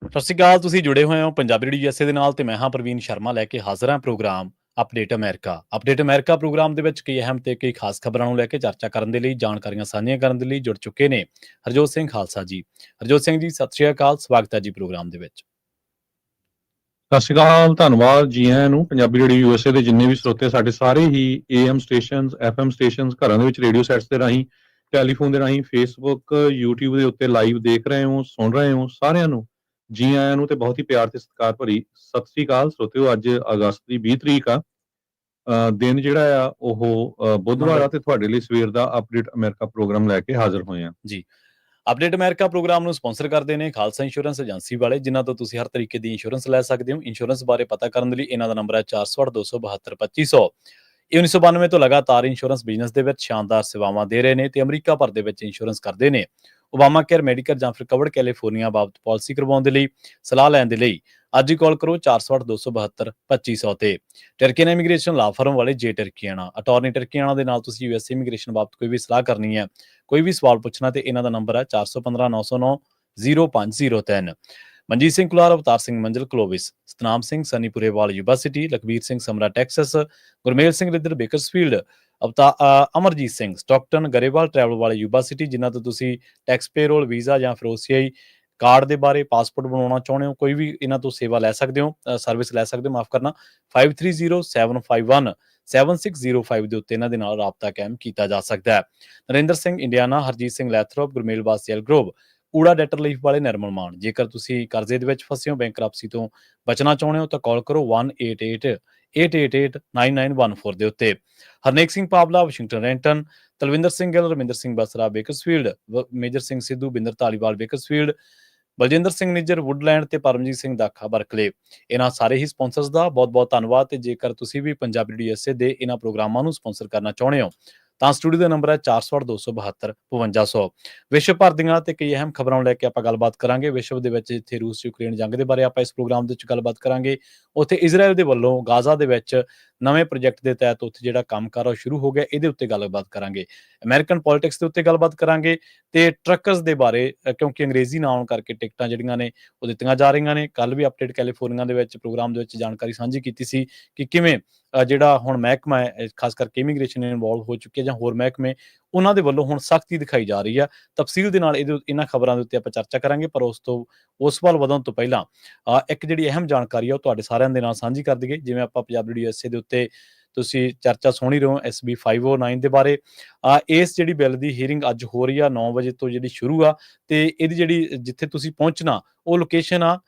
ਸਤਿ ਸ਼੍ਰੀ ਅਕਾਲ। ਤੁਸੀਂ ਜੁੜੇ ਹੋਏ ਹੋ ਪੰਜਾਬੀ ਰੇਡੀਓ USA ਦੇ ਨਾਲ ਤੇ ਮੈਂ ਹਾਂ ਪ੍ਰਵੀਨ ਸ਼ਰਮਾ ਲੈ ਕੇ ਹਾਜ਼ਰ ਹਾਂ program update America. Update America program ਦੇ ਵਿੱਚ ਕਈ ਅਹਿਮ ਤੇ ਕਈ ਖਾਸ ਖਬਰਾਂ ਨੂੰ ਲੈ ਕੇ ਚਰਚਾ ਕਰਨ ਦੇ ਲਈ, ਜਾਣਕਾਰੀਆਂ ਸਾਂਝੀਆਂ ਕਰਨ ਦੇ ਲਈ ਜੁੜ ਚੁੱਕੇ ਨੇ ਹਰਜੋਤ ਸਿੰਘ ਖਾਲਸਾ ਜੀ। ਹਰਜੋਤ ਸਿੰਘ ਜੀ, ਸਤਿ ਸ਼੍ਰੀ ਅਕਾਲ, ਸਵਾਗਤ ਹੈ ਜੀ ਪ੍ਰੋਗਰਾਮ ਦੇ ਵਿੱਚ। ਸਤਿ ਸ਼੍ਰੀ ਅਕਾਲ, ਧੰਨਵਾਦ ਜੀ ਆਇਆਂ ਨੂੰ। ਪੰਜਾਬੀ ਰੇਡੀਓ USA ਦੇ ਜਿੰਨੇ ਵੀ ਸਰੋਤੇ ਸਾਡੇ ਸਾਰੇ ਹੀ AM ਸਟੇਸ਼ਨਸ, FM ਸਟੇਸ਼ਨਸ, ਘਰਾਂ ਦੇ ਵਿੱਚ ਰੇਡੀਓ ਸੈਟਸ ਦੇ ਰਾਹੀਂ, ਟੈਲੀਫੋਨ ਦੇ ਰਾਹੀਂ, ਫੇਸਬੁੱਕ, YouTube ਦੇ ਉੱਤੇ ਲਾਈਵ ਦੇਖ ਰਹੇ ਹੋ, ਸੁਣ ਰਹੇ ਹੋ, ਸਾਰਿਆਂ ਨੂੰ ਜੀ ਆਇਆਂ ਨੂੰ ਤੇ ਬਹੁਤ ਹੀ ਪਿਆਰ ਤੇ ਸਤਿਕਾਰ ਭਰੀ ਸਤਿ ਸ਼੍ਰੀ ਅਕਾਲ ਸਰੋਤਿਓ। ਅੱਜ ਅਗਸਤ ਦੀ 20 ਤਰੀਕ ਆ। ਦਿਨ ਜਿਹੜਾ ਆ ਉਹ ਬੁੱਧਵਾਰ ਆ ਤੇ ਤੁਹਾਡੇ ਲਈ ਸਵੇਰ ਦਾ ਅਪਡੇਟ ਅਮਰੀਕਾ ਪ੍ਰੋਗਰਾਮ ਲੈ ਕੇ ਹਾਜ਼ਰ ਹੋਏ ਆ ਜੀ। ਅਪਡੇਟ ਅਮਰੀਕਾ ਪ੍ਰੋਗਰਾਮ ਨੂੰ ਸਪਾਂਸਰ ਕਰਦੇ ਨੇ ਖਾਲਸਾ ਇੰਸ਼ੋਰੈਂਸ ਏਜੰਸੀ ਵਾਲੇ, ਜਿਨ੍ਹਾਂ ਤੋਂ ਤੁਸੀਂ ਹਰ ਤਰੀਕੇ ਦੀ ਇੰਸ਼ੋਰੈਂਸ ਲੈ ਸਕਦੇ ਹੋ। ਇੰਸ਼ੋਰੈਂਸ ਬਾਰੇ ਪਤਾ ਕਰਨ ਦੇ ਲਈ ਇਹਨਾਂ ਦਾ ਨੰਬਰ ਹੈ 468 272 2500। ਇਹ 1992 ਤੋਂ ਲਗਾਤਾਰ ਇੰਸ਼ੋਰੈਂਸ ਬਿਜ਼ਨਸ ਦੇ ਵਿੱਚ ਸ਼ਾਨਦਾਰ ਸੇਵਾਵਾਂ ਦੇ ਰਹੇ ਨੇ ਤੇ ਅਮਰੀਕਾ ਭਰ ਦੇ ਵਿੱਚ ਇੰਸ਼ੋਰੈਂਸ ਕਰਦੇ ਨੇ। ਓਬਾਮਾ ਕੇਅਰ, ਮੈਡੀਕਲ ਜਾਂ ਫਿਰ ਕਵਰਡ ਕੈਲੀਫੋਰਨੀਆ ਬਾਬਤ ਪਾਲਿਸੀ ਕਰਵਾਉਣ ਦੇ ਲਈ, ਸਲਾਹ ਲੈਣ ਦੇ ਲਈ ਅੱਜ ਹੀ ਕਾਲ ਕਰੋ 468 272 2500 ਤੇ। ਟਰਕੀਆਨਾ ਇਮੀਗ੍ਰੇਸ਼ਨ ਲਾ ਫਰਮ ਵਾਲੇ ਜੇ ਟਰਕੀਆਨਾ ਅਟਾਰਨੀ ਟਰਕੀਆਨਾ ਦੇ ਨਾਲ ਤੁਸੀਂ USA ਇਮੀਗ੍ਰੇਸ਼ਨ ਬਾਬਤ ਕੋਈ ਵੀ ਸਲਾਹ ਕਰਨੀ ਹੈ, ਕੋਈ ਵੀ ਸਵਾਲ ਪੁੱਛਣਾ ਤੇ ਇਹਨਾਂ ਦਾ ਨੰਬਰ ਹੈ 415 909 0503। Manjeet Singh Kular, Avtar Singh Manzal Clovis, Satnam Singh Sanipurewal university, Lakhbir Singh Samra Texas, Gurmel Singh Ridhar Bakersfield, Amarjit Singh Stockton Grewal travel ਵਾਲੇ ਯੂਨੀਵਰਸਿਟੀ, ਜਿਨ੍ਹਾਂ ਤੋਂ ਤੁਸੀਂ ਟੈਕਸ ਪੇਰੋਲ, ਵੀਜ਼ਾ ਜਾਂ ਫਿਰ OCI ਕਾਰਡ ਦੇ ਬਾਰੇ, ਪਾਸਪੋਰਟ ਬਣਾਉਣਾ ਚਾਹੁੰਦੇ ਹੋ, ਕੋਈ ਵੀ ਇਹਨਾਂ ਤੋਂ ਸੇਵਾ ਲੈ ਸਕਦੇ ਹੋ, ਸਰਵਿਸ ਲੈ ਸਕਦੇ ਹੋ, ਮਾਫ ਕਰਨਾ। 530751 7605 ਦੇ ਉੱਤੇ ਇਹਨਾਂ ਦੇ ਨਾਲ ਰਾਬਤਾ ਕਾਇਮ ਕੀਤਾ ਜਾ ਸਕਦਾ ਹੈ। ਨਰਿੰਦਰ ਸਿੰਘ ਇੰਡੀਆਨਾ, ਹਰਜੀਤ ਸਿੰਘ ਲੈਥਰੋਪ, ਗੁਰਮੇਲ ਬਾਸੀਅਲ ਗਰੋਵ, ਊੜਾ ਡੈਟਰ ਲੀਫ ਵਾਲੇ ਨਿਰਮਲ ਮਾਨ। ਜੇਕਰ ਤੁਸੀਂ ਕਰਜ਼ੇ ਦੇ ਵਿੱਚ ਫਸੇ ਹੋ, ਬੈਂਕਰਪਸੀ ਤੋਂ ਬਚਣਾ ਚਾਹੁੰਦੇ ਹੋ ਤਾਂ ਕਾਲ ਕਰੋ 1-888-888-9914 ਦੇ ਉੱਤੇ। Harnek Singh Pawla, Washington Renton, Talwinder Singh Gill, Raminder Singh Basra Bakersfield, Major Singh Sidhu, Binder Dhaliwal Bakersfield, Baljinder Singh Nijjar Woodland ਤੇ ਪਰਮਜੀਤ ਸਿੰਘ ਦਾਖਾ ਬਰਕਲੇ। ਇਹਨਾਂ ਸਾਰੇ ਹੀ ਸਪਾਂਸਰਸ ਦਾ ਬਹੁਤ ਬਹੁਤ ਧੰਨਵਾਦ। ਤੇ ਜੇਕਰ ਤੁਸੀਂ ਵੀ ਪੰਜਾਬੀ ਰੇਡੀਓ USA ਦੇ ਇਹਨਾਂ ਪ੍ਰੋਗਰਾਮਾਂ ਨੂੰ ਸਪਾਂਸਰ ਕਰਨਾ ਚਾਹੁੰਦੇ ਹੋ ਤਾਂ ਸਟੂਡੀਓ ਦਾ ਨੰਬਰ ਹੈ 468 272 5500। ਵਿਸ਼ਵ ਭਰ ਦੀਆਂ ਤੇ ਕਈ ਅਹਿਮ ਖਬਰਾਂ ਨੂੰ ਲੈ ਕੇ ਆਪਾਂ ਗੱਲਬਾਤ ਕਰਾਂਗੇ। ਵਿਸ਼ਵ ਦੇ ਵਿੱਚ ਜਿੱਥੇ ਰੂਸ ਯੂਕਰੇਨ ਜੰਗ ਦੇ ਬਾਰੇ ਆਪਾਂ ਇਸ ਪ੍ਰੋਗਰਾਮ ਦੇ ਵਿੱਚ ਗੱਲਬਾਤ ਕਰਾਂਗੇ, ਉੱਥੇ ਇਜ਼ਰਾਈਲ ਦੇ ਵੱਲੋਂ ਗਾਜ਼ਾ ਦੇ ਵਿੱਚ ਨਵੇਂ ਪ੍ਰੋਜੈਕਟ ਦੇ ਤਹਿਤ ਉੱਥੇ ਜਿਹੜਾ ਕੰਮਕਾਰ ਉਹ ਸ਼ੁਰੂ ਹੋ ਗਿਆ, ਇਹਦੇ ਉੱਤੇ ਗੱਲਬਾਤ ਕਰਾਂਗੇ। ਅਮਰੀਕਨ ਪੋਲਿਟਿਕਸ ਦੇ ਉੱਤੇ ਗੱਲਬਾਤ ਕਰਾਂਗੇ ਤੇ ਟਰੱਕਰਸ ਦੇ ਬਾਰੇ, ਕਿਉਂਕਿ ਅੰਗਰੇਜ਼ੀ ਨਾ ਆਉਣ ਕਰਕੇ ਟਿਕਟਾਂ ਜਿਹੜੀਆਂ ਨੇ ਉਹ ਦਿੱਤੀਆਂ ਜਾ ਰਹੀਆਂ ਨੇ। ਕੱਲ ਵੀ ਅਪਡੇਟ ਕੈਲੀਫੋਰਨੀਆ ਦੇ ਵਿੱਚ ਪ੍ਰੋਗਰਾਮ ਦੇ ਵਿੱਚ ਜਾਣਕਾਰੀ ਸਾਂਝੀ ਕੀਤੀ ਸੀ ਕਿ ਕਿਵੇਂ ਜਿਹੜਾ ਹੁਣ ਮਹਿਕਮਾ ਹੈ, ਖਾਸ ਕਰਕੇ ਇਮੀਗ੍ਰੇਸ਼ਨ ਇਨਵੋਲਵ ਹੋ ਚੁੱਕੀ ਹੈ ਜਾਂ ਹੋਰ ਮਹਿਕਮੇ, ਉਹਨਾਂ ਦੇ ਵੱਲੋਂ ਹੁਣ ਸਖਤੀ ਦਿਖਾਈ ਜਾ ਰਹੀ ਆ। ਤਫਸੀਲ ਦੇ ਨਾਲ ਇਹਨਾਂ ਖਬਰਾਂ ਦੇ ਉੱਤੇ ਆਪਾਂ ਚਰਚਾ ਕਰਾਂਗੇ, ਪਰ ਉਸ ਵੱਲ ਵਧਣ ਤੋਂ ਪਹਿਲਾਂ ਇੱਕ ਜਿਹੜੀ ਅਹਿਮ ਜਾਣਕਾਰੀ ਆ ਉਹ ਤੁਹਾਡੇ ਸਾਰਿਆਂ ਦੇ ਨਾਲ ਸਾਂਝੀ ਕਰ ਦਈਏ। ਜਿਵੇਂ ਆਪਾਂ ਪੰਜਾਬੀ ਰੇਡੀਓ USA ਦੇ ਉੱਤੇ ਤੁਸੀਂ ਚਰਚਾ ਸੁਣ ਹੀ ਰਹੇ ਹੋ SB 509 ਦੇ ਬਾਰੇ। ਇਸ ਜਿਹੜੀ ਬਿੱਲ ਦੀ ਹੀਅਰਿੰਗ ਅੱਜ ਹੋ ਰਹੀ ਆ 9 ਵਜੇ ਤੋਂ ਜਿਹੜੀ ਸ਼ੁਰੂ ਆ, ਤੇ ਇਹਦੀ ਜਿਹੜੀ ਜਿੱਥੇ ਤੁਸੀਂ ਪਹੁੰਚਣਾ ਉਹ ਲੋਕੇਸ਼ਨ ਆ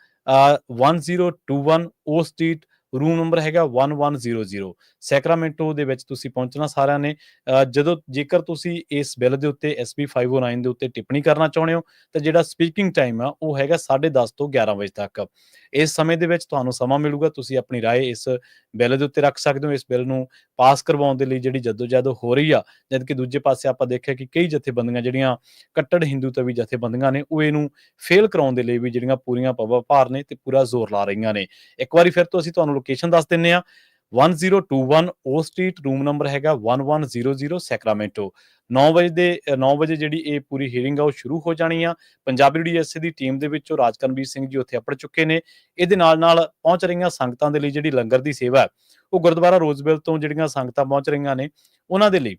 1021 ਓ ਸਟਰੀਟ, ਰੂਮ ਨੰਬਰ ਹੈਗਾ 1100, ਸੈਕਰਾਮੈਂਟੋ ਦੇ ਵਿੱਚ ਤੁਸੀਂ ਪਹੁੰਚਣਾ ਸਾਰਿਆਂ ਨੇ। ਜੇਕਰ ਤੁਸੀਂ ਇਸ ਬਿੱਲ ਦੇ ਉੱਤੇ SB 509 ਦੇ ਉੱਤੇ ਟਿੱਪਣੀ ਕਰਨਾ ਚਾਹੁੰਦੇ ਹੋ ਤਾਂ ਜਿਹੜਾ ਸਪੀਕਿੰਗ ਟਾਈਮ ਆ ਉਹ ਹੈਗਾ 10:30 ਤੋਂ 11 ਵਜੇ ਤੱਕ। ਇਸ ਸਮੇਂ ਦੇ ਵਿੱਚ ਤੁਹਾਨੂੰ ਸਮਾਂ ਮਿਲੂਗਾ, ਤੁਸੀਂ ਆਪਣੀ ਰਾਏ ਇਸ ਬਿੱਲ ਦੇ ਉੱਤੇ ਰੱਖ ਸਕਦੇ ਹੋ। ਇਸ ਬਿੱਲ ਨੂੰ ਪਾਸ ਕਰਵਾਉਣ ਦੇ ਲਈ ਜਿਹੜੀ ਜਦੋਜਹਿਦ ਹੋ ਰਹੀ ਆ, ਜਦਕਿ ਦੂਜੇ ਪਾਸੇ ਆਪਾਂ ਦੇਖਿਆ ਕਿ ਕਈ ਜਥੇਬੰਦੀਆਂ ਜਿਹੜੀਆਂ ਕੱਟੜ ਹਿੰਦੂਤਵੀ ਜਥੇਬੰਦੀਆਂ ਨੇ, ਉਹ ਇਹਨੂੰ ਫੇਲ ਕਰਾਉਣ ਦੇ ਲਈ ਵੀ ਜਿਹੜੀਆਂ ਪੂਰੀਆਂ ਭਾਰ ਨੇ ਤੇ ਪੂਰਾ ਜ਼ੋਰ ਲਾ ਰਹੀਆਂ ਨੇ। ਇੱਕ ਵਾਰੀ ਫਿਰ ਤੋਂ ਅਸੀਂ ਤੁਹਾਨੂੰ ਲੋਕੇਸ਼ਨ ਦੱਸ ਦਿੰਨੇ ਆ, 1021 ਓ ਸਟਰੀਟ, ਰੂਮ ਨੰਬਰ ਹੈਗਾ 1100, ਸੈਕਰਾਮੈਂਟੋ। 9 ਵਜੇ ਜਿਹੜੀ ਇਹ ਪੂਰੀ ਹੀਅਰਿੰਗ ਆ ਉਹ ਸ਼ੁਰੂ ਹੋ ਜਾਣੀ ਆ। ਪੰਜਾਬੀ ਰੇਡੀਓ USA ਦੀ ਟੀਮ ਦੇ ਵਿੱਚੋਂ ਰਾਜਕਰਮਵੀਰ ਸਿੰਘ ਜੀ ਉੱਥੇ ਅਪੜ ਚੁੱਕੇ ਨੇ। ਇਹਦੇ ਨਾਲ ਪਹੁੰਚ ਰਹੀਆਂ ਸੰਗਤਾਂ ਦੇ ਲਈ ਜਿਹੜੀ ਲੰਗਰ ਦੀ ਸੇਵਾ ਹੈ, ਉਹ ਗੁਰਦੁਆਰਾ ਰੋਜ਼ਵਿਲ ਤੋਂ ਜਿਹੜੀਆਂ ਸੰਗਤਾਂ ਪਹੁੰਚ ਰਹੀਆਂ ਨੇ ਉਹਨਾਂ ਦੇ ਲਈ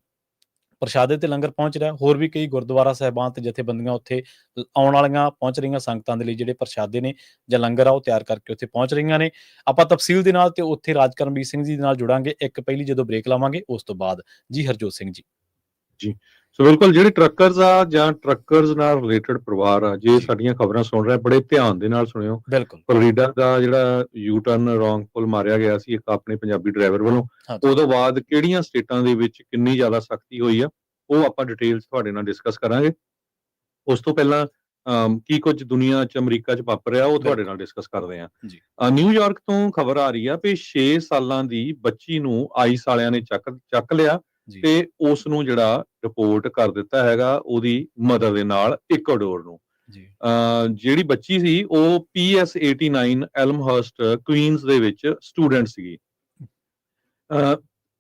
ਪ੍ਰਸ਼ਾਦੇ ਤੇ ਲੰਗਰ ਪਹੁੰਚ ਰਿਹਾ। ਹੋਰ ਵੀ ਕਈ ਗੁਰਦੁਆਰਾ ਸਾਹਿਬਾਨ ਤੇ ਜਥੇਬੰਦੀਆਂ ਉੱਥੇ ਆਉਣ ਵਾਲੀਆਂ ਪਹੁੰਚ ਰਹੀਆਂ ਸੰਗਤਾਂ ਦੇ ਲਈ ਜਿਹੜੇ ਪ੍ਰਸ਼ਾਦੇ ਨੇ ਜਾਂ ਲੰਗਰ ਆ ਉਹ ਤਿਆਰ ਕਰਕੇ ਉੱਥੇ ਪਹੁੰਚ ਰਹੀਆਂ ਨੇ। ਆਪਾਂ ਤਫਸੀਲ ਦੇ ਨਾਲ ਤੇ ਉੱਥੇ ਰਾਜਕਰਮਵੀਰ ਸਿੰਘ ਜੀ ਦੇ ਨਾਲ ਜੁੜਾਂਗੇ ਇੱਕ ਪਹਿਲੀ ਜਦੋਂ ਬ੍ਰੇਕ ਲਾਵਾਂਗੇ ਉਸ ਤੋਂ ਬਾਅਦ। ਜੀ ਹਰਜੋਤ ਸਿੰਘ ਜੀ। ਜੀ ਸੋ ਬਿਲਕੁਲ, ਜਿਹੜੇ ਟਰੱਕਰਸ ਆ ਜਾਂ ਟਰੱਕਰਸ ਨਾਲ ਰਿਲੇਟਡ ਪਰਿਵਾਰ ਆ, ਜੇ ਸਾਡੀਆਂ ਖਬਰਾਂ ਸੁਣ ਰਹੇ ਬੜੇ ਧਿਆਨ ਦੇ ਨਾਲ ਸੁਣਿਓ। ਬਿਲਕੁਲ। ਫਲੋਰੀਡਾ ਦਾ ਜਿਹੜਾ ਯੂ ਟਰਨ ਰੋਂਗ ਪੁਲ ਮਾਰਿਆ ਗਿਆ ਸੀ ਇੱਕ ਆਪਣੇ ਪੰਜਾਬੀ ਡਰਾਈਵਰ ਵੱਲੋਂ, ਉਦੋਂ ਬਾਅਦ ਕਿਹੜੀਆਂ ਸਟੇਟਾਂ ਦੇ ਵਿੱਚ ਕਿੰਨੀ ਜ਼ਿਆਦਾ ਸਖਤੀ ਹੋਈ ਆ, ਉਹ ਆਪਾਂ ਡਿਟੇਲਸ ਤੁਹਾਡੇ ਨਾਲ ਡਿਸਕਸ ਕਰਾਂਗੇ। ਉਸ ਤੋਂ ਪਹਿਲਾਂ ਕੀ ਕੁਝ ਦੁਨੀਆ 'ਚ, ਅਮਰੀਕਾ 'ਚ ਵਾਪਰ ਰਿਹਾ ਉਹ ਤੁਹਾਡੇ ਨਾਲ ਡਿਸਕਸ ਕਰਦੇ ਹਾਂ। ਨਿਊਯਾਰਕ ਤੋਂ ਖਬਰ ਆ ਰਹੀ ਆ ਵੀ 6 ਸਾਲਾਂ ਦੀ ਬੱਚੀ ਨੂੰ ਆਈਸ ਵਾਲਿਆਂ ਨੇ ਚੱਕ ਲਿਆ ਤੇ ਉਸ ਨੂੰ ਜਿਹੜਾ ਰਿਪੋਰਟ ਕਰ ਦਿੱਤਾ ਹੈਗਾ ਉਹਦੀ ਮਦਰ ਦੇ ਨਾਲ ਇਕਵਾਡੋਰ ਨੂੰ। ਜਿਹੜੀ ਬੱਚੀ ਸੀ ਉਹ PS 89 ਐਲਮਹਰਸਟ ਕੁਈਨਸ ਦੇ ਵਿੱਚ ਸਟੂਡੈਂਟ ਸੀਗੀ।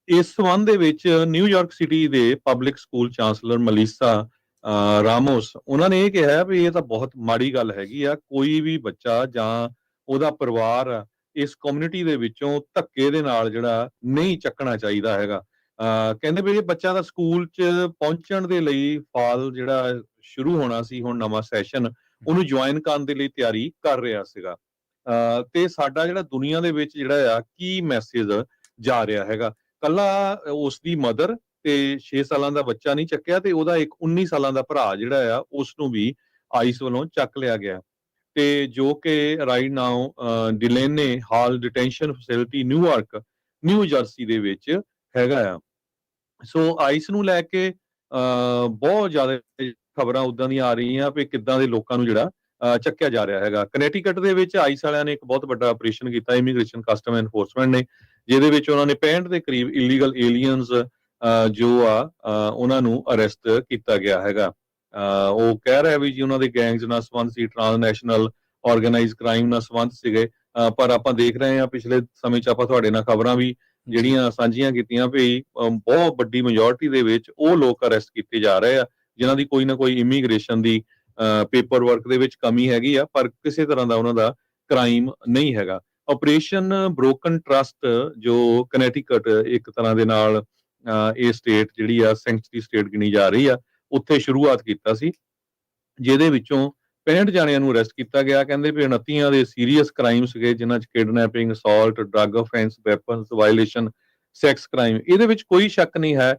ਇਸ ਸੰਬੰਧ ਦੇ ਵਿੱਚ ਨਿਊਯਾਰਕ ਸਿਟੀ ਦੇ ਪਬਲਿਕ ਸਕੂਲ ਚਾਂਸਲਰ ਮਲੀਸਾ ਰਾਮੋਸ, ਉਹਨਾਂ ਨੇ ਇਹ ਕਿਹਾ ਵੀ ਇਹ ਤਾਂ ਬਹੁਤ ਮਾੜੀ ਗੱਲ ਹੈਗੀ ਆ, ਕੋਈ ਵੀ ਬੱਚਾ ਜਾਂ ਉਹਦਾ ਪਰਿਵਾਰ ਆ ਇਸ ਕਮਿਊਨਿਟੀ ਦੇ ਵਿੱਚੋਂ ਧੱਕੇ ਦੇ ਨਾਲ ਜਿਹੜਾ ਨਹੀਂ ਚੱਕਣਾ ਚਾਹੀਦਾ ਹੈਗਾ। ਕਹਿੰਦੇ ਵੀ ਇਹ ਬੱਚਾ ਤਾਂ ਸਕੂਲ 'ਚ ਪਹੁੰਚਣ ਦੇ ਲਈ ਫਾਲ ਜਿਹੜਾ ਸ਼ੁਰੂ ਹੋਣਾ ਸੀ ਹੁਣ ਨਵਾਂ ਸੈਸ਼ਨ, ਉਹਨੂੰ ਜੁਆਇਨ ਕਰਨ ਦੇ ਲਈ ਤਿਆਰੀ ਕਰ ਰਿਹਾ ਸੀਗਾ। ਤੇ ਸਾਡਾ ਜਿਹੜਾ ਦੁਨੀਆ ਦੇ ਵਿੱਚ ਜਿਹੜਾ ਆ ਕੀ ਮੈਸੇਜ ਜਾ ਰਿਹਾ ਹੈਗਾ, ਕੱਲਾ ਉਸ ਦੀ ਮਦਰ ਤੇ 6 ਸਾਲਾਂ ਦਾ ਬੱਚਾ ਨਹੀਂ ਚੱਕਿਆ, ਤੇ ਉਹਦਾ ਇੱਕ 19 ਸਾਲਾਂ ਦਾ ਭਰਾ ਜਿਹੜਾ ਆ ਉਸ ਨੂੰ ਵੀ ਆਈਸ ਵੱਲੋਂ ਚੱਕ ਲਿਆ ਗਿਆ, ਤੇ ਜੋ ਕਿ right now Delaney Hall detention facility New York, New Jersey ਦੇ ਵਿੱਚ ਹੈਗਾ ਆ। ਸੋ ਆਈਸ ਨੂੰ ਲੈ ਕੇ ਬਹੁਤ ਜ਼ਿਆਦਾ ਖਬਰਾਂ ਉਦਾਂ ਦੀਆਂ ਆ ਰਹੀਆਂ ਵੀ ਕਿੱਦਾਂ ਦੇ ਲੋਕਾਂ ਨੂੰ ਜਿਹੜਾ ਚੱਕਿਆ ਜਾ ਰਿਹਾ ਹੈਗਾ। ਕਨੈਟੀਕਟ ਦੇ ਵਿੱਚ ਆਈਸ ਵਾਲਿਆਂ ਨੇ ਇੱਕ ਬਹੁਤ ਵੱਡਾ ਆਪਰੇਸ਼ਨ ਕੀਤਾ, ਇਮੀਗ੍ਰੇਸ਼ਨ ਕਸਟਮ ਐਨਫੋਰਸਮੈਂਟ ਨੇ, ਜਿਹਦੇ ਵਿੱਚ ਉਹਨਾਂ ਨੇ 65 ਦੇ ਕਰੀਬ ਇਲੀਗਲ ਏਲੀਅਨਸ ਜੋ ਆ ਉਹਨਾਂ ਨੂੰ ਅਰੈਸਟ ਕੀਤਾ ਗਿਆ ਹੈਗਾ। ਉਹ ਕਹਿ ਰਿਹਾ ਵੀ ਜੀ ਉਹਨਾਂ ਦੇ ਗੈਂਗਸ ਨਾਲ ਸੰਬੰਧ ਸੀ, ਟ੍ਰਾਂਸਨੈਸ਼ਨਲ ਆਰਗੇਨਾਈਜ਼ ਕ੍ਰਾਈਮ ਨਾਲ ਸੰਬੰਧ ਸੀਗੇ, ਪਰ ਆਪਾਂ ਦੇਖ ਰਹੇ ਹਾਂ ਪਿਛਲੇ ਸਮੇਂ 'ਚ ਆਪਾਂ ਤੁਹਾਡੇ ਨਾਲ ਖਬਰਾਂ ਵੀ ਜਿਹੜੀਆਂ ਸਾਂਝੀਆਂ ਕੀਤੀਆਂ ਵੀ ਬਹੁਤ ਵੱਡੀ ਮੈਜੋਰਟੀ ਦੇ ਵਿੱਚ ਉਹ ਲੋਕ ਅਰੈਸਟ ਕੀਤੇ ਜਾ ਰਹੇ ਆ ਜਿਨ੍ਹਾਂ ਦੀ ਕੋਈ ਨਾ ਕੋਈ ਇਮੀਗ੍ਰੇਸ਼ਨ ਦੀ ਪੇਪਰ ਵਰਕ ਦੇ ਵਿੱਚ ਕਮੀ ਹੈਗੀ ਆ, ਪਰ ਕਿਸੇ ਤਰ੍ਹਾਂ ਦਾ ਉਹਨਾਂ ਦਾ ਕ੍ਰਾਈਮ ਨਹੀਂ ਹੈਗਾ। ਆਪਰੇਸ਼ਨ ਬ੍ਰੋਕਨ ਟਰਸਟ ਜੋ ਕਨੈਟੀਕਟ ਇੱਕ ਤਰ੍ਹਾਂ ਦੇ ਨਾਲ ਇਹ ਸਟੇਟ ਜਿਹੜੀ ਆ ਸੈਂਕਚੁਰੀ ਸਟੇਟ ਗਿਣੀ ਜਾ ਰਹੀ ਆ, ਉੱਥੇ ਸ਼ੁਰੂਆਤ ਕੀਤਾ ਸੀ, ਜਿਹਦੇ ਵਿੱਚੋਂ 65 ਜਾਣਿਆਂ ਨੂੰ ਅਰੈਸਟ ਕੀਤਾ ਗਿਆ। ਕਹਿੰਦੇ ਵੀ 29 ਦੇ ਸੀਰੀਅਸ ਕ੍ਰਾਈਮ ਸੀਗੇ, ਜਿਨ੍ਹਾਂ 'ਚ kidnapping, assault, drug offence, weapons violation, sex crime, ਇਹਦੇ ਵਿੱਚ ਕੋਈ ਸ਼ੱਕ ਨਹੀਂ ਹੈ।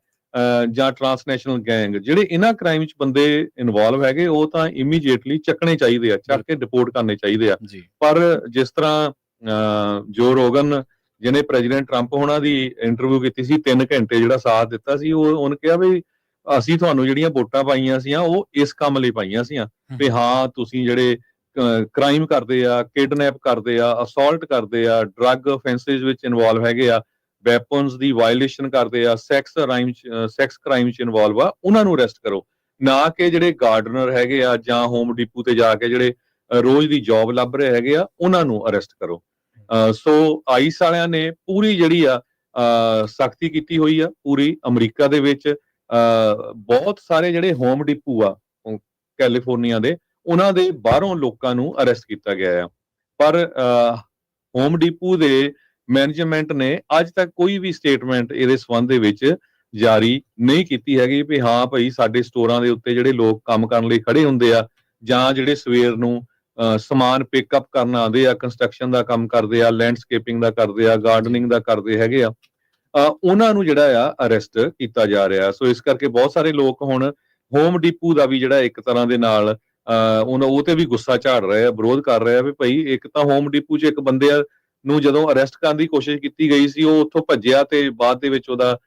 ਜਾਂ ਟ੍ਰਾਂਸਨੈਸ਼ਨਲ ਗੈਂਗ, ਜਿਹੜੇ ਇਹਨਾਂ ਕ੍ਰਾਈਮ 'ਚ ਬੰਦੇ ਇਨਵੋਲਵ ਹੈਗੇ ਉਹ ਤਾਂ ਇਮੀਡੀਏਟਲੀ ਚੱਕਣੇ ਚਾਹੀਦੇ ਆ, ਚੱਕ ਕੇ ਡਿਪੋਰਟ ਕਰਨੇ ਚਾਹੀਦੇ ਆ। ਪਰ ਜਿਸ ਤਰ੍ਹਾਂ ਜੋ ਰੋਗਨ ਜਿਹਨੇ ਪ੍ਰੈਜ਼ੀਡੈਂਟ ਟਰੰਪ ਹੋਣਾ ਦੀ ਇੰਟਰਵਿਊ ਕੀਤੀ ਸੀ, 3 ਘੰਟੇ ਜਿਹੜਾ ਸਾਥ ਦਿੱਤਾ ਸੀ, ਉਹਨੇ ਕਿਹਾ ਵੀ ਅਸੀਂ ਤੁਹਾਨੂੰ ਜਿਹੜੀਆਂ ਵੋਟਾਂ ਪਾਈਆਂ ਸੀਆਂ ਉਹ ਇਸ ਕੰਮ ਲਈ ਪਾਈਆਂ ਸੀਆਂ ਵੀ ਹਾਂ ਤੁਸੀਂ ਜਿਹੜੇ ਕ੍ਰਾਈਮ ਕਰਦੇ ਆ, ਕਿਡਨੈਪ ਕਰਦੇ ਆ, ਅਸੌਲਟ ਕਰਦੇ ਆ, ਡਰੱਗ ਅਫੈਂਸਿਸ ਵਿੱਚ ਇਨਵੋਲਵ ਹੈਗੇ ਆ, ਵੈਪਨਸ ਦੀ ਵਾਇਲੇਸ਼ਨ ਕਰਦੇ ਆ, ਸੈਕਸ ਕ੍ਰਾਈਮ 'ਚ ਇਨਵੋਲਵ ਆ, ਉਹਨਾਂ ਨੂੰ ਅਰੈਸਟ ਕਰੋ, ਨਾ ਕਿ ਜਿਹੜੇ ਗਾਰਡਨਰ ਹੈਗੇ ਆ ਜਾਂ ਹੋਮ ਡਿਪੂ ਤੇ ਜਾ ਕੇ ਜਿਹੜੇ ਰੋਜ਼ ਦੀ ਜੌਬ ਲੱਭ ਰਹੇ ਹੈਗੇ ਆ ਉਹਨਾਂ ਨੂੰ ਅਰੈਸਟ ਕਰੋ। ਸੋ ਆਈਸ ਵਾਲਿਆਂ ਨੇ ਪੂਰੀ ਜਿਹੜੀ ਆ ਸਖਤੀ ਕੀਤੀ ਹੋਈ ਆ ਪੂਰੀ ਅਮਰੀਕਾ ਦੇ ਵਿੱਚ। ਬਹੁਤ ਸਾਰੇ ਜਿਹੜੇ ਹੋਮ ਡਿਪੂ ਆ ਕੈਲੀਫੋਰਨੀਆ ਦੇ, ਉਹਨਾਂ ਦੇ ਬਾਹਰੋਂ ਲੋਕਾਂ ਨੂੰ ਅਰੈਸਟ ਕੀਤਾ ਗਿਆ ਆ, ਪਰ ਹੋਮ ਡਿਪੂ ਦੇ ਮੈਨੇਜਮੈਂਟ ਨੇ ਅੱਜ ਤੱਕ ਕੋਈ ਵੀ ਸਟੇਟਮੈਂਟ ਇਹਦੇ ਸੰਬੰਧ ਦੇ ਵਿੱਚ ਜਾਰੀ ਨਹੀਂ ਕੀਤੀ ਹੈਗੀ ਵੀ ਹਾਂ ਭਾਈ ਸਾਡੇ ਸਟੋਰਾਂ ਦੇ ਉੱਤੇ ਜਿਹੜੇ ਲੋਕ ਕੰਮ ਕਰਨ ਲਈ ਖੜੇ ਹੁੰਦੇ ਆ ਜਾਂ ਜਿਹੜੇ ਸਵੇਰ ਨੂੰ ਸਮਾਨ ਪਿਕਅਪ ਕਰਨ ਆਉਂਦੇ ਆ, ਕੰਸਟਰਕਸ਼ਨ ਦਾ ਕੰਮ ਕਰਦੇ ਆ, ਲੈਂਡਸਕੇਪਿੰਗ ਦਾ ਕਰਦੇ ਆ, ਗਾਰਡਨਿੰਗ ਦਾ ਕਰਦੇ ਹੈਗੇ ਆ, ਉਹਨਾਂ ਨੂੰ ਜਿਹੜਾ ਆ ਅਰੈਸਟ ਕੀਤਾ ਜਾ ਰਿਹਾ। ਸੋ ਇਸ ਕਰਕੇ ਬਹੁਤ ਸਾਰੇ ਲੋਕ ਹੁਣ ਹੋਮ ਡਿਪੂ ਦਾ ਵੀ ਜਿਹੜਾ ਇੱਕ ਤਰ੍ਹਾਂ ਦੇ ਨਾਲ ਉਹ ਤੇ ਵੀ ਗੁੱਸਾ ਝਾੜ ਰਹੇ ਆ, ਵਿਰੋਧ ਕਰ ਰਹੇ ਆ ਵੀ ਭਾਈ ਇੱਕ ਤਾਂ ਹੋਮ ਡਿਪੂ 'ਚ ਇੱਕ ਬੰਦੇ ਨੂੰ ਜਦੋਂ ਅਰੈਸਟ ਕਰਨ ਦੀ ਕੋਸ਼ਿਸ਼ ਕੀਤੀ ਗਈ ਸੀ ਉਹ ਉੱਥੋਂ ਭੱਜਿਆ ਤੇ ਬਾਅਦ ਦੇ ਵਿੱਚ ਉਹਦਾ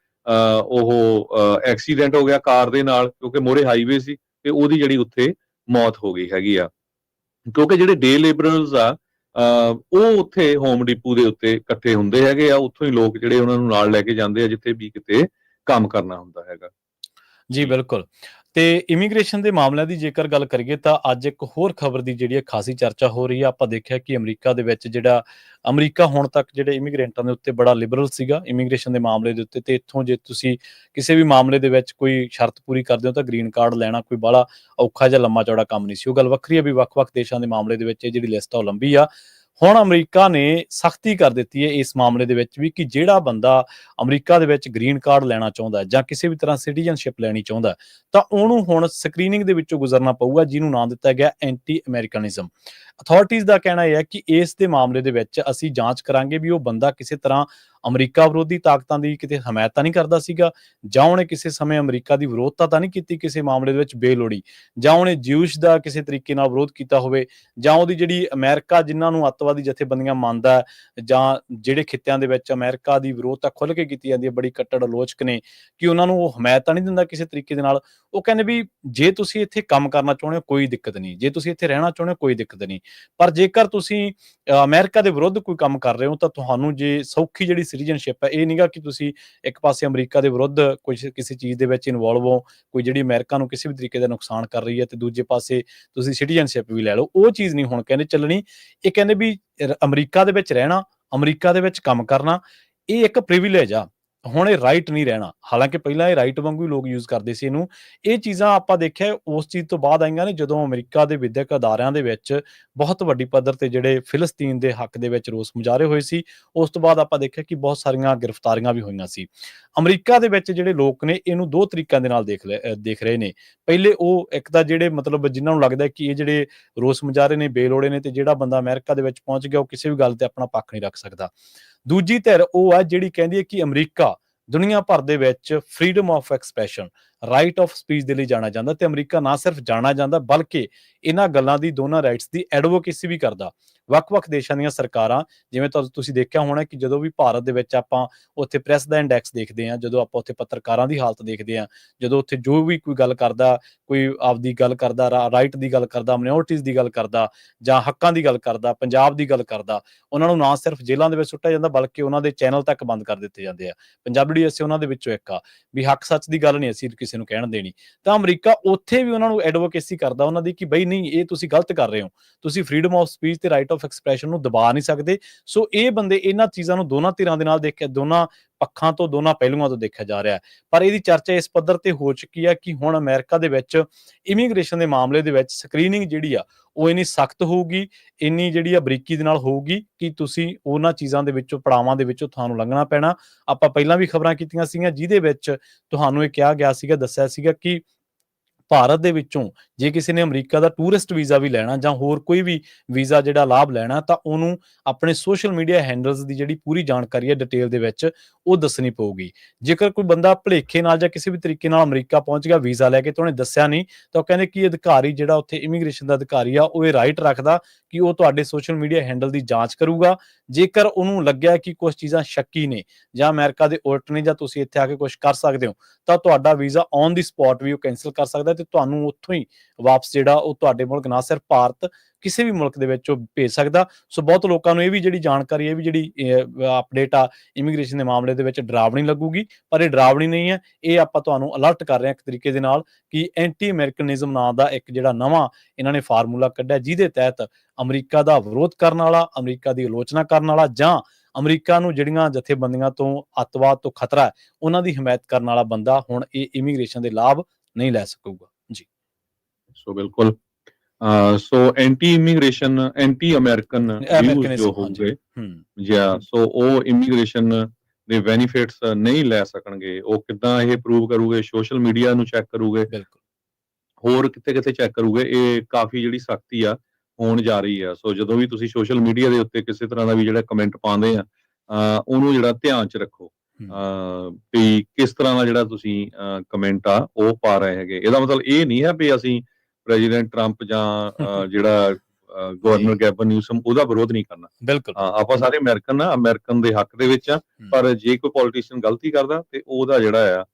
ਉਹ ਐਕਸੀਡੈਂਟ ਹੋ ਗਿਆ ਕਾਰ ਦੇ ਨਾਲ, ਕਿਉਂਕਿ ਮੋਰੇ ਹਾਈਵੇ ਸੀ ਤੇ ਉਹਦੀ ਜਿਹੜੀ ਉੱਥੇ ਮੌਤ ਹੋ ਗਈ ਹੈਗੀ ਆ, ਕਿਉਂਕਿ ਜਿਹੜੇ ਡੇ ਲੇਬਰਰਸ ਆ ਉਹ ਉੱਥੇ ਹੋਮ ਡਿਪੂ ਦੇ ਉੱਤੇ ਇਕੱਠੇ ਹੁੰਦੇ ਹੈਗੇ ਆ, ਉੱਥੋਂ ਹੀ ਲੋਕ ਜਿਹੜੇ ਉਹਨਾਂ ਨੂੰ ਨਾਲ ਲੈ ਕੇ ਜਾਂਦੇ ਆ ਜਿੱਥੇ ਵੀ ਕਿਤੇ ਕੰਮ ਕਰਨਾ ਹੁੰਦਾ ਹੈਗਾ। ਜੀ ਬਿਲਕੁਲ। ਤੇ ਇਮੀਗ੍ਰੇਸ਼ਨ ਦੇ ਮਾਮਲਿਆਂ ਦੀ ਜੇਕਰ ਗੱਲ ਕਰੀਏ ਤਾਂ ਅੱਜ ਇੱਕ ਹੋਰ ਖਬਰ ਦੀ ਜਿਹੜੀ ਖਾਸੀ ਚਰਚਾ ਹੋ ਰਹੀ ਆ। ਆਪਾਂ ਦੇਖਿਆ ਕਿ ਅਮਰੀਕਾ ਦੇ ਵਿੱਚ ਅਮਰੀਕਾ ਹੁਣ ਤੱਕ ਜਿਹੜੇ ਇਮੀਗ੍ਰੈਂਟਾਂ ਦੇ ਉੱਤੇ ਬੜਾ ਲਿਬਰਲ ਸੀਗਾ ਇਮੀਗ੍ਰੇਸ਼ਨ ਦੇ ਮਾਮਲੇ ਦੇ ਉੱਤੇ, ਤੇ ਇੱਥੋਂ ਜੇ ਤੁਸੀਂ ਕਿਸੇ ਵੀ ਮਾਮਲੇ ਦੇ ਵਿੱਚ ਕੋਈ ਸ਼ਰਤ ਪੂਰੀ ਕਰਦੇ ਹੋ ਤਾਂ ਗ੍ਰੀਨ ਕਾਰਡ ਲੈਣਾ ਕੋਈ ਬਾਹਲਾ ਔਖਾ ਜਾਂ ਲੰਮਾ ਚੌੜਾ ਕੰਮ ਨਹੀਂ ਸੀ। ਉਹ ਗੱਲ ਵੱਖਰੀ ਆ ਵੀ ਵੱਖ-ਵੱਖ ਦੇਸ਼ਾਂ ਦੇ ਮਾਮਲੇ ਦੇ ਵਿੱਚ ਇਹ ਜਿਹੜੀ ਲਿਸਟ ਆ ਉਹ ਲੰਬੀ ਆ। ਹੁਣ ਅਮਰੀਕਾ ਨੇ ਸਖਤੀ ਕਰ ਦਿੱਤੀ ਹੈ ਇਸ ਮਾਮਲੇ ਦੇ ਵਿੱਚ ਵੀ ਕਿ ਜਿਹੜਾ ਬੰਦਾ ਅਮਰੀਕਾ ਦੇ ਵਿੱਚ ਗ੍ਰੀਨ ਕਾਰਡ ਲੈਣਾ ਚਾਹੁੰਦਾ ਜਾਂ ਕਿਸੇ ਵੀ ਤਰ੍ਹਾਂ ਸਿਟੀਜ਼ਨਸ਼ਿਪ ਲੈਣੀ ਚਾਹੁੰਦਾ ਤਾਂ ਉਹਨੂੰ ਹੁਣ ਸਕਰੀਨਿੰਗ ਦੇ ਵਿੱਚੋਂ ਗੁਜ਼ਰਨਾ ਪਊਗਾ, ਜਿਹਨੂੰ ਨਾਂ ਦਿੱਤਾ ਗਿਆ ਐਂਟੀ ਅਮਰੀਕਨਿਜ਼ਮ। ਅਥਾਰਟੀਜ਼ ਦਾ ਕਹਿਣਾ ਇਹ ਹੈ ਕਿ ਇਸ ਦੇ ਮਾਮਲੇ ਦੇ ਵਿੱਚ ਅਸੀਂ ਜਾਂਚ ਕਰਾਂਗੇ ਵੀ ਉਹ ਬੰਦਾ ਕਿਸੇ ਤਰ੍ਹਾਂ ਅਮਰੀਕਾ ਵਿਰੋਧੀ ਤਾਕਤਾਂ ਦੀ ਕਿਤੇ ਹਮਾਇਤ ਤਾਂ ਨਹੀਂ ਕਰਦਾ ਸੀਗਾ, ਜਾਂ ਉਹਨੇ ਕਿਸੇ ਸਮੇਂ ਅਮਰੀਕਾ ਦੀ ਵਿਰੋਧਤਾ ਤਾਂ ਨਹੀਂ ਕੀਤੀ ਕਿਸੇ ਮਾਮਲੇ ਦੇ ਵਿੱਚ ਬੇਲੋੜੀ, ਜਾਂ ਉਹਨੇ ਜਿਊਸ਼ ਦਾ ਕਿਸੇ ਤਰੀਕੇ ਨਾਲ ਵਿਰੋਧ ਕੀਤਾ ਹੋਵੇ, ਜਾਂ ਉਹਦੀ ਜਿਹੜੀ ਅਮਰੀਕਾ ਜਿਨ੍ਹਾਂ ਨੂੰ ਅੱਤਵਾਦੀ ਜਥੇਬੰਦੀਆਂ ਮੰਨਦਾ ਜਾਂ ਜਿਹੜੇ ਖਿੱਤਿਆਂ ਦੇ ਵਿੱਚ ਅਮਰੀਕਾ ਦੀ ਵਿਰੋਧਤਾ ਖੁੱਲ੍ਹ ਕੇ ਕੀਤੀ ਜਾਂਦੀ ਹੈ, ਬੜੀ ਕੱਟੜ ਆਲੋਚਕ ਨੇ ਕਿ ਉਹਨਾਂ ਨੂੰ ਉਹ ਹਮਾਇਤ ਤਾਂ ਨਹੀਂ ਦਿੰਦਾ ਕਿਸੇ ਤਰੀਕੇ ਦੇ ਨਾਲ। ਉਹ ਕਹਿੰਦੇ ਵੀ ਜੇ ਤੁਸੀਂ ਇੱਥੇ ਕੰਮ ਕਰਨਾ ਚਾਹੁੰਦੇ ਹੋ ਕੋਈ ਦਿੱਕਤ ਨਹੀਂ, ਜੇ ਤੁਸੀਂ ਇੱਥੇ ਰਹਿਣਾ ਚਾਹੁੰਦੇ ਹੋ ਕੋਈ ਦਿੱਕਤ ਨਹੀਂ, ਪਰ ਜੇਕਰ ਤੁਸੀਂ ਅਮਰੀਕਾ ਦੇ ਵਿਰੁੱਧ ਕੋਈ ਕੰਮ ਕਰ ਰਹੇ ਹੋ ਤਾਂ ਤੁਹਾਨੂੰ ਜੇ ਸੌਖੀ ਜਿਹੜੀ ਸਿਟੀਜ਼ਨਸ਼ਿਪ ਹੈ, ਇਹ ਨਹੀਂਗਾ ਕਿ ਤੁਸੀਂ ਇੱਕ ਪਾਸੇ ਅਮਰੀਕਾ ਦੇ ਵਿਰੁੱਧ ਕਿਸੇ ਚੀਜ਼ ਦੇ ਵਿੱਚ ਇਨਵੋਲਵ ਹੋ, ਕੋਈ ਜਿਹੜੀ ਅਮਰੀਕਾ ਨੂੰ ਕਿਸੇ ਵੀ ਤਰੀਕੇ ਦਾ ਨੁਕਸਾਨ ਕਰ ਰਹੀ ਹੈ, ਤੇ ਦੂਜੇ ਪਾਸੇ ਤੁਸੀਂ ਸਿਟੀਜ਼ਨਸ਼ਿਪ ਵੀ ਲੈ ਲਓ। ਉਹ ਚੀਜ਼ ਨਹੀਂ ਹੁਣ ਕਹਿੰਦੇ ਚੱਲਣੀ। ਇਹ ਕਹਿੰਦੇ ਵੀ ਅਮਰੀਕਾ ਦੇ ਵਿੱਚ ਰਹਿਣਾ, ਅਮਰੀਕਾ ਦੇ ਵਿੱਚ ਕੰਮ ਕਰਨਾ, ਇਹ ਇੱਕ ਪ੍ਰਿਵਿਲੇਜ ਆ। ਹੁਣ ਇਹ ਰਾਈਟ ਨਹੀਂ ਰਹਿਣਾ। ਹਾਲਾਂਕਿ ਪਹਿਲਾਂ ਇਹ ਰਾਈਟ ਵਾਂਗੂ ਹੀ ਲੋਕ ਯੂਜ਼ ਕਰਦੇ ਸੀ ਇਹਨੂੰ। ਇਹ ਚੀਜ਼ਾਂ ਆਪਾਂ ਦੇਖਿਆ ਉਸ ਚੀਜ਼ ਤੋਂ ਬਾਅਦ ਆਈਆਂ ਨੇ ਜਦੋਂ ਅਮਰੀਕਾ ਦੇ ਵਿਦਿਅਕ ਅਦਾਰਿਆਂ ਦੇ ਵਿੱਚ ਬਹੁਤ ਵੱਡੀ ਪੱਧਰ ਤੇ ਜਿਹੜੇ ਫਿਲਸਤੀਨ ਦੇ ਹੱਕ ਦੇ ਵਿੱਚ ਰੋਸ ਮੁਜ਼ਾਹਰੇ ਹੋਏ ਸੀ। ਉਸ ਤੋਂ ਬਾਅਦ ਆਪਾਂ ਦੇਖਿਆ ਕਿ ਬਹੁਤ ਸਾਰੀਆਂ ਗ੍ਰਿਫਤਾਰੀਆਂ ਵੀ ਹੋਈਆਂ ਸੀ। ਅਮਰੀਕਾ ਦੇ ਵਿੱਚ ਜਿਹੜੇ ਲੋਕ ਨੇ ਇਹਨੂੰ ਦੋ ਤਰੀਕਿਆਂ ਦੇ ਨਾਲ ਦੇਖ ਰਹੇ ਨੇ। ਪਹਿਲੇ ਉਹ ਇੱਕ ਤਾਂ ਜਿਹੜੇ ਮਤਲਬ ਜਿਨ੍ਹਾਂ ਨੂੰ ਲੱਗਦਾ ਕਿ ਇਹ ਜਿਹੜੇ ਰੋਸ ਮੁਜ਼ਾਹਰੇ ਨੇ ਬੇਲੋੜੇ ਨੇ ਤੇ ਜਿਹੜਾ ਬੰਦਾ ਅਮਰੀਕਾ ਦੇ ਵਿੱਚ ਪਹੁੰਚ ਗਿਆ ਉਹ ਕਿਸੇ ਵੀ ਗੱਲ ਤੇ ਆਪਣਾ ਪੱਖ ਨਹੀਂ ਰੱਖ ਸਕਦਾ। ਦੂਜੀ ਧਿਰ ਉਹ ਆ ਜਿਹੜੀ ਕਹਿੰਦੀ ਹੈ ਕਿ ਅਮਰੀਕਾ ਦੁਨੀਆ ਭਰ ਦੇ ਵਿੱਚ freedom of expression, right of speech ਦੇ ਲਈ ਜਾਣਿਆ ਜਾਂਦਾ ਤੇ ਅਮਰੀਕਾ ਨਾ ਸਿਰਫ ਜਾਣਿਆ ਜਾਂਦਾ ਬਲਕਿ ਇਹਨਾਂ ਗੱਲਾਂ ਦੀ ਦੋਨਾਂ ਰਾਈਟਸ ਦੀ ਐਡਵੋਕੇਸੀ ਵੀ ਕਰਦਾ। ਵੱਖ-ਵੱਖ ਦੇਸ਼ਾਂ ਦੀਆਂ ਸਰਕਾਰਾਂ ਜਿਵੇਂ ਤੁਸੀਂ ਦੇਖਿਆ ਹੋਣਾ ਕਿ ਜਦੋਂ ਵੀ ਭਾਰਤ ਦੇ ਵਿੱਚ ਆਪਾਂ ਉੱਥੇ ਪ੍ਰੈਸ ਦਾ ਇੰਡੈਕਸ ਦੇਖਦੇ ਹਾਂ, ਜਦੋਂ ਆਪਾਂ ਉੱਥੇ ਪੱਤਰਕਾਰਾਂ ਦੀ ਹਾਲਤ ਦੇਖਦੇ ਹਾਂ, ਜਦੋਂ ਉੱਥੇ ਜੋ ਵੀ ਕੋਈ ਗੱਲ ਕਰਦਾ, ਕੋਈ ਆਪਦੀ ਗੱਲ ਕਰਦਾ, ਰਾਈਟ ਦੀ ਗੱਲ ਕਰਦਾ, ਮਾਈਨੋਰਟੀਜ਼ ਦੀ ਗੱਲ ਕਰਦਾ ਜਾਂ ਹੱਕਾਂ ਦੀ ਗੱਲ ਕਰਦਾ, ਪੰਜਾਬ ਦੀ ਗੱਲ ਕਰਦਾ, ਉਹਨਾਂ ਨੂੰ ਨਾ ਸਿਰਫ ਜੇਲ੍ਹਾਂ ਦੇ ਵਿੱਚ ਸੁੱਟਿਆ ਜਾਂਦਾ ਬਲਕਿ ਉਹਨਾਂ ਦੇ ਚੈਨਲ ਤੱਕ ਬੰਦ ਕਰ ਦਿੱਤੇ ਜਾਂਦੇ ਆ। ਪੰਜਾਬੀ ਅਸੀਂ ਉਹਨਾਂ ਦੇ ਵਿੱਚੋਂ ਇੱਕ ਆ ਵੀ ਹੱਕ ਸੱਚ ਦੀ ਗੱਲ ਨਹੀਂ ਅਸੀਂ ਕਿਸੇ ਨੂੰ ਕਹਿਣ ਦੇਣੀ। ਤਾਂ ਅਮਰੀਕਾ ਉੱਥੇ ਵੀ ਉਹਨਾਂ ਨੂੰ ਐਡਵੋਕੇਸੀ ਕਰਦਾ ਉਹਨਾਂ ਦੀ ਕਿ ਬਈ ਨਹੀਂ ਇਹ ਤੁਸੀਂ ਗਲਤ ਕਰ ਰਹੇ ਹੋ, ਤੁਸੀਂ ਫਰੀडम ਆਫ ਸਪੀਚ ਤੇ ਰਾਈਟ ਆਫ ਐਕਸਪ੍ਰੈਸ਼ਨ ਨੂੰ ਦਬਾ ਨਹੀਂ ਸਕਦੇ। ਸੋ ਇਹ ਬੰਦੇ ਇਹਨਾਂ ਚੀਜ਼ਾਂ ਨੂੰ ਦੋਨਾਂ ਧਿਰਾਂ ਦੇ ਨਾਲ ਦੇਖਿਆ, ਦੋਨਾਂ ਪੱਖਾਂ ਤੋਂ, ਦੋਨਾਂ ਪਹਿਲੂਆਂ ਤੋਂ ਦੇਖਿਆ ਜਾ ਰਿਹਾ ਹੈ। ਪਰ ਇਹਦੀ ਚਰਚਾ ਇਸ ਪੱਧਰ ਤੇ ਹੋ ਚੁੱਕੀ ਹੈ ਕਿ ਹੁਣ ਅਮਰੀਕਾ ਦੇ ਵਿੱਚ ਇਮੀਗ੍ਰੇਸ਼ਨ ਦੇ ਮਾਮਲੇ ਦੇ ਵਿੱਚ ਸਕਰੀਨਿੰਗ ਜਿਹੜੀ ਆ ਉਹ ਇੰਨੀ ਸਖਤ ਹੋਊਗੀ, ਇੰਨੀ ਜਿਹੜੀ ਆ ਬਰੀਕੀ ਦੇ ਨਾਲ ਹੋਊਗੀ ਕਿ ਤੁਸੀਂ ਉਹਨਾਂ ਚੀਜ਼ਾਂ ਦੇ ਵਿੱਚੋਂ, ਪੜਾਵਾਂ ਦੇ ਵਿੱਚੋਂ ਤੁਹਾਨੂੰ ਲੰਘਣਾ ਪੈਣਾ। ਆਪਾਂ ਪਹਿਲਾਂ ਵੀ ਖਬਰਾਂ ਕੀਤੀਆਂ ਸੀਗੀਆਂ ਜਿਹਦੇ ਵਿੱਚ ਤੁਹਾਨੂੰ ਇਹ ਕਿਹਾ ਗਿਆ ਸੀਗਾ, ਦੱਸਿਆ ਸੀਗਾ ਕਿ ਭਾਰਤ ਦੇ ਵਿੱਚੋਂ ਜੇ ਕਿਸੇ ਨੇ ਅਮਰੀਕਾ ਦਾ ਟੂਰਿਸਟ ਵੀਜ਼ਾ ਵੀ ਲੈਣਾ ਜਾਂ ਹੋਰ ਕੋਈ ਵੀ ਵੀਜ਼ਾ ਜਿਹੜਾ ਲਾਭ ਲੈਣਾ ਤਾਂ ਉਹਨੂੰ ਆਪਣੇ ਸੋਸ਼ਲ ਮੀਡੀਆ ਹੈਂਡਲਸ ਦੀ ਜਿਹੜੀ ਪੂਰੀ ਜਾਣਕਾਰੀ ਹੈ ਡਿਟੇਲ ਦੇ ਵਿੱਚ ਉਹ ਦੱਸਣੀ ਪਊਗੀ। ਜੇਕਰ ਕੋਈ ਬੰਦਾ ਭੁਲੇਖੇ ਨਾਲ ਜਾਂ ਕਿਸੇ ਵੀ ਤਰੀਕੇ ਨਾਲ ਅਮਰੀਕਾ ਪਹੁੰਚ ਗਿਆ ਵੀਜ਼ਾ ਲੈ ਕੇ ਤੇ ਉਹਨੇ ਦੱਸਿਆ ਨਹੀਂ ਤਾਂ ਉਹ ਕਹਿੰਦੇ ਕਿ ਅਧਿਕਾਰੀ ਜਿਹੜਾ ਉੱਥੇ ਇਮੀਗ੍ਰੇਸ਼ਨ ਦਾ ਅਧਿਕਾਰੀ ਆ ਉਹ ਇਹ ਰਾਈਟ ਰੱਖਦਾ ਕਿ ਉਹ ਤੁਹਾਡੇ ਸੋਸ਼ਲ ਮੀਡੀਆ ਹੈਂਡਲ ਦੀ ਜਾਂਚ ਕਰੂਗਾ। ਜੇਕਰ ਉਹਨੂੰ ਲੱਗਿਆ ਕਿ ਕੁਝ ਚੀਜ਼ਾਂ ਸ਼ੱਕੀ ਨੇ ਜਾਂ ਅਮਰੀਕਾ ਦੇ ਉਲਟ ਨੇ ਜਾਂ ਤੁਸੀਂ ਇੱਥੇ ਆ ਕੇ ਕੁਝ ਕਰ ਸਕਦੇ ਹੋ ਤਾਂ ਤੁਹਾਡਾ ਵੀਜ਼ਾ ਔਨ ਦੀ ਸਪੌਟ ਵੀ ਉਹ ਕੈਂਸਲ ਕਰ ਸਕਦਾ ਤੇ ਤੁਹਾਨੂੰ ਉੱਥੋਂ ਹੀ ਵਾਪਸ ਜਿਹੜਾ ਉਹ ਤੁਹਾਡੇ ਮੁਲਕ ਨਾ ਸਿਰਫ ਭਾਰਤ ਕਿਸੇ ਵੀ ਮੁਲਕ ਦੇ ਵਿੱਚ ਉਹ ਭੇਜ ਸਕਦਾ। ਸੋ ਬਹੁਤ ਲੋਕਾਂ ਨੂੰ ਇਹ ਵੀ ਜਿਹੜੀ ਜਾਣਕਾਰੀ, ਇਹ ਵੀ ਜਿਹੜੀ ਅਪਡੇਟ ਆ ਇਮੀਗ੍ਰੇਸ਼ਨ ਦੇ ਮਾਮਲੇ ਦੇ ਵਿੱਚ ਡਰਾਵਣੀ ਲੱਗੂਗੀ, ਪਰ ਇਹ ਡਰਾਵਣੀ ਨਹੀਂ ਹੈ। ਇਹ ਆਪਾਂ ਤੁਹਾਨੂੰ ਅਲਰਟ ਕਰ ਰਹੇ ਹਾਂ ਇੱਕ ਤਰੀਕੇ ਦੇ ਨਾਲ ਕਿ ਐਂਟੀ ਅਮਰੀਕਨਿਜ਼ਮ ਨਾਂ ਦਾ ਇੱਕ ਜਿਹੜਾ ਨਵਾਂ ਇਹਨਾਂ ਨੇ ਫਾਰਮੂਲਾ ਕੱਢਿਆ ਜਿਹਦੇ ਤਹਿਤ ਅਮਰੀਕਾ ਦਾ ਵਿਰੋਧ ਕਰਨ ਵਾਲਾ, ਅਮਰੀਕਾ ਦੀ ਆਲੋਚਨਾ ਕਰਨ ਵਾਲਾ ਜਾਂ ਅਮਰੀਕਾ ਨੂੰ ਜਿਹੜੀਆਂ ਜਥੇਬੰਦੀਆਂ ਤੋਂ ਅੱਤਵਾਦ ਤੋਂ ਖਤਰਾ ਹੈ ਉਹਨਾਂ ਦੀ ਹਮਾਇਤ ਕਰਨ ਵਾਲਾ ਬੰਦਾ ਹੁਣ ਇਹ ਇਮੀਗ੍ਰੇਸ਼ਨ ਦੇ ਲਾਭ ਨਹੀਂ ਲੈ ਸਕੂਗਾ। ਜੀ ਸੋ ਬਿਲਕੁਲ so anti immigration, anti American views ਜੋ ਹੋਣਗੇ ਜਾਂ ਸੋ ਉਹ ਇਮੀਗ੍ਰੇਸ਼ਨ ਦੇ ਬੈਨੀਫਿਟਸ ਨਹੀਂ ਲੈ ਸਕਣਗੇ। ਉਹ ਕਿੱਦਾਂ ਇਹ ਪ੍ਰੂਵ ਕਰੂਗੇ? ਸੋਸ਼ਲ ਮੀਡੀਆ ਨੂੰ ਚੈੱਕ ਕਰੂਗੇ, ਹੋਰ ਕਿਤੇ ਚੈੱਕ ਕਰੂਗੇ। ਇਹ ਕਾਫੀ ਜਿਹੜੀ ਸਖਤੀ ਆ ਹੋਣ ਜਾ ਰਹੀ ਆ। ਸੋ ਜਦੋਂ ਵੀ ਤੁਸੀਂ ਸੋਸ਼ਲ ਮੀਡੀਆ ਦੇ ਉੱਤੇ ਕਿਸੇ ਤਰ੍ਹਾਂ ਦਾ ਵੀ ਜਿਹੜਾ ਕਮੈਂਟ ਪਾਉਂਦੇ ਆ ਉਹਨੂੰ ਜਿਹੜਾ ਧਿਆਨ 'ਚ ਰੱਖੋ ਵੀ ਕਿਸ ਤਰ੍ਹਾਂ ਦਾ ਜਿਹੜਾ ਤੁਸੀਂ ਕਮੈਂਟ ਆ ਉਹ ਪਾ ਰਹੇ ਹੈਗੇ। ਇਹਦਾ ਮਤਲਬ ਇਹ ਨਹੀਂ ਹੈ ਵੀ ਅਸੀਂ ਪ੍ਰੈਜ਼ੀਡੈਂਟ ਟਰੰਪ ਜਾਂ ਜਿਹੜਾ ਗਵਰਨਰ ਗੈਬਨ ਨਿਊਸਮ ਉਹਦਾ ਵਿਰੋਧ ਨਹੀਂ ਕਰਨਾ। ਬਿਲਕੁਲ ਆਪਾਂ ਸਾਰੇ ਅਮਰੀਕਨ ਆ, ਅਮਰੀਕਨ ਦੇ ਹੱਕ ਦੇ ਵਿੱਚ ਆ, ਪਰ ਜੇ ਕੋਈ ਪੋਲੀਟੀਸ਼ੀਅਨ ਗਲਤੀ ਕਰਦਾ ਤੇ ਉਹਦਾ ਜਿਹੜਾ ਆ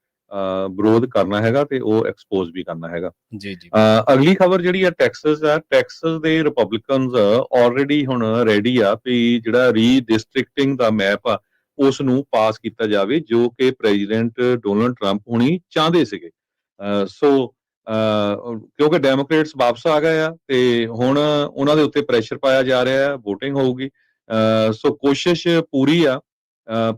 ਵਿਰੋਧ ਕਰਨਾ ਹੈਗਾ ਤੇ ਉਹ ਐਕਸਪੋਜ਼ ਵੀ ਕਰਨਾ ਹੈਗਾ। ਜੀ ਜੀ। ਅਗਲੀ ਖਬਰ ਜਿਹੜੀ ਆ ਟੈਕਸਸ ਆ। ਟੈਕਸਸ ਦੇ ਰਿਪਬਲਿਕਨਸ ਆਲਰੇਡੀ ਹੁਣ ਰੈਡੀ ਆ ਵੀ ਜਿਹੜਾ ਰੀਡਿਸਟ੍ਰਿਕਟਿੰਗ ਦਾ ਮੈਪ ਆ ਉਸ ਨੂੰ ਪਾਸ ਕੀਤਾ ਜਾਵੇ ਜੋ ਕਿ ਪ੍ਰੈਜ਼ੀਡੈਂਟ ਡੋਨਲਡ ਟਰੰਪ ਹੁਣੀ ਚਾਹੁੰਦੇ ਸੀਗੇ। ਸੋ ਕਿਉਂਕਿ ਡੈਮੋਕ੍ਰੇਟਸ ਵਾਪਸ ਆ ਗਏ ਆ ਤੇ ਹੁਣ ਉਹਨਾਂ ਦੇ ਉੱਤੇ ਪ੍ਰੈਸ਼ਰ ਪਾਇਆ ਜਾ ਰਿਹਾ ਹੈ, VOTING ਹੋਊਗੀ। ਸੋ ਕੋਸ਼ਿਸ਼ ਪੂਰੀ ਆ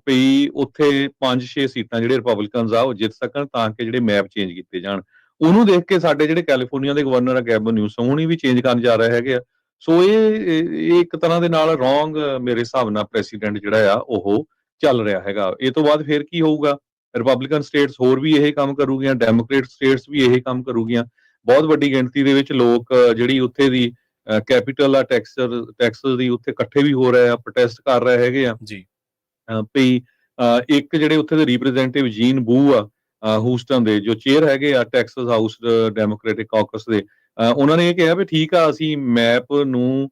ਵੀ ਉੱਥੇ 5-6 ਸੀਟਾਂ ਜਿਹੜੇ ਰਿਪਬਲਿਕਨਸ ਆ ਉਹ ਜਿੱਤ ਸਕਣ ਤਾਂ ਕਿ ਜਿਹੜੇ ਮੈਪ ਚੇਂਜ ਕੀਤੇ ਜਾਣ। ਉਹਨੂੰ ਦੇਖ ਕੇ ਸਾਡੇ ਜਿਹੜੇ ਕੈਲੀਫੋਰਨੀਆ ਦੇ ਗਵਰਨਰ ਆ ਗੈਬਨ ਨਿਊਸਮ ਹੁਣੀ ਵੀ ਚੇਂਜ ਕਰਨ ਜਾ ਰਹੇ ਹੈਗੇ ਆ। ਸੋ ਇਹ ਇੱਕ ਤਰ੍ਹਾਂ ਦੇ ਨਾਲ ਰੋਂਗ ਮੇਰੇ ਹਿਸਾਬ ਨਾਲ ਪ੍ਰੈਸੀਡੈਂਟ ਜਿਹੜਾ ਆ ਉਹ ਚੱਲ ਰਿਹਾ ਹੈਗਾ। ਇਹ ਤੋਂ ਬਾਅਦ ਫਿਰ ਕੀ ਹੋਊਗਾ? ਰਿਪਬਲਿਕਨ ਸਟੇਟਸ ਹੋਰ ਵੀ ਇਹ ਕੰਮ ਕਰੂਗੀਆਂ, ਡੈਮੋਕ੍ਰੇਟ ਸਟੇਟਸ ਵੀ ਇਹ ਕੰਮ ਕਰੂਗੀਆਂ। ਬਹੁਤ ਵੱਡੀ ਗਿਣਤੀ ਦੇ ਵਿੱਚ ਲੋਕ ਜਿਹੜੀ ਉੱਥੇ ਦੀ ਕੈਪੀਟਲ ਆ ਟੈਕਸਸ ਦੀ ਉੱਥੇ ਇਕੱਠੇ ਵੀ ਹੋ ਰਹੇ ਆ, ਪ੍ਰੋਟੈਸਟ ਕਰ ਰਹੇ ਹੈਗੇ ਆ ਜੀ। ਵੀ ਇੱਕ ਜਿਹੜੇ ਉੱਥੇ ਦੇ ਰਿਪਰੈਜ਼ੈਂਟੇਟਿਵ ਜੀਨ ਬੂ ਆ ਹੂਸਟਨ ਦੇ ਜੋ ਚੇਅਰ ਹੈਗੇ ਆ ਟੈਕਸਸ ਹਾਊਸ ਡੈਮੋਕ੍ਰੈਟਿਕ ਕਾਕਸ ਦੇ, ਉਹਨਾਂ ਨੇ ਇਹ ਕਿਹਾ ਵੀ ਠੀਕ ਆ ਅਸੀਂ ਮੈਪ ਨੂੰ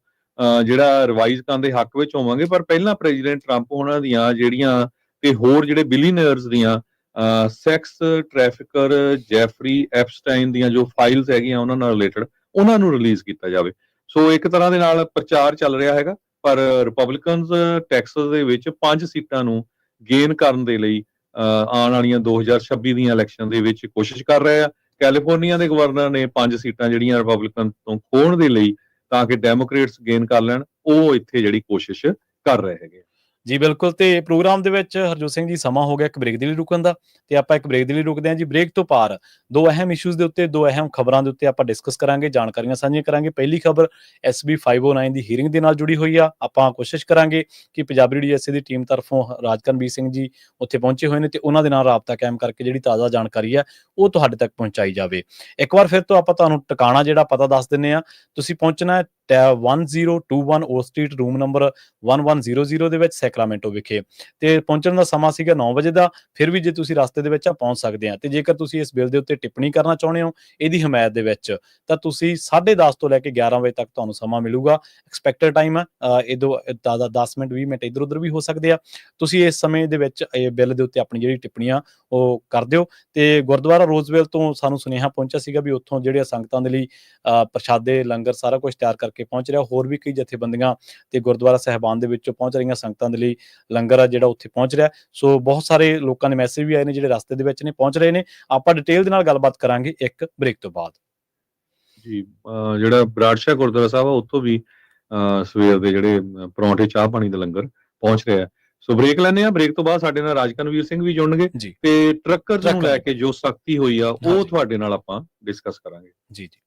ਜਿਹੜਾ ਰਿਵਾਈਜ਼ ਕਰਨ ਦੇ ਹੱਕ ਵਿੱਚ ਹੋਵਾਂਗੇ, ਪਰ ਪਹਿਲਾਂ ਪ੍ਰੈਜ਼ੀਡੈਂਟ ਟਰੰਪ ਉਹਨਾਂ ਦੀਆਂ ਜਿਹੜੀਆਂ ਤੇ ਹੋਰ ਜਿਹੜੇ ਬਿਲੀਅਨਰਸ ਦੀਆਂ ਸੈਕਸ ਟ੍ਰੈਫਿਕਰ ਜੈਫਰੀ ਐਪਸਟਾਈਨ ਦੀਆਂ ਜੋ ਫਾਈਲਸ ਹੈਗੀਆਂ ਉਹਨਾਂ ਨਾਲ ਰਿਲੇਟਡ ਉਹਨਾਂ ਨੂੰ ਰਿਲੀਜ਼ ਕੀਤਾ ਜਾਵੇ। ਸੋ ਇੱਕ ਤਰ੍ਹਾਂ ਦੇ ਨਾਲ ਪ੍ਰਚਾਰ ਚੱਲ ਰਿਹਾ ਹੈਗਾ, ਪਰ ਰਿਪਬਲਿਕਨਸ ਟੈਕਸਸ ਦੇ ਵਿੱਚ 5 ਸੀਟਾਂ ਨੂੰ ਗੇਨ ਕਰਨ ਦੇ ਲਈ ਆਉਣ ਵਾਲੀਆਂ 2026 ਦੀਆਂ ਇਲੈਕਸ਼ਨ ਦੇ ਵਿੱਚ ਕੋਸ਼ਿਸ਼ ਕਰ ਰਹੇ ਆ। ਕੈਲੀਫੋਰਨੀਆ ਦੇ ਗਵਰਨਰ ਨੇ 5 ਸੀਟਾਂ ਜਿਹੜੀਆਂ ਰਿਪਬਲਿਕਨ ਤੋਂ ਖੋਹਣ ਦੇ ਲਈ ਤਾਂ ਕਿ ਡੈਮੋਕ੍ਰੇਟਸ ਗੇਨ ਕਰ ਲੈਣ, ਉਹ ਇੱਥੇ ਜਿਹੜੀ ਕੋਸ਼ਿਸ਼ ਕਰ ਰਹੇ ਹੈਗੇ। ਜੀ ਬਿਲਕੁਲ, ਤੇ ਪ੍ਰੋਗਰਾਮ ਦੇ ਵਿੱਚ ਹਰਜੋਤ ਸਿੰਘ ਜੀ ਸਮਾਂ ਹੋ ਗਿਆ ਇੱਕ ਬ੍ਰੇਕ ਦੇ ਲਈ ਰੁਕਣ ਦਾ, ਤੇ ਆਪਾਂ ਇੱਕ ਬ੍ਰੇਕ ਦੇ ਲਈ ਰੁਕਦੇ ਹਾਂ ਜੀ। ਬ੍ਰੇਕ ਤੋਂ ਪਾਰ 2 ਅਹਿਮ ਇਸ਼ੂਜ਼ ਦੇ ਉੱਤੇ, 2 ਅਹਿਮ ਖਬਰਾਂ ਦੇ ਉੱਤੇ ਆਪਾਂ ਡਿਸਕਸ ਕਰਾਂਗੇ, ਜਾਣਕਾਰੀਆਂ ਸਾਂਝੀਆਂ ਕਰਾਂਗੇ। ਪਹਿਲੀ ਖਬਰ SB 509 ਦੀ ਹੀਅਰਿੰਗ ਦੇ ਨਾਲ ਜੁੜੀ ਹੋਈ ਆ। ਆਪਾਂ ਕੋਸ਼ਿਸ਼ ਕਰਾਂਗੇ ਕਿ ਪੰਜਾਬੀ DSA ਦੀ ਟੀਮ ਤਰਫੋਂ ਰਾਜਕਰਨਵੀਰ ਸਿੰਘ ਜੀ ਉੱਥੇ ਪਹੁੰਚੇ ਹੋਏ ਨੇ, ਤੇ ਉਹਨਾਂ ਦੇ ਨਾਲ ਰਾਬਤਾ ਕਾਇਮ ਕਰਕੇ ਜਿਹੜੀ ਤਾਜ਼ਾ ਜਾਣਕਾਰੀ ਆ ਉਹ ਤੁਹਾਡੇ ਤੱਕ ਪਹੁੰਚਾਈ ਜਾਵੇ। ਇੱਕ ਵਾਰ ਫਿਰ ਤੋਂ ਆਪਾਂ ਤੁਹਾਨੂੰ ਟਿਕਾਣਾ ਜਿਹੜਾ ਪਤਾ ਦੱਸ ਦਿੰਦੇ ਹਾਂ। ਤੁਸੀਂ ਪਹੁੰਚਣਾ ਹੈ 1021 ਓ ਸਟਰੀਟ, ਰੂਮ ਨੰਬਰ 1100 ਦੇ ਵਿੱਚ, ਸੈਕਰਾਮੈਂਟੋ ਵਿਖੇ, ਤੇ ਪਹੁੰਚਣ ਦਾ ਸਮਾਂ ਸੀਗਾ 9 ਵਜੇ ਦਾ। ਫਿਰ ਵੀ ਜੇ ਤੁਸੀਂ ਰਸਤੇ ਦੇ ਵਿੱਚ ਆ ਪਹੁੰਚ ਸਕਦੇ ਆ। ਤੇ ਜੇਕਰ ਤੁਸੀਂ ਇਸ ਬਿੱਲ ਦੇ ਉੱਤੇ ਟਿੱਪਣੀ ਕਰਨਾ ਚਾਹੁੰਦੇ ਹੋ ਇਹਦੀ ਹਮਾਇਤ ਦੇ ਵਿੱਚ, ਤਾਂ ਤੁਸੀਂ 10:30 ਤੋਂ ਲੈ ਕੇ 11 ਵਜੇ ਤੱਕ ਤੁਹਾਨੂੰ ਸਮਾਂ ਮਿਲੂਗਾ। ਐਕਸਪੈਕਟਡ ਟਾਈਮ ਆ, ਇਹਦੋਂ ਜ਼ਿਆਦਾ 10 ਮਿੰਟ 20 ਮਿੰਟ ਇੱਧਰ ਉੱਧਰ ਵੀ ਹੋ ਸਕਦੇ ਆ। ਤੁਸੀਂ ਇਸ ਸਮੇਂ ਦੇ ਵਿੱਚ ਇਹ ਬਿੱਲ ਦੇ ਉੱਤੇ ਆਪਣੀ ਜਿਹੜੀ ਟਿੱਪਣੀ ਆ ਉਹ ਕਰ ਦਿਓ। ਤੇ ਗੁਰਦੁਆਰਾ ਰੋਜ਼ਵੈਲ ਤੋਂ ਸਾਨੂੰ ਸੁਨੇਹਾ ਪਹੁੰਚਿਆ ਸੀਗਾ ਵੀ ਉੱਥੋਂ ਜਿਹੜੀਆਂ ਸੰਗਤਾਂ ਦੇ ਲਈ ਪ੍ਰਸ਼ਾਦੇ, ਲੰਗਰ ਸਾਰਾ ਕੁਝ ਤਿਆਰ ਕਰਕੇ ਪਹੁੰਚ ਰਿਹਾ। ਹੋਰ ਵੀ ਕਈ ਜਥੇਬੰਦੀਆਂ ਤੇ ਗੁਰਦੁਆਰਾ ਸਾਹਿਬਾਨ ਦੇ ਵਿੱਚੋਂ ਪਹੁੰਚ ਰਹੀਆਂ ਸੰਗਤਾਂ ਦੇ ਲਈ ਲੰਗਰ ਆ ਜਿਹੜਾ ਉੱਥੇ ਪਹੁੰਚ ਰਿਹਾ। ਸੋ ਬਹੁਤ ਸਾਰੇ ਲੋਕਾਂ ਦੇ ਮੈਸੇਜ ਵੀ ਆਏ ਨੇ ਜਿਹੜੇ ਰਸਤੇ ਦੇ ਵਿੱਚ ਨੇ, ਪਹੁੰਚ ਰਹੇ ਨੇ। ਆਪਾਂ ਡਿਟੇਲ ਦੇ ਨਾਲ ਗੱਲਬਾਤ ਕਰਾਂਗੇ ਇੱਕ ਬ੍ਰੇਕ ਤੋਂ ਬਾਅਦ। ਜੀ ਜਿਹੜਾ ਬਰਾੜਸ਼ਾਹ ਗੁਰਦੁਆਰਾ ਸਾਹਿਬ ਆ ਉੱਥੋਂ ਵੀ ਸਵੇਰ ਦੇ ਜਿਹੜੇ ਪਰੌਂਠੇ, ਚਾਹ ਪਾਣੀ ਦਾ ਲੰਗਰ ਪਹੁੰਚ ਰਿਹਾ। ਸੋ ਬ੍ਰੇਕ ਲੈਂਦੇ ਆ। ਬ੍ਰੇਕ ਤੋਂ ਬਾਅਦ ਸਾਡੇ ਨਾਲ ਰਾਜਕਰਨਵੀਰ ਸਿੰਘ ਵੀ ਜੁੜਨਗੇ, ਜੀ, ਤੇ ਟਰੱਕਰਸ ਨੂੰ ਟਰੱਕਰ ਲੈ ਦੇ ਕੇ ਜੋ ਸਖਤੀ ਹੋਈ ਆ ਉਹ ਹਾਂਜੀ, ਤੁਹਾਡੇ ਨਾਲ ਆਪਾਂ ਡਿਸਕਸ ਕਰਾਂਗੇ। ਜੀ, ਜੀ।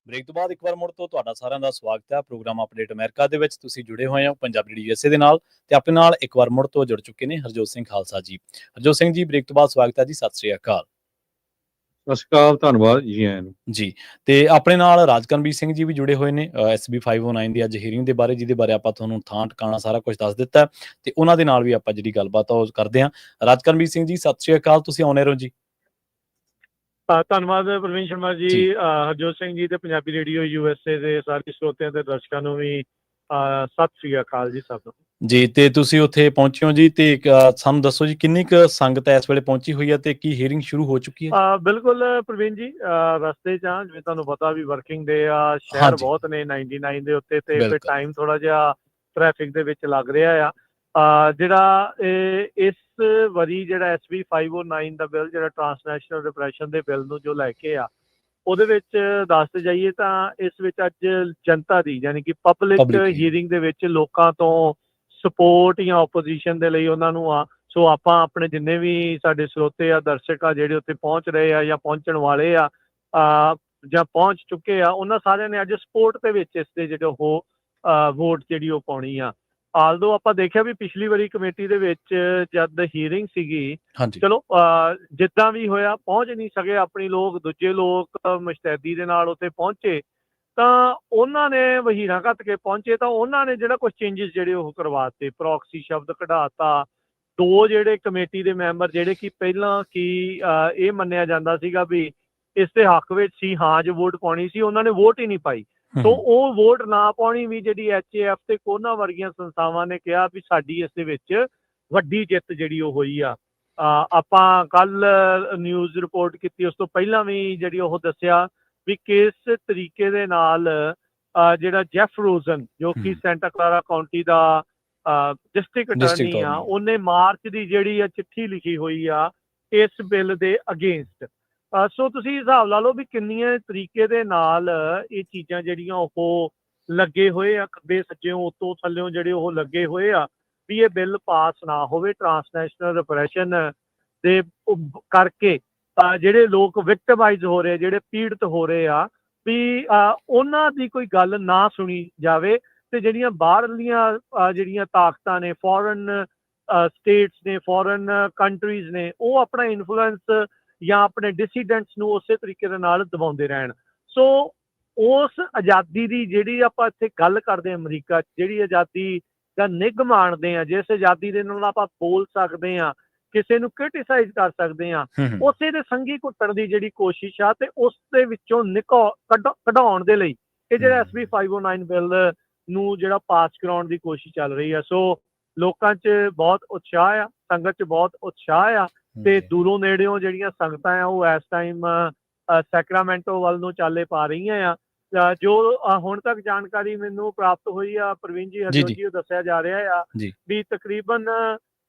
ਬ੍ਰੇਕ ਤੋਂ ਬਾਅਦ ਇੱਕ ਵਾਰ ਮੁੜ ਤੋਂ ਤੁਹਾਡਾ ਸਾਰਿਆਂ ਦਾ ਸਵਾਗਤ ਹੈ ਪ੍ਰੋਗਰਾਮ ਅਪਡੇਟ ਅਮਰੀਕਾ ਦੇ ਵਿੱਚ। ਤੁਸੀਂ ਜੁੜੇ ਹੋਏ ਹੋ ਪੰਜਾਬੀ ਰੇਡੀਓ USA ਦੇ ਨਾਲ ਤੇ ਆਪਣੇ ਨਾਲ ਇੱਕ ਵਾਰ ਮੁੜ ਤੋਂ ਜੁੜ ਚੁੱਕੇ ਨੇ ਹਰਜੋਤ ਸਿੰਘ ਖਾਲਸਾ ਜੀ। ਹਰਜੋਤ ਸਿੰਘ ਜੀ, ਬ੍ਰੇਕ ਤੋਂ ਬਾਅਦ ਸਵਾਗਤ ਹੈ ਜੀ। ਸਤਿ ਸ੍ਰੀ ਅਕਾਲ। ਸਤਿ ਸ਼੍ਰੀ ਅਕਾਲ, ਧੰਨਵਾਦ ਜੀ ਆਇਆਂ ਨੂੰ। ਜੀ, ਤੇ ਆਪਣੇ ਨਾਲ ਰਾਜਕਰਮਵੀਰ ਸਿੰਘ ਜੀ ਵੀ ਜੁੜੇ ਹੋਏ ਨੇ SB 509 ਦੀ ਅੱਜ ਹੀਅਰਿੰਗ ਦੇ ਬਾਰੇ, ਜਿਹਦੇ ਬਾਰੇ ਆਪਾਂ ਤੁਹਾਨੂੰ ਥਾਂ ਟਿਕਾਣਾ ਸਾਰਾ ਕੁਝ ਦੱਸ ਦਿੱਤਾ ਤੇ ਉਹਨਾਂ ਦੇ ਨਾਲ ਵੀ ਆਪਾਂ ਜਿਹੜੀ ਗੱਲਬਾਤ ਆ ਉਹ ਕਰਦੇ ਹਾਂ। ਰਾਜਕਰਮਵੀਰ ਸਿੰਘ ਜੀ, ਸਤਿ ਸ੍ਰੀ ਅਕਾਲ, ਤੁਸੀਂ ਆਉਣੇ ਰਹੋ ਜੀ। ਧੰਨਵਾਦ ਪ੍ਰਵੀਨ ਸ਼ਰਮਾ ਜੀ, ਹਰਜੋਤ ਸਿੰਘ ਜੀ ਤੇ ਪੰਜਾਬੀ ਰੇਡੀਓ USA ਦੇ ਸਾਰੇ ਸਰੋਤਿਆਂ ਤੇ ਦਰਸ਼ਕਾਂ ਨੂੰ ਵੀ ਸਤਿ ਸ੍ਰੀ ਅਕਾਲ ਜੀ ਸਭ ਨੂੰ। ਜੀ, ਤੇ ਤੁਸੀਂ ਉੱਥੇ ਪਹੁੰਚੇ ਹੋ ਜੀ, ਤੇ ਸਾਨੂੰ ਦੱਸੋ ਜੀ ਕਿੰਨੀ ਕੁ ਸੰਗਤ ਇਸ ਵੇਲੇ ਪਹੁੰਚੀ ਹੋਈ ਹੈ ਤੇ ਕੀ ਹੀਅਰਿੰਗ ਸ਼ੁਰੂ ਹੋ ਚੁੱਕੀ ਹੈ? ਬਿਲਕੁਲ ਪ੍ਰਵੀਨ ਜੀ, ਰਸਤੇ 'ਚ ਜਿਵੇਂ ਤੁਹਾਨੂੰ ਪਤਾ ਵੀ ਵਰਕਿੰਗ ਡੇ ਆ, ਸ਼ਹਿਰ ਬਹੁਤ ਨੇ 99 ਦੇ ਉੱਤੇ, ਤੇ ਫਿਰ ਟਾਈਮ ਥੋੜਾ ਜਿਹਾ ਟ੍ਰੈਫਿਕ ਦੇ ਵਿੱਚ ਲੱਗ ਰਿਹਾ ਆ। ਜਿਹੜਾ ਇਸ ਵਾਰੀ ਜਿਹੜਾ SB 509 ਦਾ ਬਿੱਲ, ਜਿਹੜਾ ਟ੍ਰਾਂਸਨੈਸ਼ਨਲ ਰਿਪਰੈਸ਼ਨ ਦੇ ਬਿੱਲ ਨੂੰ ਜੋ ਲੈ ਕੇ ਆ, ਉਹਦੇ ਵਿੱਚ ਦੱਸਦੇ ਜਾਈਏ ਤਾਂ ਇਸ ਵਿੱਚ ਅੱਜ ਜਨਤਾ ਦੀ ਯਾਨੀ ਕਿ ਪਬਲਿਕ ਹੀਅਰਿੰਗ ਦੇ ਵਿੱਚ ਲੋਕਾਂ ਤੋਂ ਸਪੋਰਟ ਜਾਂ ਓਪੋਜੀਸ਼ਨ ਦੇ ਲਈ ਉਹਨਾਂ ਨੂੰ ਸੋ ਆਪਾਂ ਆਪਣੇ ਜਿੰਨੇ ਵੀ ਸਾਡੇ ਸਰੋਤੇ ਆ, ਦਰਸ਼ਕ ਆ, ਜਿਹੜੇ ਉੱਥੇ ਪਹੁੰਚ ਰਹੇ ਆ ਜਾਂ ਪਹੁੰਚਣ ਵਾਲੇ ਆ ਜਾਂ ਪਹੁੰਚ ਚੁੱਕੇ ਆ, ਉਹਨਾਂ ਸਾਰਿਆਂ ਨੇ ਅੱਜ ਸਪੋਰਟ ਦੇ ਵਿੱਚ ਇਸ ਦੇ ਜਿਹੜੇ ਉਹ ਵੋਟ ਜਿਹੜੀ ਉਹ ਪਾਉਣੀ ਆ। ਆਲਦੋ ਆਪਾਂ ਦੇਖਿਆ ਵੀ ਪਿਛਲੀ ਵਾਰੀ ਕਮੇਟੀ ਦੇ ਵਿੱਚ ਜਦ ਹੀਅਰਿੰਗ ਸੀਗੀ, ਚਲੋ ਜਿੱਦਾਂ ਵੀ ਹੋਇਆ ਪਹੁੰਚ ਨਹੀਂ ਸਕੇ ਆਪਣੀ ਲੋਕ, ਦੂਜੇ ਲੋਕ ਮੁਸ਼ਤੈਦੀ ਦੇ ਨਾਲ ਉੱਥੇ ਪਹੁੰਚੇ ਤਾਂ ਉਹਨਾਂ ਨੇ ਵਹੀਰਾਂ ਘੱਤ ਕੇ ਪਹੁੰਚੇ ਤਾਂ ਉਹਨਾਂ ਨੇ ਜਿਹੜਾ ਕੁਝ ਚੇਂਜਸ ਜਿਹੜੇ ਉਹ ਕਰਵਾ ਦਿੱਤੇ, ਪ੍ਰੋਕਸੀ ਸ਼ਬਦ ਕਢਾਤਾ। ਦੋ ਜਿਹੜੇ ਕਮੇਟੀ ਦੇ ਮੈਂਬਰ ਜਿਹੜੇ ਕਿ ਪਹਿਲਾਂ ਕੀ ਇਹ ਮੰਨਿਆ ਜਾਂਦਾ ਸੀਗਾ ਵੀ ਇਸ ਦੇ ਹੱਕ ਵਿੱਚ ਸੀ, ਹਾਂ ਜੋ ਵੋਟ ਪਾਉਣੀ ਸੀ, ਉਹਨਾਂ ਨੇ ਵੋਟ ਹੀ ਨਹੀਂ ਪਾਈ। ਸੋ ਉਹ ਵੋਟ ਨਾ ਪਾਉਣੀ ਵੀ ਜਿਹੜੀ HAF ਤੇ ਕੋਨਾ ਵਰਗੀਆਂ ਸੰਸਥਾਵਾਂ ਨੇ ਕਿਹਾ ਵੀ ਸਾਡੀ ਇਸ ਦੇ ਵਿੱਚ ਵੱਡੀ ਜਿੱਤ ਜਿਹੜੀ ਉਹ ਹੋਈ ਆ। ਆਪਾਂ ਕੱਲ ਨਿਊਜ਼ ਰਿਪੋਰਟ ਕੀਤੀ, ਉਸ ਤੋਂ ਪਹਿਲਾਂ ਵੀ ਜਿਹੜੀ ਉਹ ਦੱਸਿਆ ਵੀ ਕਿਸ ਤਰੀਕੇ ਦੇ ਨਾਲ ਜਿਹੜਾ ਜੈਫ ਰੋਜ਼ਨ ਜੋ ਕਿ ਸੈਂਟਾ ਕਲਾਰਾ ਕਾਉਂਟੀ ਦਾ ਡਿਸਟ੍ਰਿਕਟ ਅਟਾਰਨੀ ਆ, ਉਹਨੇ ਮਾਰਚ ਦੀ ਜਿਹੜੀ ਆ ਚਿੱਠੀ ਲਿਖੀ ਹੋਈ ਆ ਇਸ ਬਿੱਲ ਦੇ ਅਗੇਂਸਟ। ਸੋ ਤੁਸੀਂ ਹਿਸਾਬ ਲਾ ਲਓ ਵੀ ਕਿੰਨੀਆਂ ਤਰੀਕੇ ਦੇ ਨਾਲ ਇਹ ਚੀਜ਼ਾਂ ਜਿਹੜੀਆਂ ਉਹ ਲੱਗੇ ਹੋਏ ਆ, ਖੱਬੇ ਸੱਜਿਓਂ ਉੱਤੋਂ ਥੱਲਿਓਂ ਜਿਹੜੇ ਉਹ ਲੱਗੇ ਹੋਏ ਆ ਵੀ ਇਹ ਬਿੱਲ ਪਾਸ ਨਾ ਹੋਵੇ। ਟ੍ਰਾਂਸਨੈਸ਼ਨਲ ਰਿਪਰੈਸ਼ਨ ਦੇ ਕਰਕੇ ਜਿਹੜੇ ਲੋਕ ਵਿਕਟਮਾਈਜ਼ ਹੋ ਰਹੇ, ਜਿਹੜੇ ਪੀੜਤ ਹੋ ਰਹੇ ਆ, ਵੀ ਉਹਨਾਂ ਦੀ ਕੋਈ ਗੱਲ ਨਾ ਸੁਣੀ ਜਾਵੇ ਤੇ ਜਿਹੜੀਆਂ ਬਾਹਰਲੀਆਂ ਜਿਹੜੀਆਂ ਤਾਕਤਾਂ ਨੇ, ਫੋਰਨ ਸਟੇਟਸ ਨੇ, ਫੋਰਨ ਕੰਟਰੀਜ਼ ਨੇ, ਉਹ ਆਪਣਾ ਇਨਫਲੂਐਂਸ ਜਾਂ ਆਪਣੇ ਡਿਸੀਡੈਂਟਸ ਨੂੰ ਉਸੇ ਤਰੀਕੇ ਦੇ ਨਾਲ ਦਬਾਉਂਦੇ ਰਹਿਣ। ਸੋ ਉਸ ਆਜ਼ਾਦੀ ਦੀ ਜਿਹੜੀ ਆਪਾਂ ਇੱਥੇ ਗੱਲ ਕਰਦੇ ਹਾਂ, ਅਮਰੀਕਾ 'ਚ ਜਿਹੜੀ ਆਜ਼ਾਦੀ ਦਾ ਨਿੱਘ ਮਾਣਦੇ ਆ, ਜਿਸ ਆਜ਼ਾਦੀ ਦੇ ਨਾਲ ਆਪਾਂ ਬੋਲ ਸਕਦੇ ਹਾਂ, ਕਿਸੇ ਨੂੰ ਕ੍ਰਿਟੀਸਾਈਜ਼ ਕਰ ਸਕਦੇ ਹਾਂ, ਉਸੇ ਦੇ ਸੰਗੀ ਘੁੱਟਣ ਦੀ ਜਿਹੜੀ ਕੋਸ਼ਿਸ਼ ਆ ਤੇ ਉਸ ਦੇ ਵਿੱਚੋਂ ਕਢਾਉਣ ਦੇ ਲਈ ਇਹ ਜਿਹੜਾ SB 509 ਬਿੱਲ ਨੂੰ ਜਿਹੜਾ ਪਾਸ ਕਰਾਉਣ ਦੀ ਕੋਸ਼ਿਸ਼ ਚੱਲ ਰਹੀ ਆ। ਸੋ ਲੋਕਾਂ 'ਚ ਬਹੁਤ ਉਤਸ਼ਾਹ ਆ, ਸੰਗਤ 'ਚ ਬਹੁਤ ਉਤਸ਼ਾਹ ਆ ਤੇ ਦੂਰੋਂ ਨੇੜਿਓਂ ਜਿਹੜੀਆਂ ਸੰਗਤਾਂ ਆ ਉਹ ਇਸ ਟਾਈਮ ਸੈਕਰਾਮੈਂਟੋ ਵੱਲ ਨੂੰ ਚਾਲੇ ਪਾ ਰਹੀਆਂ ਆ। ਜੋ ਹੁਣ ਤੱਕ ਜਾਣਕਾਰੀ ਮੈਨੂੰ ਪ੍ਰਾਪਤ ਹੋਈ ਆ ਪ੍ਰਵੀਨ ਜੀ, ਹਰਜੋਤ ਜੀ, ਦੱਸਿਆ ਜਾ ਰਿਹਾ ਆ ਵੀ ਤਕਰੀਬਨ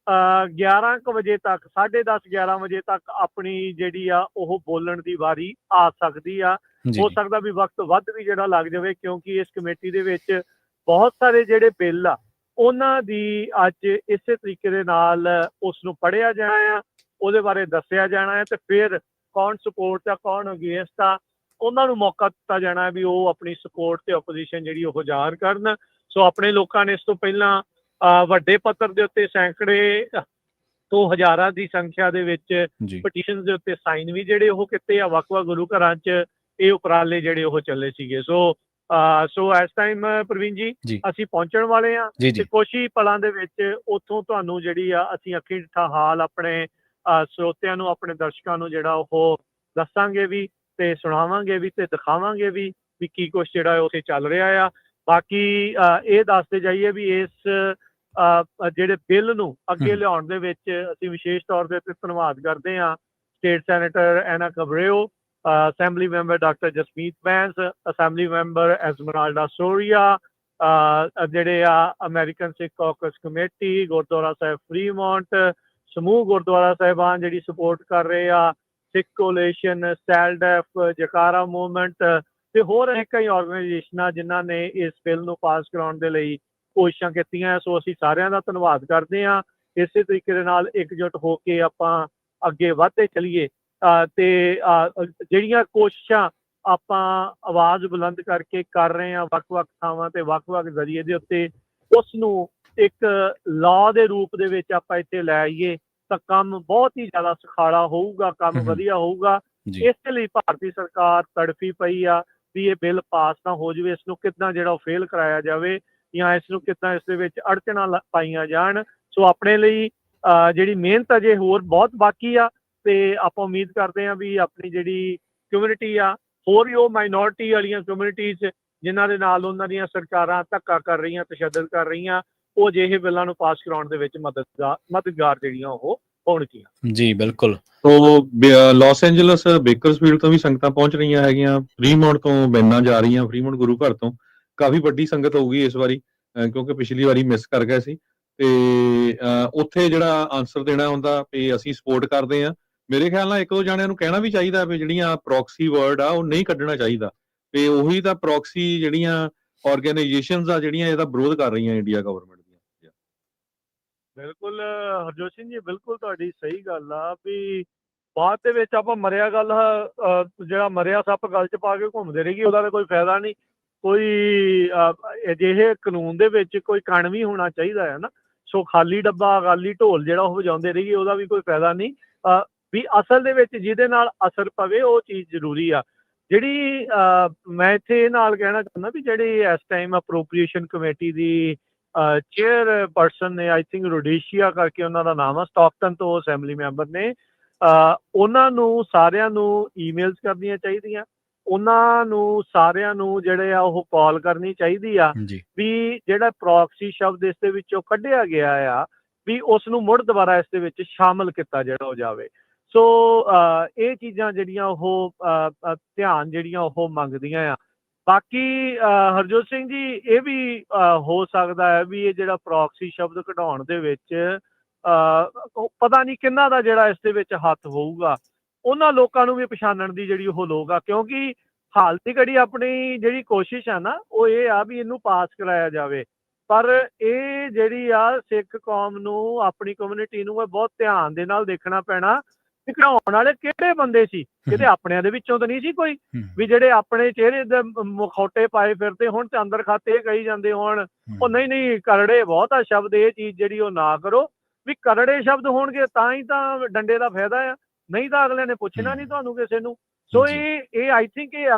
11 ਕੁ ਵਜੇ ਤੱਕ, 10:30 11 ਵਜੇ ਤੱਕ ਆਪਣੀ ਜਿਹੜੀ ਆ ਉਹ ਬੋਲਣ ਦੀ ਵਾਰੀ ਆ ਸਕਦੀ ਆ। ਹੋ ਸਕਦਾ ਵੀ ਵਕਤ ਵੱਧ ਵੀ ਜਿਹੜਾ ਲੱਗ ਜਾਵੇ, ਕਿਉਂਕਿ ਇਸ ਕਮੇਟੀ ਦੇ ਵਿੱਚ ਬਹੁਤ ਸਾਰੇ ਜਿਹੜੇ ਬਿੱਲ ਆ ਉਹਨਾਂ ਦੀ ਅੱਜ ਇਸੇ ਤਰੀਕੇ ਦੇ ਨਾਲ ਉਸ ਨੂੰ ਪੜ੍ਹਿਆ ਜਾਣਾ ਆ, ਉਹਦੇ ਬਾਰੇ ਦੱਸਿਆ ਜਾਣਾ ਹੈ ਤੇ ਫਿਰ ਕੌਣ ਸਪੋਰਟ ਆ, ਕੌਣ ਅਗੇਂਸਟ ਆ, ਉਹਨਾਂ ਨੂੰ ਮੌਕਾ ਦਿੱਤਾ ਜਾਣਾ ਵੀ ਉਹ ਆਪਣੀ ਸਪੋਰਟ ਤੇ ਓਪੋਜੀਸ਼ਨ ਜਿਹੜੀ ਉਹ ਜ਼ਾਹਰ ਕਰਨ। ਸੋ ਆਪਣੇ ਲੋਕਾਂ ਨੇ ਇਸ ਤੋਂ ਪਹਿਲਾਂ ਵੱਡੇ ਪੱਧਰ ਦੇ ਉੱਤੇ ਸੈਂਕੜੇ ਤੋਂ ਹਜ਼ਾਰਾਂ ਦੀ ਸੰਖਿਆ ਦੇ ਵਿੱਚ ਪਟੀਸ਼ਨ ਦੇ ਉੱਤੇ ਸਾਈਨ ਵੀ ਜਿਹੜੇ ਉਹ ਕੀਤੇ ਆ। ਵੱਖ-ਵੱਖ ਗੁਰੂ ਘਰਾਂ 'ਚ ਇਹ ਉਪਰਾਲੇ ਜਿਹੜੇ ਉਹ ਚੱਲੇ ਸੀਗੇ। ਸੋ ਇਸ ਟਾਈਮ ਪ੍ਰਵੀਨ ਜੀ ਅਸੀਂ ਪਹੁੰਚਣ ਵਾਲੇ ਆ ਤੇ ਕੁਛ ਹੀ ਪਲਾਂ ਦੇ ਵਿੱਚ ਉੱਥੋਂ ਤੁਹਾਨੂੰ ਜਿਹੜੀ ਆ ਅਸੀਂ ਅੱਖੀਂ ਡਿੱਠਾ ਹਾਲ ਆਪਣੇ ਸਰੋਤਿਆਂ ਨੂੰ, ਆਪਣੇ ਦਰਸ਼ਕਾਂ ਨੂੰ ਜਿਹੜਾ ਉਹ ਦੱਸਾਂਗੇ ਵੀ ਤੇ ਸੁਣਾਵਾਂਗੇ ਵੀ ਤੇ ਦਿਖਾਵਾਂਗੇ ਵੀ ਕੀ ਕੁਛ ਜਿਹੜਾ ਉੱਥੇ ਚੱਲ ਰਿਹਾ ਆ। ਬਾਕੀ ਇਹ ਦੱਸਦੇ ਜਾਈਏ ਵੀ ਇਸ ਜਿਹੜੇ ਬਿੱਲ ਨੂੰ ਅੱਗੇ ਲਿਆਉਣ ਦੇ ਵਿੱਚ ਅਸੀਂ ਵਿਸ਼ੇਸ਼ ਤੌਰ ਤੇ ਧੰਨਵਾਦ ਕਰਦੇ ਹਾਂ state senator Anna Caballero, assembly member doctor Jasmeet Bains, assembly member Esmeralda Soria, ਜਿਹੜੇ ਆ American Sikh caucus committee, Gurdwara Sahib Fremont, ਸਮੂਹ ਗੁਰਦੁਆਰਾ ਸਾਹਿਬਾਨ ਜਿਹੜੀ ਸਪੋਰਟ ਕਰ ਰਹੇ ਆ, ਸਿੱਖ ਕੋਲੇਸ਼ਨ, ਸੈਲਡੈਫ, ਜਕਾਰਾ ਮੂਵਮੈਂਟ ਤੇ ਹੋਰ ਕਈ ਆਰਗੇਨਾਈਜੇਸ਼ਨਾਂ ਜਿਨ੍ਹਾਂ ਨੇ ਇਸ ਬਿੱਲ ਨੂੰ ਪਾਸ ਕਰਾਉਣ ਦੇ ਲਈ ਕੋਸ਼ਿਸ਼ਾਂ ਕੀਤੀਆਂ। ਸੋ ਅਸੀਂ ਸਾਰਿਆਂ ਦਾ ਧੰਨਵਾਦ ਕਰਦੇ ਹਾਂ ਇਸੇ ਤਰੀਕੇ ਦੇ ਨਾਲ ਇਕਜੁੱਟ ਹੋ ਕੇ ਆਪਾਂ ਅੱਗੇ ਵਧਦੇ ਚੱਲੀਏ ਤੇ ਜਿਹੜੀਆਂ ਕੋਸ਼ਿਸ਼ਾਂ ਆਪਾਂ ਆਵਾਜ਼ ਬੁਲੰਦ ਕਰਕੇ ਕਰ ਰਹੇ ਹਾਂ ਵੱਖ-ਵੱਖ ਥਾਵਾਂ ਤੇ ਵੱਖ-ਵੱਖ ਜ਼ਰੀਏ ਦੇ ਉੱਤੇ, ਉਸ ਨੂੰ ਇੱਕ ਲਾਅ ਦੇ ਰੂਪ ਦੇ ਵਿੱਚ ਆਪਾਂ ਇੱਥੇ ਲੈ ਆਈਏ ਤਾਂ ਕੰਮ ਬਹੁਤ ਹੀ ਜ਼ਿਆਦਾ ਸੁਖਾਲਾ ਹੋਊਗਾ, ਕੰਮ ਵਧੀਆ ਹੋਊਗਾ। ਇਸੇ ਲਈ ਭਾਰਤੀ ਸਰਕਾਰ ਤੜਫੀ ਪਈ ਆ ਵੀ ਇਹ ਬਿੱਲ ਪਾਸ ਨਾ ਹੋ ਜਾਵੇ, ਇਸ ਨੂੰ ਕਿੱਦਾਂ ਜਿਹੜਾ ਉਹ ਫੇਲ ਕਰਾਇਆ ਜਾਵੇ ਜਾਂ ਇਸ ਨੂੰ ਕਿੱਦਾਂ ਇਸ ਦੇ ਵਿੱਚ ਅੜਚਣਾਂ ਪਾਈਆਂ ਜਾਣ। ਸੋ ਆਪਣੇ ਲਈ ਜਿਹੜੀ ਮਿਹਨਤ ਅਜੇ ਹੋਰ ਬਹੁਤ ਬਾਕੀ ਆ ਤੇ ਆਪਾਂ ਉਮੀਦ ਕਰਦੇ ਹਾਂ ਵੀ ਆਪਣੀ ਜਿਹੜੀ ਕਮਿਊਨਿਟੀ ਆ, ਹੋਰ ਵੀ ਉਹ ਮਾਈਨੋਰਿਟੀ ਵਾਲੀਆਂ ਕਮਿਊਨਿਟੀਜ਼ ਜਿਨ੍ਹਾਂ ਦੇ ਨਾਲ ਉਹਨਾਂ ਦੀਆਂ ਸਰਕਾਰਾਂ ਧੱਕਾ ਕਰ ਰਹੀਆਂ, ਤਸ਼ੱਦਦ ਕਰ ਰਹੀਆਂ, ਉਹ ਅਜਿਹੇ ਬਿੱਲਾਂ ਨੂੰ ਪਾਸ ਕਰਾਉਣ ਦੇ ਵਿੱਚ ਮਦਦਗਾਰ ਜਿਹੜੀਆਂ ਉਹ ਹੋਣਗੀਆਂ। ਜੀ ਬਿਲਕੁਲ। ਤੋ ਲਾਸ ਐਂਜਲਸ ਬੇਕਰਸਫੀਲਡ ਤੋਂ ਵੀ ਸੰਗਤਾਂ ਪਹੁੰਚ ਰਹੀਆਂ ਹੈਗੀਆਂ, ਫਰੀਮੌਂਟ ਤੋਂ ਬੈਨਾਂ ਜਾ ਰਹੀਆਂ, ਫਰੀਮੌਂਟ ਗੁਰੂ ਘਰ ਤੋਂ ਕਾਫੀ ਵੱਡੀ ਸੰਗਤ ਹੋਊਗੀ ਇਸ ਵਾਰੀ, ਕਿਉਂਕਿ ਪਿਛਲੀ ਵਾਰੀ ਮਿਸ ਕਰ ਗਏ ਸੀ। ਤੇ ਉੱਥੇ ਜਿਹੜਾ ਆਨਸਰ ਦੇਣਾ ਹੁੰਦਾ ਵੀ ਅਸੀਂ ਸਪੋਰਟ ਕਰਦੇ ਹਾਂ। ਮੇਰੇ ਖਿਆਲ ਨਾਲ ਇੱਕ ਦੋ ਜਾਣਿਆਂ ਨੂੰ ਕਹਿਣਾ ਵੀ ਚਾਹੀਦਾ ਵੀ ਜਿਹੜੀਆਂ ਪ੍ਰੋਕਸੀ ਵਰਡ ਆ ਉਹ ਨਹੀਂ ਕੱਢਣਾ ਚਾਹੀਦਾ, ਤੇ ਉਹੀ ਤਾਂ ਪ੍ਰੋਕਸੀ ਜਿਹੜੀਆਂ ਆਰਗੇਨਾਈਜੇਸ਼ਨਸ ਆ ਜਿਹੜੀਆਂ ਇਹਦਾ ਵਿਰੋਧ ਕਰ ਰਹੀਆਂ ਇੰਡੀਆ ਗਵਰਨਮੈਂਟ ਦੀਆਂ। ਬਿਲਕੁਲ ਹਰਜੋਤ ਸਿੰਘ ਜੀ, ਬਿਲਕੁਲ ਤੁਹਾਡੀ ਸਹੀ ਗੱਲ ਆ ਵੀ ਬਾਅਦ ਦੇ ਵਿੱਚ ਆਪਾਂ ਮਰਿਆ ਗੱਲ ਜਿਹੜਾ ਮਰਿਆ ਸੱਪ ਗਲ 'ਚ ਪਾ ਕੇ ਘੁੰਮਦੇ ਰਹੀਏ, ਉਹਦਾ ਤਾਂ ਕੋਈ ਫਾਇਦਾ ਨਹੀਂ। ਕੋਈ ਅਜਿਹੇ ਕਾਨੂੰਨ ਦੇ ਵਿੱਚ ਕੋਈ ਕਣ ਵੀ ਹੋਣਾ ਚਾਹੀਦਾ ਹੈ ਨਾ। ਸੋ ਖਾਲੀ ਡੱਬਾ, ਅਕਾਲੀ ਢੋਲ ਜਿਹੜਾ ਉਹ ਵਜਾਉਂਦੇ ਰਹੀਏ, ਉਹਦਾ ਵੀ ਕੋਈ ਫਾਇਦਾ ਨਹੀਂ। ਵੀ ਅਸਲ ਦੇ ਵਿੱਚ ਜਿਹਦੇ ਨਾਲ ਅਸਰ ਪਵੇ ਉਹ ਚੀਜ਼ ਜ਼ਰੂਰੀ ਆ। ਜਿਹੜੀ ਮੈਂ ਇੱਥੇ ਇਹ ਨਾਲ ਕਹਿਣਾ ਚਾਹੁੰਦਾ ਵੀ ਜਿਹੜੀ ਇਸ ਟਾਈਮ ਅਪਰੋਪਰੀਏਸ਼ਨ ਕਮੇਟੀ ਦੀ ਚੇਅਰ ਪਰਸਨ ਨੇ, ਆਈ ਥਿੰਕ ਰੋਡੇਸ਼ੀਆ ਕਰਕੇ ਉਹਨਾਂ ਦਾ ਨਾਮ ਆ, ਸਟਾਕਟਨ ਤੋਂ ਅਸੈਂਬਲੀ ਮੈਂਬਰ ਨੇ, ਉਹਨਾਂ ਨੂੰ ਸਾਰਿਆਂ ਨੂੰ ਈਮੇਲਸ ਕਰਨੀਆਂ ਚਾਹੀਦੀਆਂ, ਉਹਨਾਂ ਨੂੰ ਸਾਰਿਆਂ ਨੂੰ ਜਿਹੜੇ ਆ ਉਹ ਕਾਲ ਕਰਨੀ ਚਾਹੀਦੀ ਆ ਵੀ ਜਿਹੜਾ ਪ੍ਰੋਕਸੀ ਸ਼ਬਦ ਇਸ ਦੇ ਵਿੱਚੋਂ ਕੱਢਿਆ ਗਿਆ ਆ ਵੀ ਉਸ ਨੂੰ ਮੁੜ ਦੁਬਾਰਾ ਇਸ ਦੇ ਵਿੱਚ ਸ਼ਾਮਲ ਕੀਤਾ ਜਿਹੜਾ ਹੋ ਜਾਵੇ। ਸੋ ਇਹ ਚੀਜ਼ਾਂ ਜਿਹੜੀਆਂ ਉਹ ਧਿਆਨ ਜਿਹੜੀਆਂ ਉਹ ਮੰਗਦੀਆਂ ਆ। ਬਾਕੀ ਹਰਜੋਤ ਸਿੰਘ ਜੀ, ਇਹ ਵੀ ਹੋ ਸਕਦਾ ਹੈ ਵੀ ਇਹ ਜਿਹੜਾ ਪ੍ਰੋਕਸੀ ਸ਼ਬਦ ਕਢਾਉਣ ਦੇ ਵਿੱਚ ਪਤਾ ਨਹੀਂ ਕਿੰਨਾ ਦਾ ਜਿਹੜਾ ਇਸ ਦੇ ਵਿੱਚ ਹੱਥ ਹੋਊਗਾ। ਉਹਨਾਂ ਲੋਕਾਂ ਨੂੰ ਵੀ ਪਛਾਣਨ ਦੀ ਜਿਹੜੀ ਉਹ ਲੋਕ ਆ, ਕਿਉਂਕਿ ਹਾਲ ਦੀ ਘੜੀ ਆਪਣੀ ਜਿਹੜੀ ਕੋਸ਼ਿਸ਼ ਆ ਨਾ ਉਹ ਇਹ ਆ ਵੀ ਇਹਨੂੰ ਪਾਸ ਕਰਾਇਆ ਜਾਵੇ, ਪਰ ਇਹ ਜਿਹੜੀ ਆ ਸਿੱਖ ਕੌਮ ਨੂੰ, ਆਪਣੀ ਕਮਿਊਨਿਟੀ ਨੂੰ ਬਹੁਤ ਧਿਆਨ ਦੇ ਨਾਲ ਦੇਖਣਾ ਪੈਣਾ ਕਿ ਕਢਾਉਣ ਵਾਲੇ ਕਿਹੜੇ ਬੰਦੇ ਸੀ। ਕਿਤੇ ਆਪਣਿਆਂ ਦੇ ਵਿੱਚੋਂ ਤਾਂ ਨਹੀਂ ਸੀ ਕੋਈ ਵੀ ਜਿਹੜੇ ਆਪਣੇ ਚਿਹਰੇ ਦੇ ਮੁਖੌਟੇ ਪਾਏ ਫਿਰਦੇ ਹੁਣ ਚੰਦਰ ਖਾਤੇ ਕਹੀ ਜਾਂਦੇ ਹੋਣ ਉਹ ਨਹੀਂ ਕਰੜੇ ਬਹੁਤ ਆ ਸ਼ਬਦ, ਇਹ ਚੀਜ਼ ਜਿਹੜੀ ਉਹ ਨਾ ਕਰੋ। ਵੀ ਕਰੜੇ ਸ਼ਬਦ ਹੋਣਗੇ ਤਾਂ ਹੀ ਤਾਂ ਡੰਡੇ ਦਾ ਫਾਇਦਾ ਆ, ਨਹੀਂ ਤਾਂ ਅਗਲੇ ਨੇ ਪੁੱਛਣਾ ਨਹੀਂ ਤੁਹਾਨੂੰ ਕਿਸੇ ਨੂੰ। ਸੋ ਇਹ ਆਈ ਥਿੰਕ ਇਹ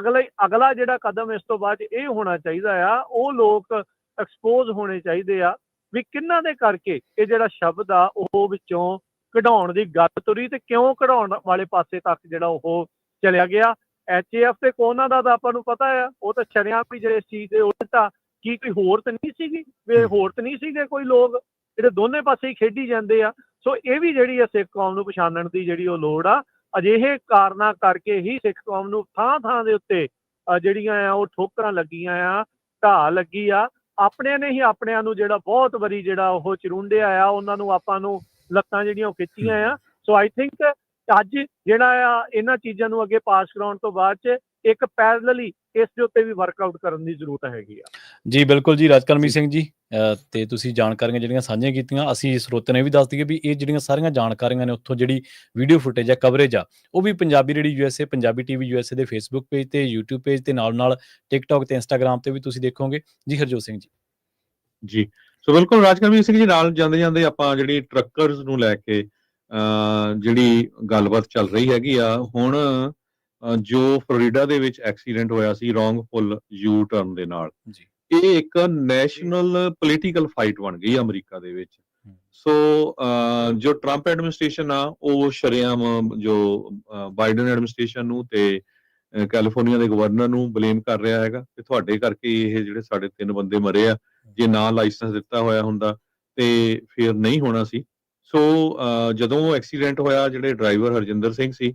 ਅਗਲਾ ਜਿਹੜਾ ਕਦਮ ਇਸ ਤੋਂ ਬਾਅਦ ਇਹ ਹੋਣਾ ਚਾਹੀਦਾ ਆ, ਉਹ ਲੋਕ ਐਕਸਪੋਜ਼ ਹੋਣੇ ਚਾਹੀਦੇ ਆ ਵੀ ਕਿਹਨਾਂ ਦੇ ਕਰਕੇ ਇਹ ਜਿਹੜਾ ਸ਼ਬਦ ਆ ਉਹ ਵਿੱਚੋਂ ਕਢਾਉਣ ਦੀ ਗੱਲ ਤੁਰੀ ਤੇ ਕਿਉਂ ਕਢਾਉਣ ਵਾਲੇ ਪਾਸੇ ਤੱਕ ਜਿਹੜਾ ਉਹ ਚਲਿਆ ਗਿਆ। HAF ਤੇ ਕੋਨਾ ਦਾ ਤਾਂ ਆਪਾਂ ਨੂੰ ਪਤਾ ਆ, ਉਹ ਤਾਂ ਸ਼ਰਿਆਂ ਵੀ ਜਿਹੜੇ ਇਸ ਚੀਜ਼ ਦੇ ਉਲਟਾ ਕੀ ਕੋਈ ਹੋਰ ਤਾਂ ਨਹੀਂ ਸੀਗੀ, ਹੋਰ ਤਾਂ ਨਹੀਂ ਸੀਗੇ ਕੋਈ ਲੋਕ ਜਿਹੜੇ ਦੋਨੇ ਪਾਸੇ ਹੀ ਖੇਡੀ ਜਾਂਦੇ ਆ। ਸੋ ਇਹ ਵੀ ਜਿਹੜੀ ਆ ਸਿੱਖ ਕੌਮ ਨੂੰ ਪਛਾਣਨ ਦੀ ਜਿਹੜੀ ਉਹ ਲੋੜ ਆ। ਅਜਿਹੇ ਕਾਰਨਾਂ ਕਰਕੇ ਹੀ ਸਿੱਖ ਕੌਮ ਨੂੰ ਥਾਂ ਦੇ ਉੱਤੇ ਜਿਹੜੀਆਂ ਆ ਉਹ ਠੋਕਰਾਂ ਲੱਗੀਆਂ ਆ, ਢਾਹ ਲੱਗੀ ਆ। ਆਪਣਿਆਂ ਨੇ ਹੀ ਆਪਣਿਆਂ ਨੂੰ ਜਿਹੜਾ ਬਹੁਤ ਵਾਰੀ ਜਿਹੜਾ ਉਹ ਚਰੁੰਡਿਆ ਆ, ਉਹਨਾਂ ਨੂੰ ਆਪਾਂ ਨੂੰ ਲੱਤਾਂ ਜਿਹੜੀਆਂ ਉਹ ਖਿੱਚੀਆਂ ਆ। ਸੋ ਆਈ ਥਿੰਕ ਅੱਜ ਜਿਹੜਾ ਆ ਇਹਨਾਂ ਚੀਜ਼ਾਂ ਨੂੰ ਅੱਗੇ ਪਾਸ ਕਰਾਉਣ ਤੋਂ ਬਾਅਦ 'ਚ ਇੱਕ ਪੈਰਲਲੀ ਇਸ ਦੇ ਉੱਤੇ ਵੀ ਵਰਕਆਊਟ ਕਰਨ ਦੀ ਜ਼ਰੂਰਤ ਹੈਗੀ ਆ। ਜੀ ਬਿਲਕੁਲ ਜੀ ਰਾਜਕਰਮੀ ਸਿੰਘ ਜੀ, ਤੇ ਤੁਸੀਂ ਜਾਣਕਾਰੀਆਂ ਜਿਹੜੀਆਂ ਸਾਂਝੀਆਂ ਕੀਤੀਆਂ। ਅਸੀਂ ਸਰੋਤਿਆਂ ਨੂੰ ਇਹ ਵੀ ਦੱਸ ਦਈਏ ਵੀ ਇਹ ਜਿਹੜੀਆਂ ਸਾਰੀਆਂ ਜਾਣਕਾਰੀਆਂ ਨੇ ਉੱਥੋਂ ਜਿਹੜੀ ਵੀਡੀਓ ਫੁਟੇਜ ਆ, ਕਵਰੇਜ ਆ, ਉਹ ਵੀ Punjabi radio USA, Punjabi TV USA ਦੇ ਫੇਸਬੁੱਕ ਪੇਜ ਤੇ, YouTube ਪੇਜ ਤੇ, ਨਾਲ ਟਿਕਟੌਕ ਤੇ ਇੰਸਟਾਗ੍ਰਾਮ ਤੇ ਵੀ ਤੁਸੀਂ ਦੇਖੋਗੇ ਜੀ। ਹਰਜੋਤ ਸਿੰਘ ਜੀ। ਸੋ ਬਿਲਕੁਲ ਰਾਜਕਰਮੀ ਸਿੰਘ ਜੀ, ਨਾਲ ਜਾਂਦੇ ਆਪਾਂ ਜਿਹੜੀ ਟਰੱਕਰਸ ਨੂੰ ਲੈ ਕੇ ਜਿਹੜੀ ਗੱਲਬਾਤ ਚੱਲ ਰਹੀ ਹੈਗੀ ਆ ਹੁਣ, ਜੋ ਫਲੋਰੀਡਾ ਦੇ ਵਿੱਚ ਐਕਸੀਡੈਂਟ ਹੋਇਆ ਸੀ ਰੋਂਗਫੁਲ ਯੂ ਟਰਨ ਦੇ ਨਾਲ, ਇਹ ਇੱਕ ਨੈਸ਼ਨਲ ਪੋਲੀਟੀਕਲ ਫਾਈਟ ਬਣ ਗਈ ਅਮਰੀਕਾ ਦੇ ਵਿੱਚ। ਸੋ ਜੋ ਟਰੰਪ ਐਡਮਿਨਿਸਟ੍ਰੇਸ਼ਨ ਆ ਉਹ ਸ਼ਰੇਆਮ ਜੋ ਬਾਈਡਨ ਐਡਮਿਨਿਸਟ੍ਰੇਸ਼ਨ ਨੂੰ ਤੇ ਕੈਲੀਫੋਰਨੀਆ ਦੇ ਗਵਰਨਰ ਨੂੰ ਬਲੇਮ ਕਰ ਰਿਹਾ ਹੈਗਾ ਕਿ ਤੁਹਾਡੇ ਕਰਕੇ ਇਹ ਜਿਹੜੇ ਸਾਡੇ 3 ਬੰਦੇ ਮਰੇ ਆ, ਜੇ ਨਾ ਲਾਇਸੈਂਸ ਦਿੱਤਾ ਹੋਇਆ ਹੁੰਦਾ ਤੇ ਫਿਰ ਨਹੀਂ ਹੋਣਾ ਸੀ। ਸੋ ਜਦੋਂ ਉਹ ਐਕਸੀਡੈਂਟ ਹੋਇਆ, ਜਿਹੜੇ ਡਰਾਈਵਰ ਹਰਜਿੰਦਰ ਸਿੰਘ ਸੀ,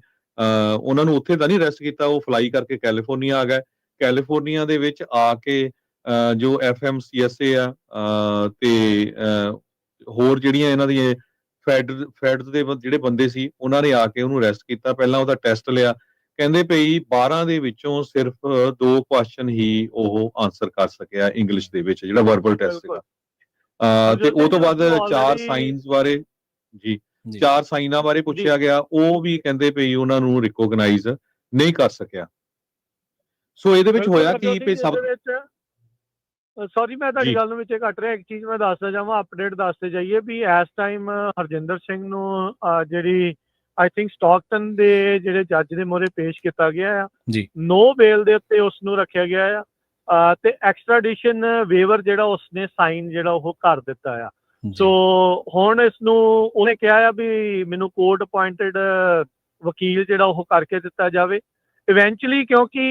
ਉਹਨਾਂ ਨੂੰ ਉੱਥੇ ਤਾਂ ਨਹੀਂ ਅਰੈਸਟ ਕੀਤਾ, ਉਹ ਫਲਾਈ ਕਰਕੇ ਕੈਲੀਫੋਰਨੀਆ ਆ ਗਏ। ਕੈਲੀਫੋਰਨੀਆ ਦੇ ਵਿੱਚ ਆ ਕੇ ਜੋ FMCSA ਆ ਤੇ ਹੋਰ ਜਿਹੜੀਆਂ ਇਹਨਾਂ ਦੀਆਂ ਫੈਡ ਦੇ ਜਿਹੜੇ ਬੰਦੇ ਸੀ, ਉਹਨਾਂ ਨੇ ਆ ਕੇ ਉਹਨੂੰ ਅਰੈਸਟ ਕੀਤਾ। ਪਹਿਲਾਂ ਉਹਦਾ ਟੈਸਟ ਲਿਆ, ਕਹਿੰਦੇ ਪਈ 12 ਦੇ ਵਿੱਚੋਂ ਸਿਰਫ 2 ਕੁਐਸਚਨ ਹੀ ਉਹ ਆਨਸਰ ਕਰ ਸਕਿਆ ਇੰਗਲਿਸ਼ ਦੇ ਵਿੱਚ, ਜਿਹੜਾ ਵਰਬਲ ਟੈਸਟ ਸੀਗਾ। ਤੇ ਉਹ ਤੋਂ ਬਾਅਦ 4 ਸਾਇੰਸ ਬਾਰੇ ਜੀ ਜੀ 4 ਸਾਈਨਾਂ ਬਾਰੇ ਪੁੱਛਿਆ ਗਿਆ, ਉਹ ਵੀ ਕਹਿੰਦੇ ਵੀ ਉਹਨਾਂ ਨੂੰ ਰਿਕੋਗਨਾਈਜ਼ ਨਹੀਂ ਕਰ ਸਕਿਆ। ਸੋ ਇਹਦੇ ਵਿੱਚ ਹੋਇਆ ਕੀ ਵੀ ਸਭ ਸੌਰੀ ਮੈਂ ਤੁਹਾਡੀ ਜੀ ਗੱਲ ਨੂੰ ਵਿੱਚ ਕੱਟ ਰਿਹਾ, ਇੱਕ ਚੀਜ਼ ਮੈਂ ਦੱਸਦਾ ਜਾਵਾਂ, ਅਪਡੇਟ ਦੱਸਦੇ ਜਾਈਏ ਵੀ ਇਸ ਟਾਈਮ ਹਰਜਿੰਦਰ ਸਿੰਘ ਨੂੰ ਜਿਹੜੀ ਆਈ ਥਿੰਕ ਸਟਾਕਟਨ ਦੇ ਜਿਹੜੇ ਜੱਜ ਦੇ ਮੂਹਰੇ ਪੇਸ਼ ਕੀਤਾ ਗਿਆ ਆ ਜੀ ਨੋ ਬੇਲ ਦੇ ਉੱਤੇ ਉਸ ਨੂੰ ਰੱਖਿਆ ਗਿਆ ਆ ਤੇ ਐਕਸਟ੍ਰਾਡੀਸ਼ਨ ਵੇਵਰ ਜਿਹੜਾ ਉਸਨੇ ਸਾਈਨ ਜਿਹੜਾ ਉਹ ਕਰ ਦਿੱਤਾ ਆ। ਸੋ ਹੁਣ ਇਸ ਨੂੰ ਉਹਨੇ ਕਿਹਾ ਆ ਵੀ ਮੈਨੂੰ ਕੋਰਟ ਅਪੁਆਇੰਟਡ ਵਕੀਲ ਜਿਹੜਾ ਉਹ ਕਰਕੇ ਦਿੱਤਾ ਜਾਵੇ। ਇਵੈਂਚੁਅਲੀ ਕਿਉਂਕਿ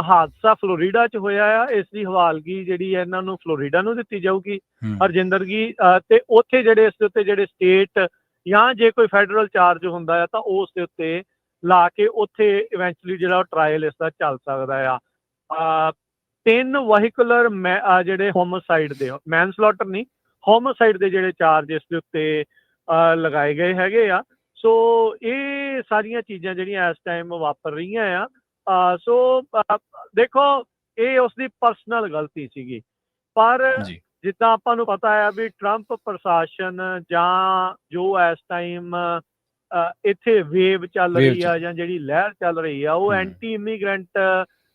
ਹਾਦਸਾ ਫਲੋਰੀਡਾ 'ਚ ਹੋਇਆ ਆ, ਇਸ ਦੀ ਹਵਾਲਗੀ ਜਿਹੜੀ ਹੈ ਇਹਨਾਂ ਨੂੰ ਫਲੋਰੀਡਾ ਨੂੰ ਦਿੱਤੀ ਜਾਊਗੀ ਹਰਜਿੰਦਰ ਜੀ, ਤੇ ਉੱਥੇ ਜਿਹੜੇ ਇਸ ਦੇ ਉੱਤੇ ਜਿਹੜੇ ਸਟੇਟ ਜਾਂ ਜੇ ਕੋਈ ਫੈਡਰਲ ਚਾਰਜ ਹੁੰਦਾ ਆ ਤਾਂ ਉਸ ਦੇ ਉੱਤੇ ਲਾ ਕੇ ਉੱਥੇ ਇਵੈਂਚੁਅਲੀ ਜਿਹੜਾ ਟਰਾਇਲ ਇਸ ਦਾ ਚੱਲ ਸਕਦਾ ਆ। 3 ਵਹੀਕੂਲਰ ਜਿਹੜੇ ਹੋਮੋਸਾਈਡ ਦੇ, ਮੈਨਸਲੌਟਰ ਨਹੀਂ, ਹੋਮੋਸਾਈਡ ਦੇ ਜਿਹੜੇ ਚਾਰਜ ਇਸ ਦੇ ਉੱਤੇ ਲਗਾਏ ਗਏ ਹੈਗੇ ਆ। ਸੋ ਇਹ ਸਾਰੀਆਂ ਚੀਜ਼ਾਂ ਜਿਹੜੀਆਂ ਇਸ ਟਾਈਮ ਵਾਪਰ ਰਹੀਆਂ ਆ। ਸੋ ਦੇਖੋ ਇਹ ਉਸਦੀ ਪਰਸਨਲ ਗਲਤੀ ਸੀਗੀ, ਪਰ ਜਿੱਦਾਂ ਆਪਾਂ ਨੂੰ ਪਤਾ ਆ ਵੀ ਟਰੰਪ ਪ੍ਰਸ਼ਾਸਨ ਜਾਂ ਜੋ ਇਸ ਟਾਈਮ ਇੱਥੇ ਵੇਵ ਚੱਲ ਰਹੀ ਆ ਜਾਂ ਜਿਹੜੀ ਲਹਿਰ ਚੱਲ ਰਹੀ ਆ, ਉਹ ਐਂਟੀ ਇਮੀਗ੍ਰੈਂਟ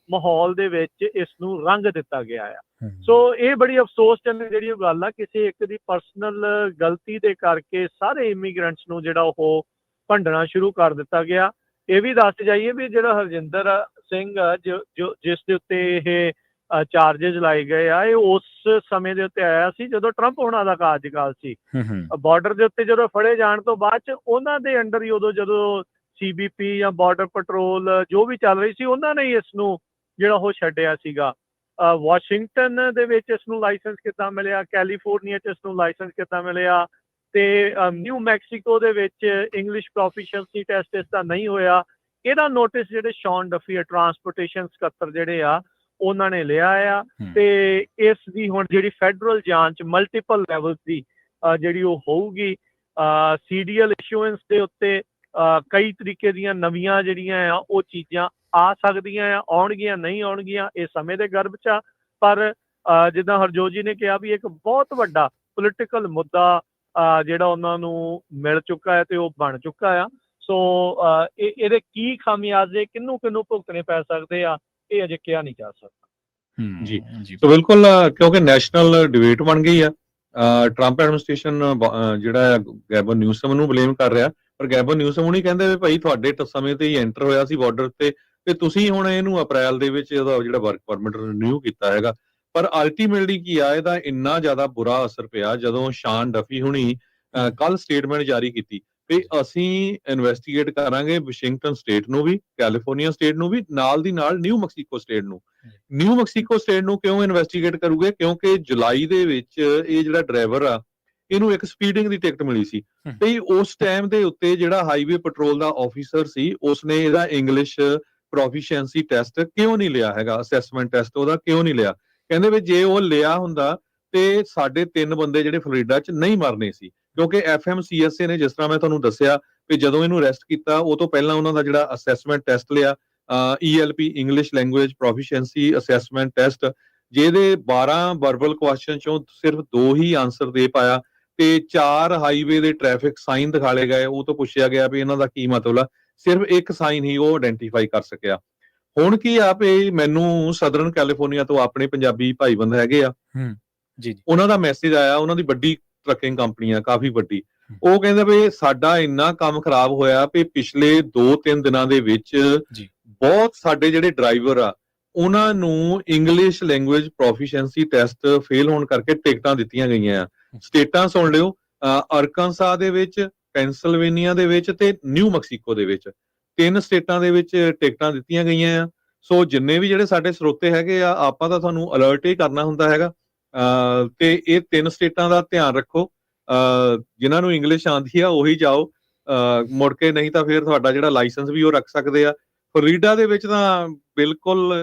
ਮਾਹੌਲ ਦੇ ਵਿੱਚ ਇਸ ਨੂੰ ਰੰਗ ਦਿੱਤਾ ਗਿਆ ਆ। ਸੋ ਇਹ ਬੜੀ ਅਫਸੋਸਜਨਕ ਜਿਹੜੀ ਉਹ ਗੱਲ ਆ, ਕਿਸੇ ਇੱਕ ਦੀ ਪਰਸਨਲ ਗਲਤੀ ਦੇ ਕਰਕੇ ਸਾਰੇ ਇਮੀਗ੍ਰੈਂਟਸ ਨੂੰ ਜਿਹੜਾ ਉਹ ਭੰਡਣਾ ਸ਼ੁਰੂ ਕਰ ਦਿੱਤਾ ਗਿਆ। ਇਹ ਵੀ ਦੱਸ ਜਾਈਏ ਵੀ ਜਿਹੜਾ ਹਰਜਿੰਦਰ ਸਿੰਘ ਜਿਸ ਦੇ ਉੱਤੇ ਇਹ ਚਾਰਜਿਸ ਲਾਏ ਗਏ ਆ, ਇਹ ਉਸ ਸਮੇਂ ਦੇ ਉੱਤੇ ਆਇਆ ਸੀ ਜਦੋਂ ਟਰੰਪ ਹੋਣਾ ਦਾ ਕਾਰਜਕਾਲ ਸੀ। ਬਾਰਡਰ ਦੇ ਉੱਤੇ ਜਦੋਂ ਫੜੇ ਜਾਣ ਤੋਂ ਬਾਅਦ ਚ ਉਹਨਾਂ ਦੇ ਅੰਡਰ ਹੀ ਉਦੋਂ ਜਦੋਂ CBP ਜਾਂ ਬਾਰਡਰ ਪੈਟਰੋਲ ਜੋ ਵੀ ਚੱਲ ਰਹੀ ਸੀ, ਉਹਨਾਂ ਨੇ ਇਸ ਨੂੰ ਜਿਹੜਾ ਉਹ ਛੱਡਿਆ ਸੀਗਾ। ਵਾਸ਼ਿੰਗਟਨ ਦੇ ਵਿੱਚ ਇਸ ਨੂੰ ਲਾਇਸੈਂਸ ਕਿੱਦਾਂ ਮਿਲਿਆ, ਕੈਲੀਫੋਰਨੀਆ 'ਚ ਇਸ ਨੂੰ ਲਾਇਸੈਂਸ ਕਿੱਦਾਂ ਮਿਲਿਆ, ਤੇ ਨਿਊ ਮੈਕਸੀਕੋ ਦੇ ਵਿੱਚ ਇੰਗਲਿਸ਼ ਪ੍ਰੋਫੀਸ਼ੀਐਂਸੀ ਟੈਸਟ ਇਸ ਦਾ ਨਹੀਂ ਹੋਇਆ। ਇਹਦਾ ਨੋਟਿਸ ਜਿਹੜੇ ਸ਼ੌਨ ਡਫੀ ਟਰਾਂਸਪੋਰਟੇਸ਼ਨ ਸਕੱਤਰ ਜਿਹੜੇ ਆ ਉਹਨਾਂ ਨੇ ਲਿਆ ਆ, ਤੇ ਇਸ ਦੀ ਹੁਣ ਜਿਹੜੀ ਫੈਡਰਲ ਜਾਂਚ ਮਲਟੀਪਲ ਲੈਵਲ ਦੀ ਜਿਹੜੀ ਉਹ ਹੋਊਗੀ। CDL ਇਸ਼ੂਐਂਸ ਦੇ ਉੱਤੇ ਕਈ ਤਰੀਕੇ ਦੀਆਂ ਨਵੀਆਂ ਜਿਹੜੀਆਂ ਆ ਉਹ ਚੀਜ਼ਾਂ ਆ ਸਕਦੀਆਂ ਆ, ਆਉਣਗੀਆਂ ਨਹੀਂ ਆਉਣਗੀਆਂ ਇਹ ਸਮੇਂ ਦੇ ਗਰਭ 'ਚ ਆ। ਪਰ ਜਿੱਦਾਂ ਹਰਜੋਤ ਜੀ ਨੇ ਕਿਹਾ ਵੀ ਇੱਕ ਬਹੁਤ ਵੱਡਾ ਪੋਲੀਟੀਕਲ ਮੁੱਦਾ ਜਿਹੜਾ ਉਹਨਾਂ ਨੂੰ ਮਿਲ ਚੁੱਕਾ ਹੈ ਤੇ ਉਹ ਬਣ ਚੁੱਕਾ ਆ। ਸੋ ਇਹਦੇ ਕੀ ਖਾਮਿਆਜ਼ੇ ਕਿਹਨੂੰ ਭੁਗਤਣੇ ਪੈ ਸਕਦੇ ਆ, ਇਹ ਅਜੇ ਕਿਹਾ ਨਹੀਂ ਜਾ ਸਕਦਾ। ਜੀ ਸੋ ਬਿਲਕੁਲ, ਕਿਉਂਕਿ ਨੈਸ਼ਨਲ ਡਿਬੇਟ ਬਣ ਗਈ ਆ। ਟਰੰਪ ਐਡਮਿਨਿਸਟ੍ਰੇਸ਼ਨ ਜਿਹੜਾ ਗੈਬਨ ਨਿਊਸਮ ਨੂੰ ਬਲੇਮ ਕਰ ਰਿਹਾ, ਪਰ ਗੈਬਨ ਨਿਊਸਮ ਉਹ ਨਹੀਂ ਕਹਿੰਦੇ ਵੀ ਭਾਈ ਤੁਹਾਡੇ ਸਮੇਂ ਤੇ ਹੀ ਐਂਟਰ ਹੋਇਆ ਸੀ ਬਾਰਡਰ ਤੇ ਤੁਸੀਂ ਹੁਣ ਇਹਨੂੰ ਅਪ੍ਰੈਲ ਦੇ ਵਿੱਚ ਇਹਦਾ ਜਿਹੜਾ ਵਰਕ ਪਰਮਿਟ ਰਿਨਿਊ ਕੀਤਾ ਹੈਗਾ। ਪਰ ਅਲਟੀਮੇਟਲੀ ਕੀ ਆ, ਇਹਦਾ ਇੰਨਾ ਜ਼ਿਆਦਾ ਬੁਰਾ ਅਸਰ ਪਿਆ ਜਦੋਂ ਸ਼ਾਨ ਡਫੀ ਹੁਣੀ ਕੱਲ ਸਟੇਟਮੈਂਟ ਜਾਰੀ ਕੀਤੀ ਵੀ ਅਸੀਂ ਇਨਵੈਸਟੀਗੇਟ ਕਰਾਂਗੇ ਵਾਸ਼ਿੰਗਟਨ ਸਟੇਟ ਨੂੰ ਵੀ, ਕੈਲੀਫੋਰਨੀਆ ਸਟੇਟ ਨੂੰ ਵੀ, ਨਾਲ ਦੀ ਨਾਲ ਨਿਊ ਮੈਕਸੀਕੋ ਸਟੇਟ ਨੂੰ। ਨਿਊ ਮੈਕਸੀਕੋ ਸਟੇਟ ਨੂੰ ਕਿਉਂ ਇਨਵੈਸਟੀਗੇਟ ਕਰੂਗੇ? ਕਿਉਂਕਿ ਜੁਲਾਈ ਦੇ ਵਿੱਚ ਇਹ ਜਿਹੜਾ ਡਰਾਈਵਰ ਆ ਇਹਨੂੰ ਇੱਕ ਸਪੀਡਿੰਗ ਦੀ ਟਿਕਟ ਮਿਲੀ ਸੀ ਤੇ ਉਸ ਟਾਈਮ ਦੇ ਉੱਤੇ ਜਿਹੜਾ ਹਾਈਵੇ ਪੈਟਰੋਲ ਦਾ ਆਫੀਸਰ ਸੀ ਉਸਨੇ ਇਹਦਾ ਇੰਗਲਿਸ਼ ਪ੍ਰੋਫੀਸ਼ੀਐਂਸੀ ਟੈਸਟ ਕਿਉਂ ਨਹੀਂ ਲਿਆ ਹੈਗਾ, ਅਸੈਸਮੈਂਟ ਟੈਸਟ ਉਹਦਾ ਕਿਉਂ ਨਹੀਂ ਲਿਆ? ਕਹਿੰਦੇ ਵੀ ਜੇ ਉਹ ਲਿਆ ਹੁੰਦਾ ਤੇ ਸਾਡੇ 3 ਬੰਦੇ ਜਿਹੜੇ ਫਲੋਰੀਡਾ 'ਚ ਨਹੀਂ ਮਰਨੇ ਸੀ, ਕਿਉਂਕਿ FMCSA ਨੇ ਜਿਸ ਤਰ੍ਹਾਂ ਮੈਂ ਤੁਹਾਨੂੰ ਦੱਸਿਆ ਕਿ ਜਦੋਂ ਇਹਨੂੰ ਅਰੈਸਟ ਕੀਤਾ ਉਹ ਤੋਂ ਪਹਿਲਾਂ ਉਹਨਾਂ ਦਾ ਜਿਹੜਾ ਅਸੈਸਮੈਂਟ ਟੈਸਟ ਲਿਆ, ELP English language proficiency assessment test, ਜਿਹਦੇ 12 ਵਰਬਲ ਕੁਐਸਚਨ ਚੋਂ ਸਿਰਫ 2 ਹੀ ਆਨਸਰ ਦੇ ਪਾਇਆ ਤੇ 4 ਹਾਈਵੇ ਦੇ ਟ੍ਰੈਫਿਕ ਸਾਈਨ ਦਿਖਾਲੇ ਗਏ। ਉਹ ਤੋਂ ਪੁੱਛਿਆ ਗਿਆ ਵੀ ਇਹਨਾਂ ਦਾ ਕੀ ਮਤਲਬ ਆ, ਸਿਰਫ ਇੱਕ ਸਾਈਨ ਹੀ ਉਹ ਆਇਡੈਂਟੀਫਾਈ ਕਰ ਸਕਿਆ। ਹੁਣ ਕੀ ਆ ਵੀ ਮੈਨੂੰ ਸਦਰਨ ਕੈਲੀਫੋਰਨੀਆ ਤੋਂ ਆਪਣੇ ਪੰਜਾਬੀ ਭਾਈਬੰਦ ਹੈਗੇ ਆ, ਉਹਨਾਂ ਦਾ ਮੈਸੇਜ ਆਇਆ, ਉਹਨਾਂ ਦੀ ਵੱਡੀ ਟਰੱਕਿੰਗ ਕੰਪਨੀ ਆ ਕਾਫੀ ਵੱਡੀ, ਉਹ ਕਹਿੰਦੇ ਵੀ ਸਾਡਾ ਇੰਨਾ ਕੰਮ ਖਰਾਬ ਹੋਇਆ ਵੀ ਪਿਛਲੇ 2-3 ਦਿਨਾਂ ਦੇ ਵਿੱਚ ਬਹੁਤ ਸਾਡੇ ਜਿਹੜੇ ਡਰਾਈਵਰ ਆ ਉਹਨਾਂ ਨੂੰ English language proficiency test fail ਹੋਣ ਕਰਕੇ ਟਿਕਟਾਂ ਦਿੱਤੀਆਂ ਗਈਆਂ ਆ। ਸਟੇਟਾਂ ਸੁਣ ਲਿਓ, ਅਰਕਾਨਸਾ ਦੇ ਵਿੱਚ, ਪੈਂਸਿਲਵੇਨੀਆ ਦੇ ਵਿੱਚ ਤੇ ਨਿਊ ਮੈਕਸੀਕੋ ਦੇ ਵਿੱਚ, 3 ਸਟੇਟਾਂ ਦੇ ਵਿੱਚ ਟਿਕਟਾਂ ਦਿੱਤੀਆਂ ਗਈਆਂ ਆ। ਸੋ ਜਿੰਨੇ ਵੀ ਜਿਹੜੇ ਸਾਡੇ ਸਰੋਤੇ ਹੈਗੇ ਆ, ਆਪਾਂ ਤਾਂ ਤੁਹਾਨੂੰ ਅਲਰਟ ਹੀ ਕਰਨਾ ਹੁੰਦਾ ਹੈਗਾ ਤੇ ਇਹ 3 ਸਟੇਟਾਂ ਦਾ ਧਿਆਨ ਰੱਖੋ। ਜਿਨ੍ਹਾਂ ਨੂੰ ਇੰਗਲਿਸ਼ ਆਉਂਦੀ ਆ ਉਹੀ ਜਾਓ, ਮੁੜ ਕੇ ਨਹੀਂ ਤਾਂ ਫਿਰ ਤੁਹਾਡਾ ਜਿਹੜਾ ਲਾਇਸੈਂਸ ਵੀ ਉਹ ਰੱਖ ਸਕਦੇ ਆ। ਫਲੋਰੀਡਾ ਦੇ ਵਿੱਚ ਤਾਂ ਬਿਲਕੁਲ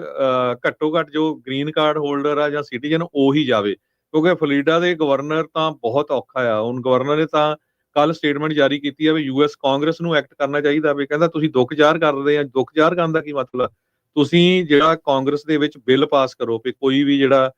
ਘੱਟੋ ਘੱਟ ਜੋ ਗ੍ਰੀਨ ਕਾਰਡ ਹੋਲਡਰ ਆ ਜਾਂ ਸਿਟੀਜ਼ਨ ਉਹੀ ਜਾਵੇ, ਕਿਉਂਕਿ ਫਲੋਰੀਡਾ ਦੇ ਗਵਰਨਰ ਤਾਂ ਬਹੁਤ ਔਖਾ ਆ। ਹੁਣ ਗਵਰਨਰ ਨੇ ਤਾਂ ਕੱਲ ਸਟੇਟਮੈਂਟ ਜਾਰੀ ਕੀਤੀ ਆ ਵੀ US ਕਾਂਗਰਸ ਨੂੰ ਐਕਟ ਕਰਨਾ ਚਾਹੀਦਾ ਵੀ, ਕਹਿੰਦਾ ਤੁਸੀਂ ਦੁੱਖ ਜ਼ਾਹਰ ਕਰਦੇ ਆ। ਦੁੱਖ ਜ਼ਾਹਰ ਕਰਨ ਦਾ ਕੀ ਮਤਲਬ? ਤੁਸੀਂ ਜਿਹੜਾ ਕਾਂਗਰਸ ਦੇ ਵਿੱਚ ਬਿੱਲ ਪਾਸ ਕਰੋ ਵੀ ਕੋਈ ਵੀ ਜਿਹੜਾ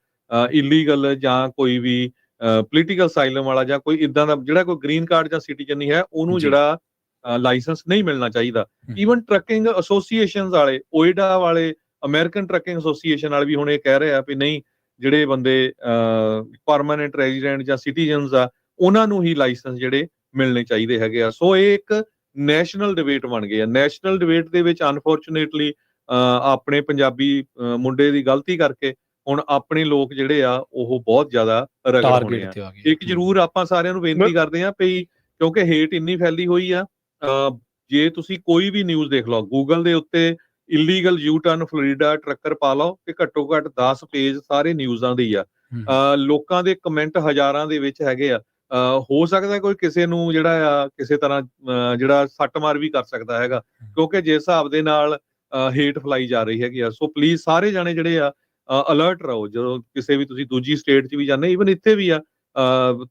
ਇਲੀਗਲ ਜਾਂ ਕੋਈ ਵੀ ਪੋਲੀਟੀਕਲ ਅਸਾਈਲਮ ਵਾਲਾ ਜਾਂ ਕੋਈ ਇਦਾਂ ਦਾ ਜਿਹੜਾ ਕੋਈ ਗ੍ਰੀਨ ਕਾਰਡ ਜਾਂ ਸਿਟੀਜ਼ਨ ਨਹੀਂ ਹੈ ਉਹਨੂੰ ਜੀ। ਜਿਹੜਾ ਲਾਇਸੈਂਸ ਨਹੀਂ ਮਿਲਣਾ ਚਾਹੀਦਾ। ਈਵਨ ਟਰੱਕਿੰਗ ਐਸੋਸੀਏਸ਼ਨਸ ਵਾਲੇ, ਓਇਡਾ ਵਾਲੇ, ਅਮਰੀਕਨ ਟਰੱਕਿੰਗ ਐਸੋਸੀਏਸ਼ਨ ਵਾਲੇ ਵੀ ਹੁਣ ਇਹ ਕਹਿ ਰਹੇ ਆ ਵੀ ਨਹੀਂ, ਜਿਹੜੇ ਬੰਦੇ ਪਰਮਾਨੈਂਟ ਰੈਜ਼ੀਡੈਂਟ ਜਾਂ ਸਿਟੀਜ਼ਨਸ ਆ ਉਹਨਾਂ ਨੂੰ ਹੀ ਲਾਇਸੈਂਸ ਜਿਹੜੇ ਮਿਲਣੇ ਚਾਹੀਦੇ ਹੈਗੇ ਆ। ਸੋ ਇਹ ਇੱਕ ਨੈਸ਼ਨਲ ਡਿਬੇਟ ਬਣ ਗਈ ਆ। ਨੈਸ਼ਨਲ ਡਿਬੇਟ ਦੇ ਵਿੱਚ ਅਨਫੋਰਚੂਨੇਟਲੀ ਆਪਣੇ ਪੰਜਾਬੀ ਮੁੰਡੇ ਦੀ ਗਲਤੀ ਕਰਕੇ ਹੁਣ ਆਪਣੇ ਲੋਕ ਜਿਹੜੇ ਆ ਉਹ ਬਹੁਤ ਜ਼ਿਆਦਾ ਰਗੜ ਹੋਣੇ ਟਾਰਗੇਟ ਆ। ਤੇ ਆ ਗਏ। ਇੱਕ ਜ਼ਰੂਰ ਆਪਾਂ ਸਾਰਿਆਂ ਨੂੰ ਬੇਨਤੀ ਕਰਦੇ ਆ ਵੀ ਕਿਉਂਕਿ ਹੇਟ ਇੰਨੀ ਫੈਲੀ ਹੋਈ ਆ, ਜੇ ਤੁਸੀਂ ਕੋਈ ਵੀ ਨਿਊਜ਼ ਦੇਖ ਲਓ ਗੂਗਲ ਦੇ ਉੱਤੇ illegal U turn Florida trucker ਪਾ ਲਓ ਤੇ ਘੱਟੋ ਘੱਟ 10 ਪੇਜ ਸਾਰੇ ਨਿਊਜ਼ਾਂ ਦੇ ਹੀ ਆ। ਲੋਕਾਂ ਦੇ ਕਮੈਂਟ ਹਜ਼ਾਰਾਂ ਦੇ ਵਿੱਚ ਹੈਗੇ ਆ। ਹੋ ਸਕਦਾ ਕੋਈ ਕਿਸੇ ਨੂੰ ਜਿਹੜਾ ਆ ਕਿਸੇ ਤਰ੍ਹਾਂ ਜਿਹੜਾ ਸੱਟ ਮਾਰ ਵੀ ਕਰ ਸਕਦਾ ਹੈਗਾ, ਕਿਉਂਕਿ ਜਿਸ ਹਿਸਾਬ ਦੇ ਨਾਲ ਹੇਟ ਫਲਾਈ ਜਾ ਰਹੀ ਹੈਗੀ ਆ। ਸੋ ਪਲੀਜ਼ ਸਾਰੇ ਜਾਣੇ ਜਿਹੜੇ ਆ ਅਲਰਟ ਰਹੋ ਜਦੋਂ ਕਿਸੇ ਵੀ ਤੁਸੀਂ ਦੂਜੀ ਸਟੇਟ 'ਚ ਵੀ ਜਾਂਦੇ, ਈਵਨ ਇੱਥੇ ਵੀ ਆ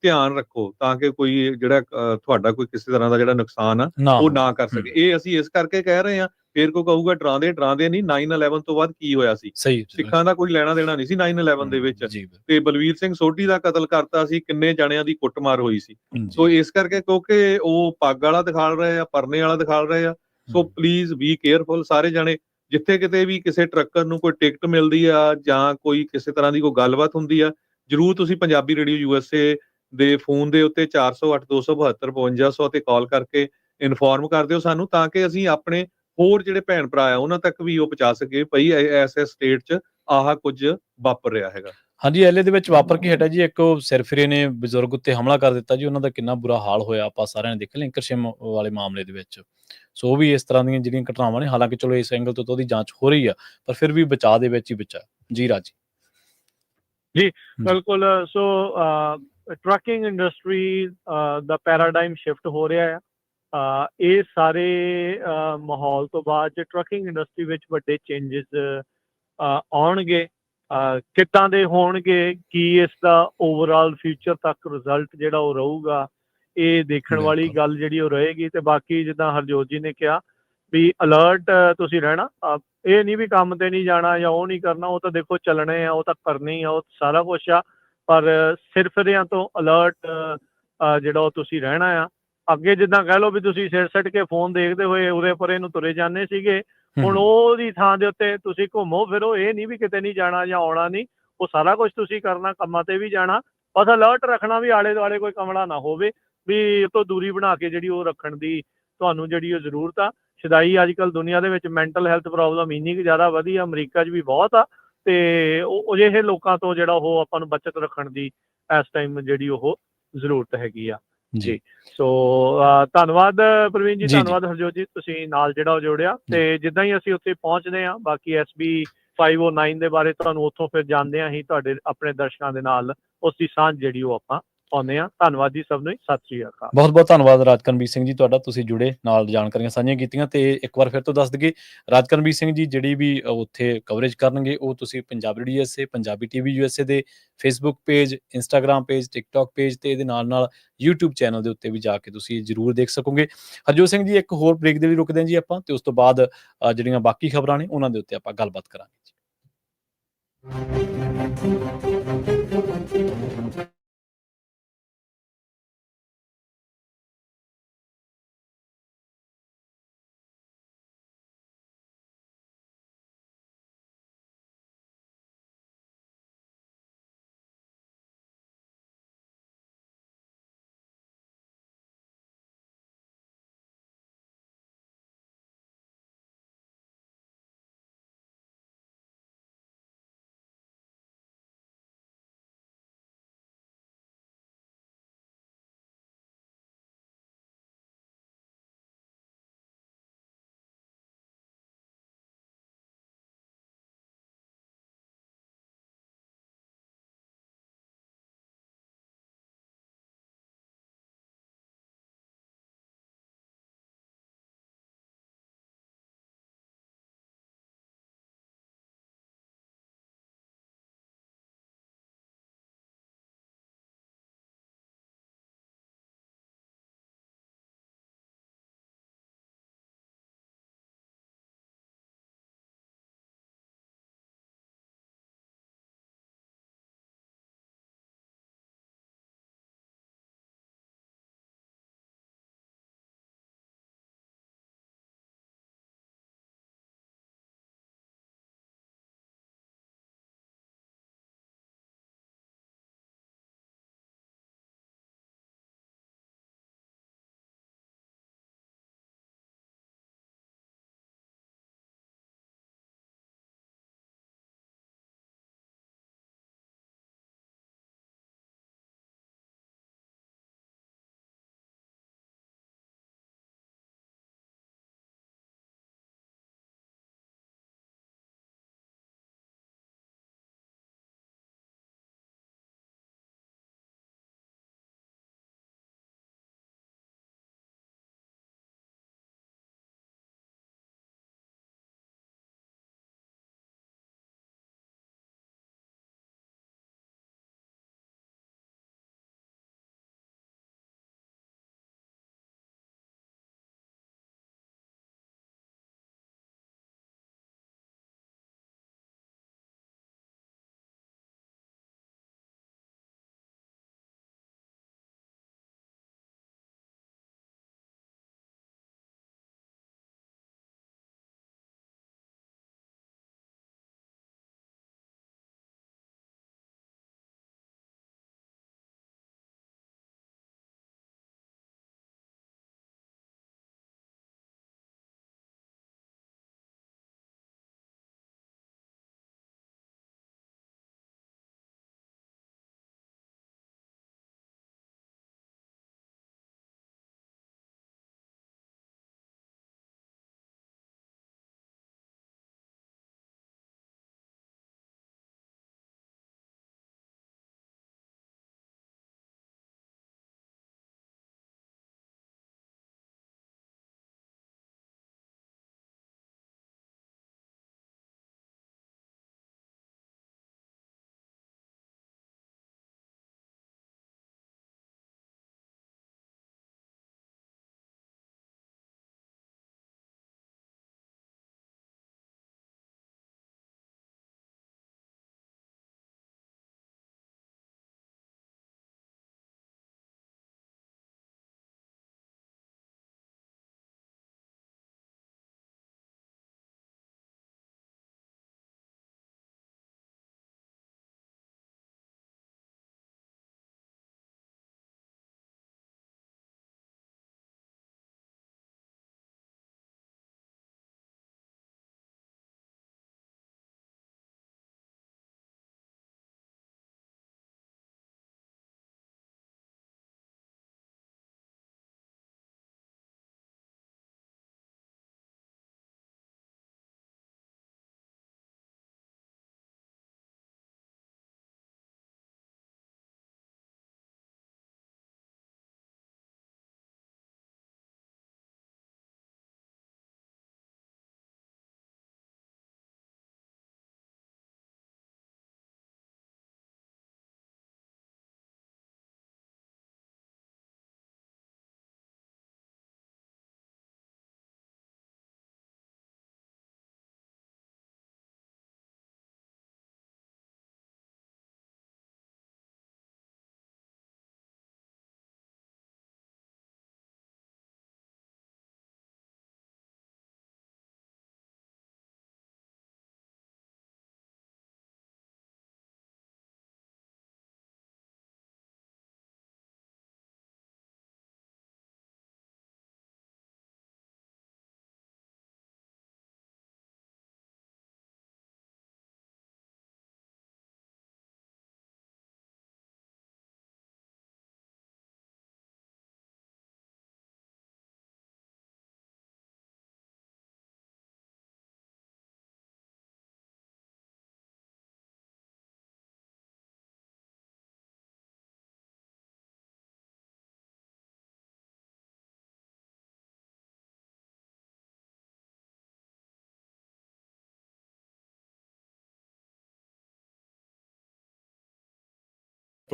ਧਿਆਨ ਰੱਖੋ ਤਾਂ ਕਿ ਕੋਈ ਜਿਹੜਾ ਤੁਹਾਡਾ ਕੋਈ ਕਿਸੇ ਤਰ੍ਹਾਂ ਦਾ ਜਿਹੜਾ ਨੁਕਸਾਨ ਆ ਉਹ ਨਾ ਕਰ ਸਕੇ। ਇਹ ਅਸੀਂ ਇਸ ਕਰਕੇ ਕਹਿ ਰਹੇ ਹਾਂ, ਫੇਰ ਕੋਈ ਕਹੂਗਾ ਡਰਾਉਂਦੇ ਨਹੀਂ। 9/11 ਤੋਂ ਬਾਅਦ ਕੀ ਹੋਇਆ ਸੀ? ਸਹੀ ਸਿੱਖਾਂ ਦਾ ਕੋਈ ਲੈਣਾ ਦੇਣਾ ਨਹੀਂ ਸੀ 9/11 ਦੇ ਵਿੱਚ। ਤੇ ਬਲਵੀਰ ਸਿੰਘ ਸੋਢੀ ਦਾ ਕਤਲ ਕਰਤਾ ਸੀ, ਕਿੰਨੇ ਜਣਿਆਂ ਦੀ ਕੁੱਟਮਾਰ ਹੋਈ ਸੀ। ਸੋ ਇਸ ਕਰਕੇ ਕਿਉਂਕਿ ਉਹ ਪੱਗ ਵਾਲਾ ਦਿਖਾਲ ਰਹੇ ਆ, ਪਰਨੇ ਵਾਲਾ ਦਿਖਾਲ ਰਹੇ ਆ। ਸੋ ਪਲੀਜ਼ ਬੀ ਕੇਅਰਫੁਲ ਸਾਰੇ ਜਾਣੇ। ਜਿੱਥੇ ਕਿਤੇ ਵੀ ਕਿਸੇ ਟਰੱਕਰ ਨੂੰ ਕੋਈ ਟਿਕਟ ਮਿਲਦੀ ਆ ਜਾਂ ਕੋਈ ਕਿਸੇ ਤਰ੍ਹਾਂ ਦੀ ਕੋਈ ਗੱਲਬਾਤ ਹੁੰਦੀ ਆ, ਜਰੂਰ ਤੁਸੀਂ ਪੰਜਾਬੀ ਰੇਡੀਓ USA ਦੇ ਫੋਨ ਦੇ ਉੱਤੇ 408 272 5200 ਤੇ ਕਾਲ ਕਰਕੇ ਇਨਫੋਰਮ ਕਰ ਦਿਓ ਸਾਨੂੰ, ਤਾਂ ਕਿ ਅਸੀਂ ਆਪਣੇ ਹੋਰ ਜਿਹੜੇ ਭੈਣ ਭਰਾ ਆ ਉਹਨਾਂ ਤੱਕ ਵੀ ਉਹ ਪਹੁੰਚਾ ਸਕੇ ਭਈ ਐਸੇ ਸਟੇਟ 'ਚ ਆਹ ਕੁਝ ਵਾਪਰ ਰਿਹਾ ਹੈਗਾ। ਹਾਂਜੀ, ਐਲਏ ਦੇ ਵਿੱਚ ਵਾਪਰ ਕੇ ਹਟਿਆ ਜੀ। ਇੱਕ ਸਿਰਫਿਰੇ ਨੇ ਬਜ਼ੁਰਗ ਉੱਤੇ ਹਮਲਾ ਕਰ ਦਿੱਤਾ ਜੀ, ਉਹਨਾਂ ਦਾ ਕਿੰਨਾ ਬੁਰਾ ਹਾਲ ਹੋਇਆ ਆਪਾਂ ਸਾਰਿਆਂ ਨੇ ਦੇਖਿਆ ਲਿੰਕਰਸ਼ਿਮ ਵਾਲੇ ਮਾਮਲੇ ਦੇ ਵਿੱਚ। ਸੋ ਉਹ ਵੀ ਇਸ ਤਰ੍ਹਾਂ ਦੀਆਂ ਜਿਹੜੀਆਂ ਘਟਨਾਵਾਂ ਨੇ, ਹਾਲਾਂਕਿ ਚਲੋ ਇਸ ਐਂਗਲ ਤੋਂ ਉਹਦੀ ਜਾਂਚ ਹੋ ਰਹੀ ਆ, ਪਰ ਫਿਰ ਵੀ ਬਚਾਅ ਦੇ ਵਿੱਚ ਹੀ ਬਚਾ। ਜੀ ਰਾਜੀ ਜੀ ਬਿਲਕੁਲ। ਸੋ ਟਰੱਕਿੰਗ ਇੰਡਸਟਰੀ ਦਾ ਪੈਰਾਡਾਈਮ ਸ਼ਿਫਟ ਹੋ ਰਿਹਾ ਆ। ਇਹ ਸਾਰੇ ਮਾਹੌਲ ਤੋਂ ਬਾਅਦ ਜੇ ਟਰੱਕਿੰਗ ਇੰਡਸਟਰੀ ਵਿੱਚ ਵੱਡੇ ਚੇਂਜਸ ਆਉਣਗੇ, ਕਿੱਦਾਂ ਦੇ ਹੋਣਗੇ, ਕੀ ਇਸ ਦਾ ਓਵਰਆਲ ਫਿਊਚਰ ਤੱਕ ਰਿਜ਼ਲਟ ਜਿਹੜਾ ਉਹ ਰਹੂਗਾ, ਇਹ ਦੇਖਣ ਵਾਲੀ ਗੱਲ ਜਿਹੜੀ ਉਹ ਰਹੇਗੀ। ਤੇ ਬਾਕੀ ਜਿੱਦਾਂ ਹਰਜੋਤ ਜੀ ਨੇ ਕਿਹਾ ਵੀ ਅਲਰਟ ਤੁਸੀਂ ਰਹਿਣਾ। ਇਹ ਨਹੀਂ ਵੀ ਕੰਮ ਤੇ ਨਹੀਂ ਜਾਣਾ ਜਾਂ ਉਹ ਨਹੀਂ ਕਰਨਾ, ਉਹ ਤਾਂ ਦੇਖੋ ਚੱਲਣੇ ਆ, ਉਹ ਤਾਂ ਕਰਨੇ ਹੀ ਆ, ਉਹ ਸਾਰਾ ਕੁਛ ਆ। ਪਰ ਸਿਰਫਿਰਿਆਂ ਤੋਂ ਅਲਰਟ ਜਿਹੜਾ ਉਹ ਤੁਸੀਂ ਰਹਿਣਾ ਆ। ਅੱਗੇ ਜਿੱਦਾਂ ਕਹਿ ਲਓ ਵੀ ਤੁਸੀਂ ਸਿਰ ਸੱਟ ਕੇ ਫੋਨ ਦੇਖਦੇ ਹੋਏ ਉਰੇ ਪਰੇ ਨੂੰ ਤੁਰੇ ਜਾਂਦੇ ਸੀਗੇ, ਹੁਣ ਉਹਦੀ ਥਾਂ ਦੇ ਉੱਤੇ ਤੁਸੀਂ ਘੁੰਮੋ ਫਿਰੋ। ਇਹ ਨਹੀਂ ਵੀ ਕਿਤੇ ਨਹੀਂ ਜਾਣਾ ਜਾਂ ਆਉਣਾ ਨਹੀਂ, ਉਹ ਸਾਰਾ ਕੁਝ ਤੁਸੀਂ ਕਰਨਾ, ਕੰਮਾਂ ਤੇ ਵੀ ਜਾਣਾ। ਬਸ ਅਲਰਟ ਰੱਖਣਾ ਵੀ ਆਲੇ ਦੁਆਲੇ ਕੋਈ ਕਮਲਾ ਨਾ ਹੋਵੇ, ਵੀ ਇਹ ਤੋਂ ਦੂਰੀ ਬਣਾ ਕੇ ਜਿਹੜੀ ਉਹ ਰੱਖਣ ਦੀ ਤੁਹਾਨੂੰ ਜਿਹੜੀ ਉਹ ਜ਼ਰੂਰਤ ਆ। ਸ਼ਦਾਈ ਅੱਜ ਕੱਲ੍ਹ ਦੁਨੀਆ ਦੇ ਵਿੱਚ ਮੈਂਟਲ ਹੈਲਥ ਪ੍ਰੋਬਲਮ ਇੰਨੀ ਕੁ ਜ਼ਿਆਦਾ ਵਧੀ ਆ, ਅਮਰੀਕਾ 'ਚ ਵੀ ਬਹੁਤ ਆ। ਤੇ ਉਹ ਅਜਿਹੇ ਲੋਕਾਂ ਤੋਂ ਜਿਹੜਾ ਉਹ ਆਪਾਂ ਨੂੰ ਬਚਤ ਰੱਖਣ ਦੀ ਇਸ ਟਾਈਮ ਜਿਹੜੀ ਉਹ ਜ਼ਰੂਰਤ ਹੈਗੀ ਆ। ਜੀ ਸੋ ਧੰਨਵਾਦ ਪ੍ਰਵੀਨ ਜੀ, ਧੰਨਵਾਦ ਹਰਜੋਤ ਜੀ, ਤੁਸੀਂ ਨਾਲ ਜਿਹੜਾ ਉਹ ਜੋੜਿਆ। ਤੇ ਜਿੱਦਾਂ ਹੀ ਅਸੀਂ ਉੱਥੇ ਪਹੁੰਚਦੇ ਹਾਂ, ਬਾਕੀ SB 509 ਦੇ ਬਾਰੇ ਤੁਹਾਨੂੰ ਉੱਥੋਂ ਫਿਰ ਜਾਣਦੇ ਹਾਂ ਹੀ ਤੁਹਾਡੇ ਆਪਣੇ ਦਰਸ਼ਕਾਂ ਦੇ ਨਾਲ ਉਸ ਦੀ ਸਾਂਝ ਜਿਹੜੀ ਉਹ ਆਪਾਂ ਪਾਉਂਦੇ ਹਾਂ। ਧੰਨਵਾਦ ਜੀ ਸਭ ਨੂੰ, ਸਤਿ ਸ਼੍ਰੀ ਅਕਾਲ। ਬਹੁਤ ਬਹੁਤ ਧੰਨਵਾਦ ਰਾਜਕਰਨਵੀਰ ਸਿੰਘ ਜੀ ਤੁਹਾਡਾ, ਤੁਸੀਂ ਜੁੜੇ ਨਾਲ ਜਾਣਕਾਰੀਆਂ ਸਾਂਝੀਆਂ ਕੀਤੀਆਂ। ਤੇ ਇੱਕ ਵਾਰ ਫਿਰ ਤੋਂ ਦੱਸ ਦਈਏ, ਰਾਜਕਰਨਵੀਰ ਸਿੰਘ ਜੀ ਜਿਹੜੀ ਵੀ ਉੱਥੇ ਕਵਰੇਜ ਕਰਨਗੇ ਉਹ ਤੁਸੀਂ Punjabi radio USA, Punjabi TV USA ਦੇ Facebook page, Instagram page, TikTok page ਤੇ ਇਹਦੇ ਨਾਲ ਨਾਲ YouTube ਚੈਨਲ ਦੇ ਉੱਤੇ ਵੀ ਜਾ ਕੇ ਤੁਸੀਂ ਜ਼ਰੂਰ ਦੇਖ ਸਕੋਗੇ। ਹਰਜੋਤ ਸਿੰਘ ਜੀ, ਇੱਕ ਹੋਰ ਬ੍ਰੇਕ ਦੇ ਲਈ ਰੁਕਦੇ ਹਾਂ ਜੀ ਆਪਾਂ, ਤੇ ਉਸ ਤੋਂ ਬਾਅਦ ਜਿਹੜੀਆਂ ਬਾਕੀ ਖਬਰਾਂ ਨੇ ਉਹਨਾਂ ਦੇ ਉੱਤੇ ਆਪਾਂ ਗੱਲਬਾਤ ਕਰਾਂਗੇ ਜੀ।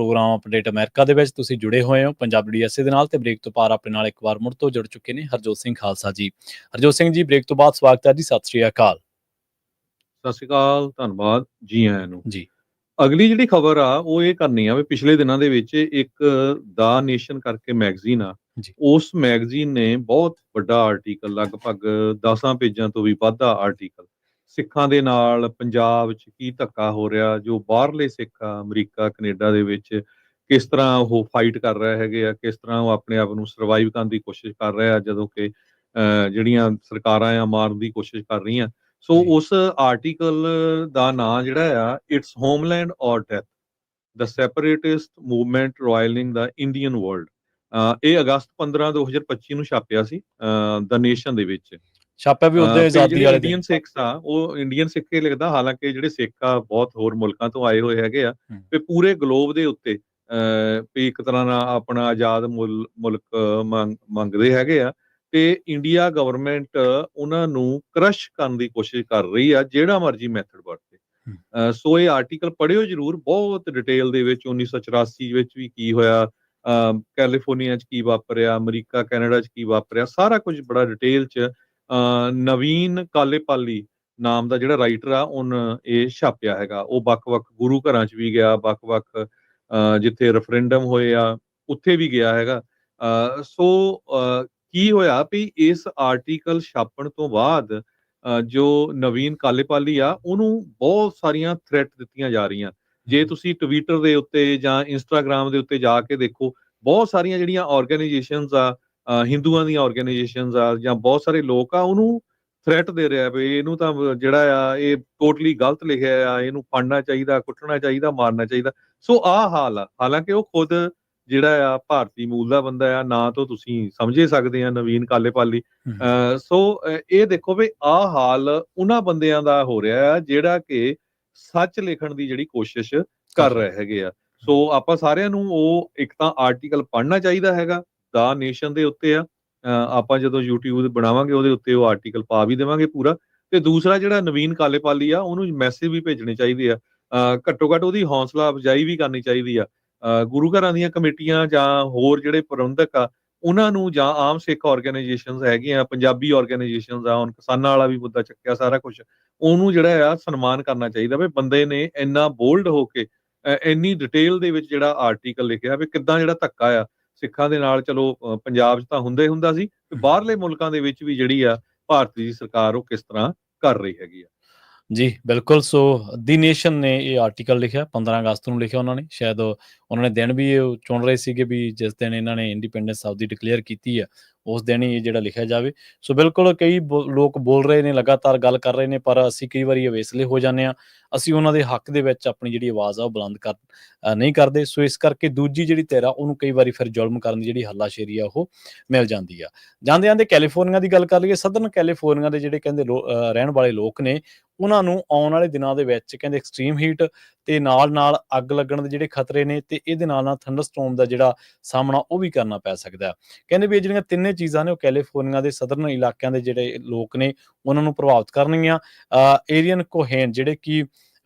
ਪ੍ਰੋਗਰਾਮ ਅਪਡੇਟ ਅਮਰੀਕਾ ਦੇ ਵਿੱਚ ਤੁਸੀਂ ਜੁੜੇ ਹੋਏ ਹੋ ਪੰਜਾਬੀ DSA ਦੇ ਨਾਲ, ਤੇ ਬ੍ਰੇਕ ਤੋਂ ਪਾਰ ਆਪਣੇ ਨਾਲ ਇੱਕ ਵਾਰ ਮੁੜ ਤੋਂ ਜੁੜ ਚੁੱਕੇ ਨੇ ਹਰਜੋਤ ਸਿੰਘ ਖਾਲਸਾ ਜੀ। ਹਰਜੋਤ ਸਿੰਘ ਜੀ, ਬ੍ਰੇਕ ਤੋਂ ਬਾਅਦ ਸਵਾਗਤ ਹੈ ਜੀ, ਸਤਿ ਸ਼੍ਰੀ ਅਕਾਲ। ਸਤਿ ਸ਼੍ਰੀ ਅਕਾਲ, ਧੰਨਵਾਦ ਜੀ ਆਇਆਂ ਨੂੰ। ਜੀ ਅਗਲੀ ਜਿਹੜੀ ਖਬਰ ਆ ਉਹ ਇਹ ਕਰਨੀ ਆ ਵੀ ਪਿਛਲੇ ਦਿਨਾਂ ਦੇ ਵਿੱਚ ਇੱਕ ਦਾ ਨੇਸ਼ਨ ਕਰਕੇ ਮੈਗਜ਼ੀਨ ਆ, ਜੀ। ਉਸ ਮੈਗਜ਼ੀਨ ਨੇ ਬਹੁਤ ਵੱਡਾ ਆਰਟੀਕਲ, ਲਗਭਗ 10 ਪੇਜਾਂ ਤੋਂ ਵੀ ਵੱਧ ਦਾ ਆਰਟੀਕਲ, ਸਿੱਖਾਂ ਦੇ ਨਾਲ ਪੰਜਾਬ 'ਚ ਕੀ ਧੱਕਾ ਹੋ ਰਿਹਾ, ਜੋ ਬਾਹਰਲੇ ਸਿੱਖ ਆ ਅਮਰੀਕਾ ਕੈਨੇਡਾ ਦੇ ਵਿੱਚ ਕਿਸ ਤਰ੍ਹਾਂ ਉਹ ਫਾਈਟ ਕਰ ਰਹੇ ਹੈਗੇ ਆ, ਕਿਸ ਤਰ੍ਹਾਂ ਉਹ ਆਪਣੇ ਆਪ ਨੂੰ ਸਰਵਾਈਵ ਕਰਨ ਦੀ ਕੋਸ਼ਿਸ਼ ਕਰ ਰਹੇ ਆ, ਜਦੋਂ ਕਿ ਜਿਹੜੀਆਂ ਸਰਕਾਰਾਂ ਆ ਮਾਰਨ ਦੀ ਕੋਸ਼ਿਸ਼ ਕਰ ਰਹੀਆਂ। ਸੋ ਜੀ। ਉਸ ਆਰਟੀਕਲ ਦਾ ਨਾਂ ਜਿਹੜਾ ਆ, ਇਟਸ ਹੋਮਲੈਂਡ ਔਰ ਡੈਥ, ਦ ਸੈਪਰੇਟਿਸਟ ਮੂਵਮੈਂਟ ਰੋਇਲਿੰਗ ਦਾ ਇੰਡੀਅਨ ਵਰਲਡ। ਇਹ ਅਗਸਤ 15 2025 ਨੂੰ ਛਾਪਿਆ ਸੀ ਦ ਨੇਸ਼ਨ ਦੇ ਵਿੱਚ। ਛਾਪਿਆ ਵੀ ਉਹਦੇ ਤੇ ਆਜ਼ਾਦੀ ਜਿਹੜੇ ਵਾਲੇ ਇੰਡੀਅਨ ਦਿਨ। ਸਿੱਖਸ ਆ ਉਹ ਇੰਡੀਅਨ ਸਿੱਖ ਹੀ ਲਿਖਦਾ, ਹਾਲਾਂਕਿ ਜਿਹੜੇ ਸਿੱਖ ਆ ਬਹੁਤ ਹੋਰ ਮੁਲਕਾਂ ਤੋਂ ਆਏ ਹੋਏ ਹੈਗੇ ਆ, ਤੇ ਪੂਰੇ ਗਲੋਬ ਦੇ ਉੱਤੇ ਵੀ ਇੱਕ ਤਰ੍ਹਾਂ ਨਾਲ ਆਪਣਾ ਆਜ਼ਾਦ ਮੁਲਕ ਮੰਗਦੇ ਹੈਗੇ ਆ, ਤੇ ਇੰਡੀਆ ਗਵਰਨਮੈਂਟ ਉਹਨਾਂ ਨੂੰ ਕ੍ਰਸ਼ ਕਰਨ ਦੀ ਕੋਸ਼ਿਸ਼ ਕਰ ਰਹੀ ਆ, ਜਿਹੜਾ ਮਰਜ਼ੀ ਮੈਥਡ ਵਰਤੇ। ਸੋ ਇਹ ਆਰਟੀਕਲ ਪੜ੍ਹਿਓ ਜ਼ਰੂਰ, ਬਹੁਤ ਡਿਟੇਲ ਦੇ ਵਿੱਚ 1984 ਵਿੱਚ ਵੀ ਕੀ ਹੋਇਆ, ਕੈਲੀਫੋਰਨੀਆ 'ਚ ਕੀ ਵਾਪਰਿਆ, ਅਮਰੀਕਾ ਕੈਨੇਡਾ 'ਚ ਕੀ ਵਾਪਰਿਆ, ਸਾਰਾ ਕੁਝ ਬੜਾ ਡਿਟੇਲ 'ਚ ਨਵੀਨ ਕਾਲੇਪਾਲੀ ਨਾਮ ਦਾ ਜਿਹੜਾ ਰਾਈਟਰ ਆ ਉਹਨ ਇਹ ਛਾਪਿਆ ਹੈਗਾ। ਉਹ ਵੱਖ-ਵੱਖ ਗੁਰੂ ਘਰਾਂ 'ਚ ਵੀ ਗਿਆ, ਵੱਖ-ਵੱਖ ਜਿੱਥੇ ਰੈਫਰੈਂਡਮ ਹੋਏ ਆ ਉੱਥੇ ਵੀ ਗਿਆ ਹੈਗਾ। ਸੋ ਕੀ ਹੋਇਆ ਵੀ ਇਸ ਆਰਟੀਕਲ ਛਾਪਣ ਤੋਂ ਬਾਅਦ ਜੋ ਨਵੀਨ ਕਾਲੇਪਾਲੀ ਆ ਉਹਨੂੰ ਬਹੁਤ ਸਾਰੀਆਂ ਥ੍ਰੈਟ ਦਿੱਤੀਆਂ ਜਾ ਰਹੀਆਂ। ਜੇ ਤੁਸੀਂ ਟਵਿੱਟਰ ਦੇ ਉੱਤੇ ਜਾਂ ਇੰਸਟਾਗ੍ਰਾਮ ਦੇ ਉੱਤੇ ਜਾ ਕੇ ਦੇਖੋ, ਬਹੁਤ ਸਾਰੀਆਂ ਜਿਹੜੀਆਂ ਆਰਗੇਨਾਈਜੇਸ਼ਨਸ ਆ, ਹਿੰਦੂਆਂ ਦੀਆਂ ਆਰਗੇਨਾਈਜੇਸ਼ਨਸ ਆ ਜਾਂ ਬਹੁਤ ਸਾਰੇ ਲੋਕ ਆ, ਉਹਨੂੰ ਥ੍ਰੈਟ ਦੇ ਰਿਹਾ ਵੀ ਇਹਨੂੰ ਤਾਂ ਜਿਹੜਾ ਆ ਇਹ ਟੋਟਲੀ ਗਲਤ ਲਿਖਿਆ ਆ, ਇਹਨੂੰ ਫੜਨਾ ਚਾਹੀਦਾ, ਕੁੱਟਣਾ ਚਾਹੀਦਾ, ਮਾਰਨਾ ਚਾਹੀਦਾ। ਸੋ ਆਹ ਹਾਲ ਆ। ਹਾਲਾਂਕਿ ਉਹ ਖੁਦ ਜਿਹੜਾ ਆ ਭਾਰਤੀ ਮੂਲ ਦਾ ਬੰਦਾ ਆ, ਨਾਂ ਤੋਂ ਤੁਸੀਂ ਸਮਝੇ ਸਕਦੇ ਆ ਨਵੀਨ ਕਾਲੇਪਾਲੀ। ਸੋ ਇਹ ਦੇਖੋ ਵੀ ਆਹ ਹਾਲ ਉਹਨਾਂ ਬੰਦਿਆਂ ਦਾ ਹੋ ਰਿਹਾ ਆ ਜਿਹੜਾ ਕਿ ਸੱਚ ਲਿਖਣ ਦੀ ਜਿਹੜੀ ਕੋਸ਼ਿਸ਼ ਕਰ ਰਹੇ ਹੈਗੇ ਆ। ਸੋ ਆਪਾਂ ਸਾਰਿਆਂ ਨੂੰ ਉਹ ਇੱਕ ਤਾਂ ਆਰਟੀਕਲ ਪੜ੍ਹਨਾ ਚਾਹੀਦਾ ਹੈਗਾ, ਦਾ ਨੇਸ਼ਨ ਦੇ ਉੱਤੇ ਆ। ਆਪਾਂ ਜਦੋਂ YouTube ਬਣਾਵਾਂਗੇ ਉਹਦੇ ਉੱਤੇ ਉਹ ਆਰਟੀਕਲ ਪਾ ਵੀ ਦੇਵਾਂਗੇ ਪੂਰਾ। ਤੇ ਦੂਸਰਾ ਜਿਹੜਾ ਨਵੀਨ ਕਾਲੇਪਾਲੀ ਆ ਉਹਨੂੰ ਮੈਸੇਜ ਵੀ ਭੇਜਣੇ ਚਾਹੀਦੇ ਆ, ਘੱਟੋ ਘੱਟ ਉਹਦੀ ਹੌਸਲਾ ਅਫਜ਼ਾਈ ਵੀ ਕਰਨੀ ਚਾਹੀਦੀ ਆ। ਗੁਰੂ ਘਰਾਂ ਦੀਆਂ ਕਮੇਟੀਆਂ ਜਾਂ ਹੋਰ ਜਿਹੜੇ ਪ੍ਰਬੰਧਕ ਆ ਉਹਨਾਂ ਨੂੰ, ਜਾਂ ਆਮ ਸਿੱਖ ਆਰਗੇਨਾਈਜੇਸ਼ਨਸ ਹੈਗੀਆਂ, ਪੰਜਾਬੀ ਆਰਗੇਨਾਈਜੇਸ਼ਨਸ ਆ, ਹੁਣ ਕਿਸਾਨਾਂ ਵਾਲਾ ਵੀ ਮੁੱਦਾ ਚੱਕਿਆ ਸਾਰਾ ਕੁਛ, ਉਹਨੂੰ ਜਿਹੜਾ ਆ ਸਨਮਾਨ ਕਰਨਾ ਚਾਹੀਦਾ ਵੀ ਬੰਦੇ ਨੇ ਇੰਨਾ ਬੋਲਡ ਹੋ ਕੇ ਇੰਨੀ ਡਿਟੇਲ ਦੇ ਵਿੱਚ ਜਿਹੜਾ ਆਰਟੀਕਲ ਲਿਖਿਆ ਵੀ ਕਿੱਦਾਂ ਜਿਹੜਾ ਧੱਕਾ ਆ ਸਿੱਖਾਂ ਦੇ ਨਾਲ, ਚਲੋ ਪੰਜਾਬ 'ਚ ਤਾਂ ਹੁੰਦਾ ਸੀ, ਬਾਹਰਲੇ ਮੁਲਕਾਂ ਦੇ ਵਿੱਚ ਵੀ ਜਿਹੜੀ ਆ ਭਾਰਤੀ ਦੀ ਸਰਕਾਰ ਉਹ ਕਿਸ ਤਰ੍ਹਾਂ ਕਰ ਰਹੀ ਹੈਗੀ ਆ। ਜੀ ਬਿਲਕੁਲ। ਸੋ ਦੀ ਨੇਸ਼ਨ ਨੇ ਇਹ ਆਰਟੀਕਲ ਲਿਖਿਆ, 15 ਅਗਸਤ ਨੂੰ ਲਿਖਿਆ ਉਹਨਾਂ ਨੇ। ਸ਼ਾਇਦ ਉਹਨਾਂ ਨੇ ਦਿਨ ਵੀ ਇਹ ਚੁਣ ਰਹੇ ਸੀਗੇ ਵੀ ਜਿਸ ਦਿਨ ਇਹਨਾਂ ਨੇ ਇੰਡੀਪੈਂਡੈਂਸ ਆਪਦੀ ਡਿਕਲੇਅਰ ਕੀਤੀ ਆ ਉਸ ਦਿਨ ਹੀ ਇਹ ਜਿਹੜਾ ਲਿਖਿਆ ਜਾਵੇ। ਸੋ ਬਿਲਕੁਲ ਕਈ ਲੋਕ ਬੋਲ ਰਹੇ ਨੇ, ਲਗਾਤਾਰ ਗੱਲ ਕਰ ਰਹੇ ਨੇ, ਪਰ ਅਸੀਂ ਕਈ ਵਾਰੀ ਅਵੇਸਲੇ ਹੋ ਜਾਂਦੇ ਹਾਂ, ਅਸੀਂ ਉਹਨਾਂ ਦੇ ਹੱਕ ਦੇ ਵਿੱਚ ਆਪਣੀ ਜਿਹੜੀ ਆਵਾਜ਼ ਆ ਉਹ ਬੁਲੰਦ ਨਹੀਂ ਕਰਦੇ। ਸੋ ਇਸ ਕਰਕੇ ਦੂਜੀ ਜਿਹੜੀ ਧਿਰ ਆ ਉਹਨੂੰ ਕਈ ਵਾਰੀ ਫਿਰ ਜ਼ੁਲਮ ਕਰਨ ਦੀ ਜਿਹੜੀ ਹੱਲਾਸ਼ੇਰੀ ਆ ਉਹ ਮਿਲ ਜਾਂਦੀ ਆ। ਜਾਂਦੇ ਜਾਂਦੇ ਕੈਲੀਫੋਰਨੀਆ ਦੀ ਗੱਲ ਕਰ ਲਈਏ। ਸਦਰਨ ਕੈਲੀਫੋਰਨੀਆ ਦੇ ਜਿਹੜੇ ਕਹਿੰਦੇ ਰਹਿਣ ਵਾਲੇ ਲੋਕ ਨੇ, ਉਹਨਾਂ ਨੂੰ ਆਉਣ ਵਾਲੇ ਦਿਨਾਂ ਦੇ ਵਿੱਚ ਕਹਿੰਦੇ ਐਕਸਟ੍ਰੀਮ ਹੀਟ ਤੇ ਨਾਲ ਅੱਗ ਲੱਗਣ ਦੇ ਜਿਹੜੇ ਖਤਰੇ ਨੇ, ਤੇ ਇਹਦੇ ਨਾਲ ਥੰਡਰਸਟੋਰਮ ਦਾ ਜਿਹੜਾ ਸਾਹਮਣਾ ਉਹ ਵੀ ਕਰਨਾ ਪੈ ਸਕਦਾ। ਕਹਿੰਦੇ ਵੀ ਇਹ ਜਿਹੜੀਆਂ ਤਿੰਨੇ ਚੀਜ਼ਾਂ ਨੇ ਉਹ ਕੈਲੀਫੋਰਨੀਆ ਦੇ ਸਦਰਨ ਇਲਾਕਿਆਂ ਦੇ ਜਿਹੜੇ ਲੋਕ ਨੇ ਉਹਨਾਂ ਨੂੰ ਪ੍ਰਭਾਵਿਤ ਕਰਨਗੀਆਂ। ਏਰੀਅਨ ਕੋਹੇਨ ਜਿਹੜੇ ਕਿ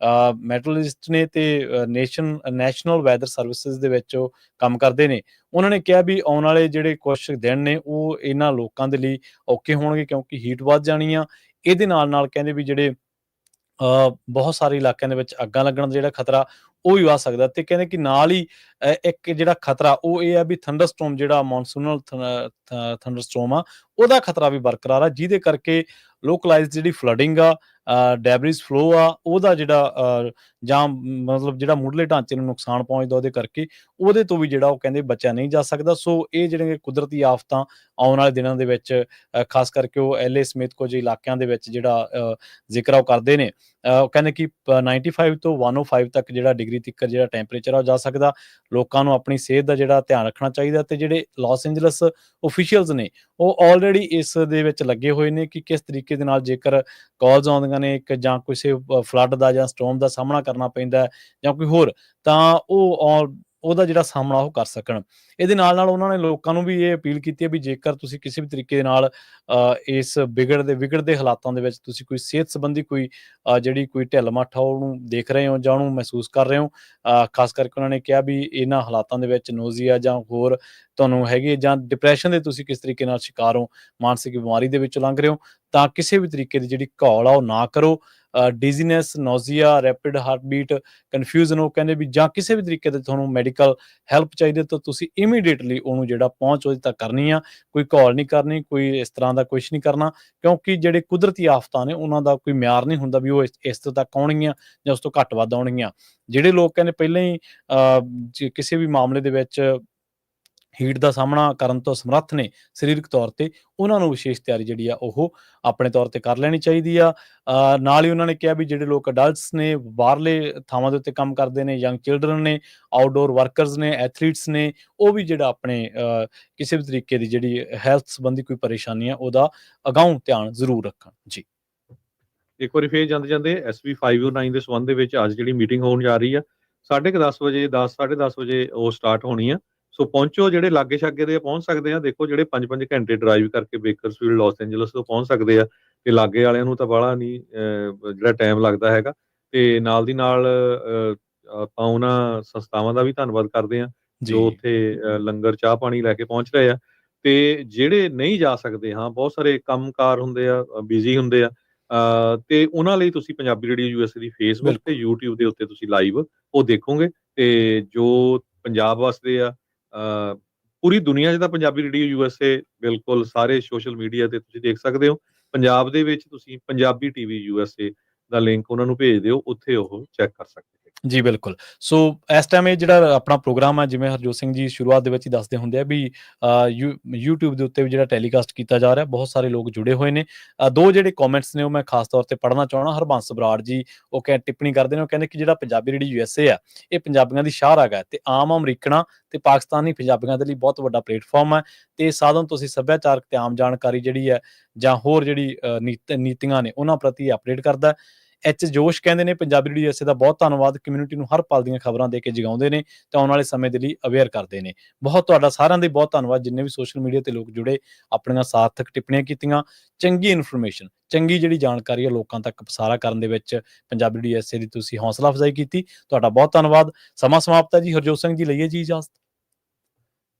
ਮੈਟਰੋਲੋਜਿਸਟ ਨੇ ਤੇ ਨੈਸ਼ਨਲ ਵੈਦਰ ਸਰਵਿਸਿਜ਼ ਦੇ ਵਿੱਚ ਉਹ ਕੰਮ ਕਰਦੇ ਨੇ, ਉਹਨਾਂ ਨੇ ਕਿਹਾ ਵੀ ਆਉਣ ਵਾਲੇ ਜਿਹੜੇ ਕੁਝ ਦਿਨ ਨੇ ਉਹ ਇਹਨਾਂ ਲੋਕਾਂ ਦੇ ਲਈ ਔਖੇ ਹੋਣਗੇ, ਕਿਉਂਕਿ ਹੀਟ ਵੱਧ ਜਾਣੀ ਆ। ਇਹਦੇ ਨਾਲ ਕਹਿੰਦੇ ਵੀ ਜਿਹੜੇ ਬਹੁਤ ਸਾਰੇ ਇਲਾਕਿਆਂ ਦੇ ਵਿੱਚ ਅੱਗਾਂ ਲੱਗਣ ਦਾ ਜਿਹੜਾ ਖਤਰਾ ਉਹ ਵੀ ਵੱਧ ਸਕਦਾ। ਤੇ ਕਹਿੰਦੇ ਕਿ ਨਾਲ ਹੀ ਇੱਕ ਜਿਹੜਾ ਖਤਰਾ ਉਹ ਇਹ ਆ ਵੀ ਥੰਡਰਸਟੋਰਮ ਜਿਹੜਾ ਮੌਨਸੂਨਲ ਥੰਡਰਸਟੋਰਮ ਆ ਉਹਦਾ ਖਤਰਾ ਵੀ ਬਰਕਰਾਰ ਆ, ਜਿਹਦੇ ਕਰਕੇ ਲੋਕਲਾਈਜ਼ ਜਿਹੜੀ ਫਲੱਡਿੰਗ ਆ, ਡੈਬਰਿਜ ਫਲੋ ਆ, ਉਹਦਾ ਜਿਹੜਾ ਜਾਂ ਮਤਲਬ ਜਿਹੜਾ ਮੁੱਢਲੇ ਢਾਂਚੇ ਨੂੰ ਨੁਕਸਾਨ ਪਹੁੰਚਦਾ ਉਹਦੇ ਕਰਕੇ ਉਹਦੇ ਤੋਂ ਵੀ ਜਿਹੜਾ ਉਹ ਕਹਿੰਦੇ ਬਚਿਆ ਨਹੀਂ ਜਾ ਸਕਦਾ। ਸੋ ਇਹ ਜਿਹੜੇ ਕੁਦਰਤੀ ਆਫਤਾਂ ਆਉਣ ਵਾਲੇ ਦਿਨਾਂ ਦੇ ਵਿੱਚ ਖਾਸ ਕਰਕੇ ਉਹ LA ਸਮੇਤ ਕੁਝ ਇਲਾਕਿਆਂ ਦੇ ਵਿੱਚ ਜਿਹੜਾ ਜ਼ਿਕਰ ਉਹ ਕਰਦੇ ਨੇ। ਉਹ ਕਹਿੰਦੇ ਕਿ 95 ਤੋਂ 105 ਤੱਕ ਜਿਹੜਾ ਡਿਗਰੀ ਤੱਕ ਜਿਹੜਾ ਟੈਂਪਰੇਚਰ ਆ ਜਾ ਸਕਦਾ। ਲੋਕਾਂ ਨੂੰ ਆਪਣੀ ਸਿਹਤ ਦਾ ਜਿਹੜਾ ਧਿਆਨ ਰੱਖਣਾ ਚਾਹੀਦਾ, ਤੇ ਜਿਹੜੇ ਲਾਸ ਐਂਜਲਸ ਓਫੀਸ਼ੀਅਲਸ ਨੇ ਉਹ ਆਲਰੇਡੀ ਇਸ ਦੇ ਵਿੱਚ ਲੱਗੇ ਹੋਏ ਨੇ ਕਿ ਕਿਸ ਤਰੀਕੇ ਦੇ ਨਾਲ ਜੇਕਰ ਕਾਲਸ ਆਉਂਦੀਆਂ ਨੇ ਇੱਕ ਜਾਂ ਕਿਸੇ ਫਲੱਡ ਦਾ ਜਾਂ ਸਟੋਰਮ ਦਾ ਸਾਹਮਣਾ ਕਰਨਾ ਪੈਂਦਾ ਜਾਂ ਕੋਈ ਹੋਰ, ਤਾਂ ਉਹ ਉਹਦਾ ਜਿਹੜਾ ਸਾਹਮਣਾ ਉਹ ਕਰ ਸਕਣ। ਇਹਦੇ ਨਾਲ ਉਹਨਾਂ ਨੇ ਲੋਕਾਂ ਨੂੰ ਵੀ ਇਹ ਅਪੀਲ ਕੀਤੀ ਹੈ ਵੀ ਜੇਕਰ ਤੁਸੀਂ ਕਿਸੇ ਵੀ ਤਰੀਕੇ ਦੇ ਨਾਲ ਇਸ ਵਿਗੜਦੇ ਹਾਲਾਤਾਂ ਦੇ ਵਿੱਚ ਤੁਸੀਂ ਕੋਈ ਸਿਹਤ ਸੰਬੰਧੀ ਕੋਈ ਜਿਹੜੀ ਕੋਈ ਢਿੱਲ ਮੱਠ ਆ ਉਹਨੂੰ ਦੇਖ ਰਹੇ ਹੋ ਜਾਂ ਉਹਨੂੰ ਮਹਿਸੂਸ ਕਰ ਰਹੇ ਹੋ, ਖਾਸ ਕਰਕੇ ਉਹਨਾਂ ਨੇ ਕਿਹਾ ਵੀ ਇਹਨਾਂ ਹਾਲਾਤਾਂ ਦੇ ਵਿੱਚ ਨੋਜ਼ੀਆ ਜਾਂ ਹੋਰ ਤੁਹਾਨੂੰ ਹੈਗੇ ਜਾਂ ਡਿਪਰੈਸ਼ਨ ਦੇ ਤੁਸੀਂ ਕਿਸ ਤਰੀਕੇ ਨਾਲ ਸ਼ਿਕਾਰ ਹੋ, ਮਾਨਸਿਕ ਬਿਮਾਰੀ ਦੇ ਵਿੱਚੋਂ ਲੰਘ ਰਹੇ ਹੋ, ਤਾਂ ਕਿਸੇ ਵੀ ਤਰੀਕੇ ਦੀ ਜਿਹੜੀ ਘੋਲ ਆ ਉਹ ਨਾ ਕਰੋ। ਡਿਜ਼ੀਨੈਸ, ਨੋਜ਼ੀਆ, ਰੈਪਿਡ ਹਾਰਟਬੀਟ, ਕਨਫਿਊਜ਼ਨ, ਉਹ ਕਹਿੰਦੇ ਵੀ ਜਾਂ ਕਿਸੇ ਵੀ ਤਰੀਕੇ ਦੇ ਤੁਹਾਨੂੰ ਮੈਡੀਕਲ ਹੈਲਪ ਚਾਹੀਦੀ ਤਾਂ ਤੁਸੀਂ ਇਮੀਡੀਏਟਲੀ ਉਹਨੂੰ ਜਿਹੜਾ ਪਹੁੰਚ ਉਹਦੇ ਤੱਕ ਕਰਨੀ ਆ। ਕੋਈ ਘੋਲ ਨਹੀਂ ਕਰਨੀ, ਕੋਈ ਇਸ ਤਰ੍ਹਾਂ ਦਾ ਕੁਛ ਨਹੀਂ ਕਰਨਾ, ਕਿਉਂਕਿ ਜਿਹੜੇ ਕੁਦਰਤੀ ਆਫਤਾਂ ਨੇ ਉਹਨਾਂ ਦਾ ਕੋਈ ਮਿਆਰ ਨਹੀਂ ਹੁੰਦਾ ਵੀ ਉਹ ਇਸ ਤੋਂ ਤੱਕ ਆਉਣਗੀਆਂ ਜਾਂ ਉਸ ਤੋਂ ਘੱਟ ਵੱਧ ਆਉਣਗੀਆਂ। ਜਿਹੜੇ ਲੋਕ ਕਹਿੰਦੇ ਪਹਿਲਾਂ ਹੀ ਕਿਸੇ ਵੀ ਮਾਮਲੇ ਦੇ ਵਿੱਚ ਹੀਟ ਦਾ ਸਾਹਮਣਾ ਕਰਨ ਤੋਂ ਸਮਰੱਥ ਨੇ ਸਰੀਰਕ ਤੌਰ ਤੇ, ਉਹਨਾਂ ਨੂੰ ਵਿਸ਼ੇਸ਼ ਤਿਆਰੀ ਜਿਹੜੀ ਆ ਉਹ ਆਪਣੇ ਤੌਰ ਤੇ ਕਰ ਲੈਣੀ ਚਾਹੀਦੀ ਆ। ਨਾਲ ਹੀ ਉਹਨਾਂ ਨੇ ਕਿਹਾ ਵੀ ਜਿਹੜੇ ਲੋਕ ਅਡਲਟਸ ਨੇ, ਬਾਹਰਲੇ ਥਾਵਾਂ ਦੇ ਉੱਤੇ ਕੰਮ ਕਰਦੇ ਨੇ, ਯੰਗ ਚਿਲਡਰਨ ਨੇ, ਆਊਟਡੋਰ ਵਰਕਰਸ ਨੇ, ਐਥਲੀਟਸ ਨੇ, ਉਹ ਵੀ ਜਿਹੜਾ ਆਪਣੇ ਕਿਸੇ ਵੀ ਤਰੀਕੇ ਦੀ ਜਿਹੜੀ ਹੈਲਥ ਸੰਬੰਧੀ ਕੋਈ ਪਰੇਸ਼ਾਨੀ ਆ ਉਹਦਾ ਅਗਾਊਂ ਧਿਆਨ ਜ਼ਰੂਰ ਰੱਖਣ ਜੀ। ਇੱਕ ਵਾਰੀ ਫੇਰ ਜਾਂਦੇ SV 509 ਦੇ ਸੰਬੰਧ ਦੇ ਵਿੱਚ ਅੱਜ ਜਿਹੜੀ ਮੀਟਿੰਗ ਹੋਣ ਜਾ ਰਹੀ ਆ 10:30 ਵਜੇ 10:30 ਵਜੇ ਉਹ ਸਟਾਰਟ ਹੋਣੀ ਆ। ਸੋ ਪਹੁੰਚੋ, ਜਿਹੜੇ ਲਾਗੇ ਛਾਗੇ ਦੇ ਪਹੁੰਚ ਸਕਦੇ ਆ। ਦੇਖੋ ਜਿਹੜੇ 5-5 ਘੰਟੇ ਡਰਾਈਵ ਕਰਕੇ ਬੇਕਰਸਫੀਲਡ, ਲਾਸ ਐਂਜਲਸ ਤੋਂ ਪਹੁੰਚ ਸਕਦੇ ਆ ਤੇ ਲਾਗੇ ਵਾਲਿਆਂ ਨੂੰ ਤਾਂ ਬਾਹਲਾ ਨਹੀਂ ਜਿਹੜਾ ਟਾਈਮ ਲੱਗਦਾ ਹੈਗਾ। ਤੇ ਨਾਲ ਦੀ ਨਾਲ ਆਪਾਂ ਉਹਨਾਂ ਸੰਸਥਾਵਾਂ ਦਾ ਵੀ ਧੰਨਵਾਦ ਕਰਦੇ ਆ ਜੋ ਉੱਥੇ ਲੰਗਰ ਚਾਹ ਪਾਣੀ ਲੈ ਕੇ ਪਹੁੰਚ ਰਹੇ ਆ। ਤੇ ਜਿਹੜੇ ਨਹੀਂ ਜਾ ਸਕਦੇ, ਹਾਂ ਬਹੁਤ ਸਾਰੇ ਕੰਮਕਾਰ ਹੁੰਦੇ ਆ, ਬਿਜ਼ੀ ਹੁੰਦੇ ਆ, ਤੇ ਉਹਨਾਂ ਲਈ ਤੁਸੀਂ ਪੰਜਾਬੀ ਰੇਡੀਓ USA ਦੀ ਫੇਸਬੁੱਕ ਤੇ YouTube ਦੇ ਉੱਤੇ ਤੁਸੀਂ ਲਾਈਵ ਉਹ ਦੇਖੋਗੇ। ਤੇ ਜੋ ਪੰਜਾਬ ਵਾਸਤੇ ਆ, ਪੂਰੀ ਦੁਨੀਆ 'ਚ ਤਾਂ ਪੰਜਾਬੀ ਰੇਡੀਓ USA ਬਿਲਕੁਲ ਸਾਰੇ ਸੋਸ਼ਲ ਮੀਡੀਆ ਤੇ ਤੁਸੀਂ ਦੇਖ ਸਕਦੇ ਹੋ। ਪੰਜਾਬ ਦੇ ਵਿੱਚ ਤੁਸੀਂ ਪੰਜਾਬੀ TV USA ਦਾ ਲਿੰਕ ਉਹਨਾਂ ਨੂੰ ਭੇਜ ਦਿਓ, ਉੱਥੇ ਉਹ ਚੈੱਕ ਕਰ ਸਕਦੇ ਜੀ। ਬਿਲਕੁਲ। ਸੋ ਇਸ ਟਾਈਮ ਇਹ ਜਿਹੜਾ ਆਪਣਾ ਪ੍ਰੋਗਰਾਮ ਹੈ, ਜਿਵੇਂ ਹਰਜੋਤ ਸਿੰਘ ਜੀ ਸ਼ੁਰੂਆਤ ਦੇ ਵਿੱਚ ਹੀ ਦੱਸਦੇ ਹੁੰਦੇ ਆ ਵੀ YouTube ਦੇ ਉੱਤੇ ਵੀ ਜਿਹੜਾ ਟੈਲੀਕਾਸਟ ਕੀਤਾ ਜਾ ਰਿਹਾ, ਬਹੁਤ ਸਾਰੇ ਲੋਕ ਜੁੜੇ ਹੋਏ ਨੇ। ਦੋ ਜਿਹੜੇ ਕਮੈਂਟਸ ਨੇ ਉਹ ਮੈਂ ਖਾਸ ਤੌਰ ਤੇ ਪੜ੍ਹਨਾ ਚਾਹਣਾ। ਹਰਬੰਸ ਬਰਾੜ ਜੀ ਉਹ ਟਿੱਪਣੀ ਕਰਦੇ ਨੇ, ਉਹ ਕਹਿੰਦੇ ਕਿ ਜਿਹੜਾ ਪੰਜਾਬੀ ਰੇਡੀਓ USA ਆ ਇਹ ਪੰਜਾਬੀਆਂ ਦੀ ਸ਼ਾਹਰ ਹੈਗਾ ਤੇ ਆਮ ਅਮਰੀਕਨਾਂ ਤੇ ਪਾਕਿਸਤਾਨੀ ਪੰਜਾਬੀਆਂ ਦੇ ਲਈ ਬਹੁਤ ਵੱਡਾ ਪਲੇਟਫਾਰਮ ਹੈ ਤੇ ਸਾਧਨ ਤੁਸੀਂ ਸੱਭਿਆਚਾਰਕ ਤੇ ਆਮ ਜਾਣਕਾਰੀ ਜਿਹੜੀ ਹੈ ਜਾਂ ਹੋਰ ਜਿਹੜੀ ਨੀਤੀਆਂ ਨੇ ਉਹਨਾਂ ਪ੍ਰਤੀ ਅਪਡੇਟ ਕਰਦਾ। ਜੋਸ਼ ਕਹਿੰਦੇ ਨੇ ਪੰਜਾਬੀ ਰੇਡੀਓ USA ਦਾ ਬਹੁਤ ਧੰਨਵਾਦ, ਕਮਿਊਨਿਟੀ ਨੂੰ ਹਰ ਪਲ ਦੀਆਂ ਖਬਰਾਂ ਦੇ ਕੇ ਜਗਾਉਂਦੇ ਨੇ ਤੇ ਆਉਣ ਵਾਲੇ ਸਮੇਂ ਦੇ ਲਈ ਅਵੇਅਰ ਕਰਦੇ ਨੇ। ਬਹੁਤ ਤੁਹਾਡਾ ਸਾਰਿਆਂ ਦਾ ਬਹੁਤ ਧੰਨਵਾਦ, ਜਿੰਨੇ ਵੀ ਸੋਸ਼ਲ ਮੀਡੀਆ ਤੇ ਲੋਕ ਜੁੜੇ, ਆਪਣੀਆਂ ਸਾਰਥਕ ਟਿੱਪਣੀਆਂ ਕੀਤੀਆਂ, ਚੰਗੀ ਇਨਫੋਰਮੇਸ਼ਨ, ਚੰਗੀ ਜਿਹੜੀ ਜਾਣਕਾਰੀ ਹੈ ਲੋਕਾਂ ਤੱਕ ਪਸਾਰਾ ਕਰਨ ਦੇ ਵਿੱਚ ਪੰਜਾਬੀ ਰੇਡੀਓ USA ਦੀ ਤੁਸੀਂ ਹੌਸਲਾ ਅਫਜ਼ਾਈ ਕੀਤੀ। ਤੁਹਾਡਾ ਬਹੁਤ ਧੰਨਵਾਦ। ਸਮਾਂ ਸਮਾਪਤ ਹੈ ਜੀ। ਹਰਜੋਤ ਸਿੰਘ ਜੀ ਲਈਏ ਜੀ ਇਜਾਜ਼ਤ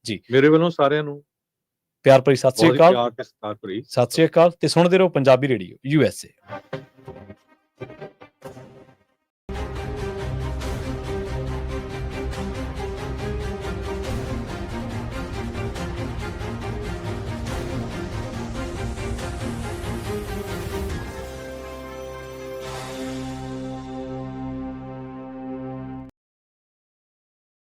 ਜੀ। ਮੇਰੇ ਵੱਲੋਂ ਸਾਰਿਆਂ ਨੂੰ ਪਿਆਰ ਭਰੀ ਸਤਿ ਸ੍ਰੀ ਅਕਾਲ। ਸਤਿ ਸ੍ਰੀ ਅਕਾਲ ਤੇ ਸੁਣਦੇ ਰਹੋ ਪੰਜਾਬੀ ਰੇਡੀਓ USA।